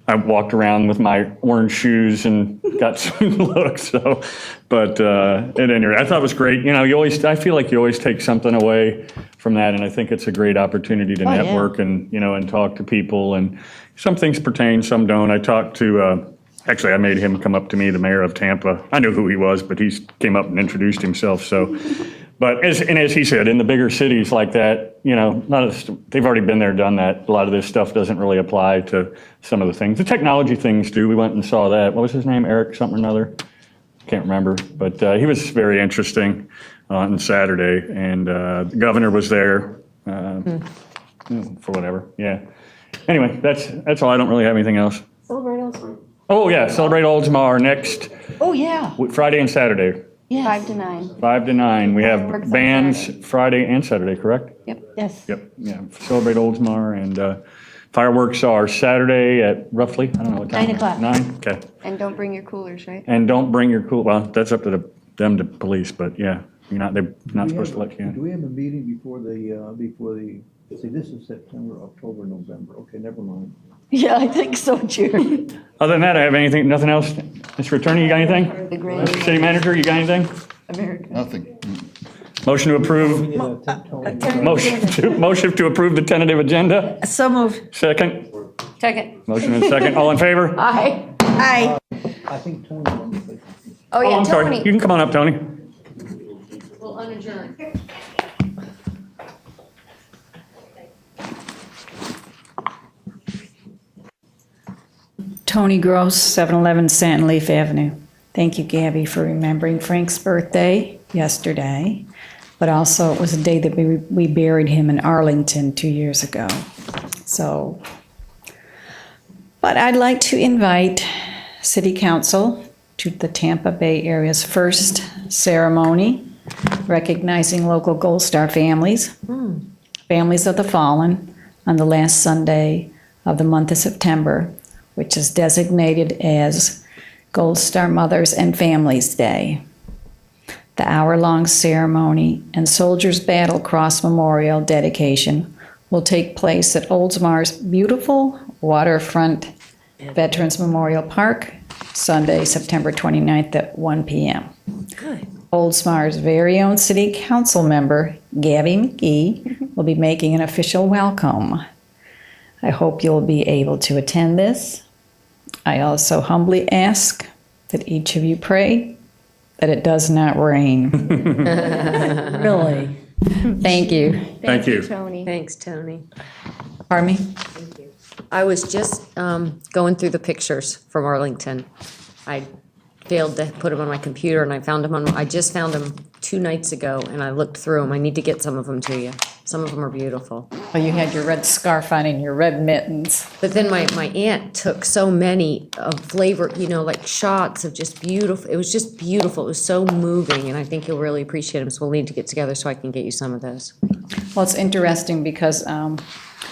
I walked around with my orange shoes and got some looks. So, but at any rate, I thought it was great. I feel like you always take something away from that, and I think it's a great opportunity to network and and talk to people. And some things pertain, some don't. I talked to. Actually, I made him come up to me, the mayor of Tampa. I knew who he was, but he came up and introduced himself. So, but as he said, in the bigger cities like that, they've already been there, done that. A lot of this stuff doesn't really apply to some of the things. The technology things do. We went and saw that. What was his name? Eric something or another? Can't remember. But he was very interesting on Saturday, and the governor was there for whatever. Yeah. Anyway, that's all. I don't really have anything else. Celebrate Oldsmar. Oh, yeah, celebrate Oldsmar next Oh, yeah. Friday and Saturday. 5 to 9. 5 to 9. We have bands Friday and Saturday, correct? Yep. Yes. Yep, yeah. Celebrate Oldsmar, and fireworks are Saturday at roughly, I don't know what time. 9 o'clock. 9, okay. And don't bring your coolers, right? And don't bring your well, that's up to them to police, but yeah, they're not supposed to let you in. Do we have a meeting before see, this is September, October, November. Okay, never mind. Yeah, I think so, Jerry. Other than that, I have nothing else? Mr. Attorney, you got anything? The grade. City Manager, you got anything? America. Nothing. Motion to approve, motion to approve the tentative agenda? So moved. Second? Second. Motion and second, all in favor? Aye. Aye. I think Tony wanted to say something. Oh, yeah, I'm sorry, Tony. you can come on up, Tony. We'll unadjourn. Tony Gross, 711 Sandleaf Avenue. Thank you, Gabby, for remembering Frank's birthday yesterday, but also it was the day that we buried him in Arlington 2 years ago. But I'd like to invite City Council to the Tampa Bay area's first ceremony recognizing local Gold Star families, families of the fallen, on the last Sunday of the month of September, which is designated as Gold Star Mothers and Families Day. The hour-long ceremony and Soldiers Battle Cross Memorial dedication will take place at Oldsmar's beautiful waterfront Veterans Memorial Park, Sunday, September 29th at 1 p.m. Good. Oldsmar's very own City Council member, Gabby McGee, will be making an official welcome. I hope you'll be able to attend this. I also humbly ask that each of you pray that it does not rain. Really? Thank you. Thank you. Tony. Thanks, Tony. Pardon me? I was just going through the pictures from Arlington. I failed to put them on my computer, and I found them I just found them 2 nights ago, and I looked through them. I need to get some of them to you. Some of them are beautiful. Oh, you had your red scarf on and your red mittens. But then my aunt took so many of flavor, like shots of just beautiful. It was just beautiful. It was so moving, and I think you'll really appreciate them. So we'll need to get together so I can get you some of those. Well, it's interesting because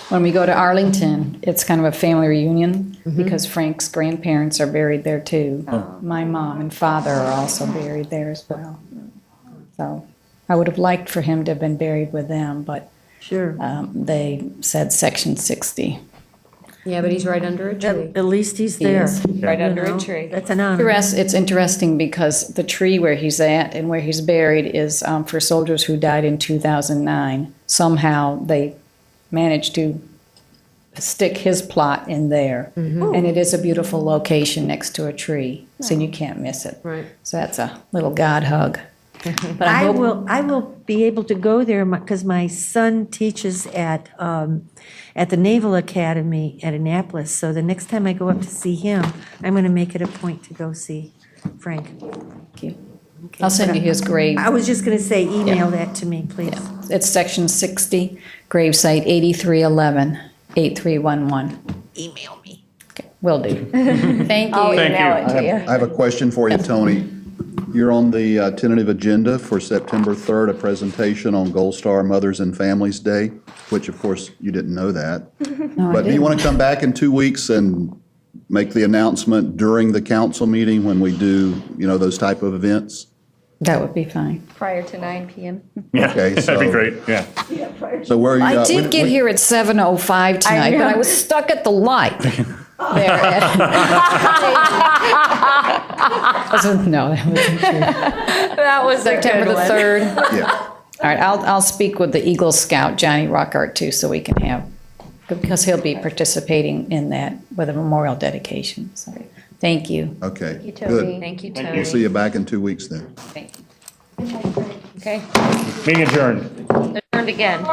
when we go to Arlington, it's kind of a family reunion because Frank's grandparents are buried there too. My mom and father are also buried there as well. So I would have liked for him to have been buried with them, but Sure. They said Section 60. Yeah, but he's right under a tree. At least he's He there. is. Right under a tree. That's an honor. It's interesting because the tree where he's at and where he's buried is for soldiers who died in 2009. Somehow they managed to stick his plot in there. And it is a beautiful location next to a tree, so you can't miss it. Right. So that's a little God hug. But I will be able to go there because my son teaches at the Naval Academy at Annapolis. So the next time I go up to see him, I'm going to make it a point to go see Frank. Thank you. I'll send you his grave. I was just going to say, email that to me, please. It's Section 60, gravesite 8311, 8311. Email me. Okay, will do. Thank you. I'll email it to you. I have a question for you, Tony. You're on the tentative agenda for September 3rd, a presentation on Gold Star Mothers and Families Day, which of course you didn't know that. No, I But do you didn't. want to come back in 2 weeks and make the announcement during the council meeting when we do, those type of events? That would be fine. Prior to 9 p.m. Yeah, Okay, that'd be so- great, yeah. So where are you? I did get here at 7:05 tonight, but I was stuck at the light. There at- No, that wasn't true. That was September the 3rd. Yeah. All right, I'll speak with the Eagle Scout, Johnny Ruckert, too, so we can have, because he'll be participating in that with a memorial dedication. So, thank you. Okay, Thank you, Tony. good. Thank you, Tony. We'll see you back in 2 weeks then. Thank you. Okay, Meeting adjourned. adjourned again.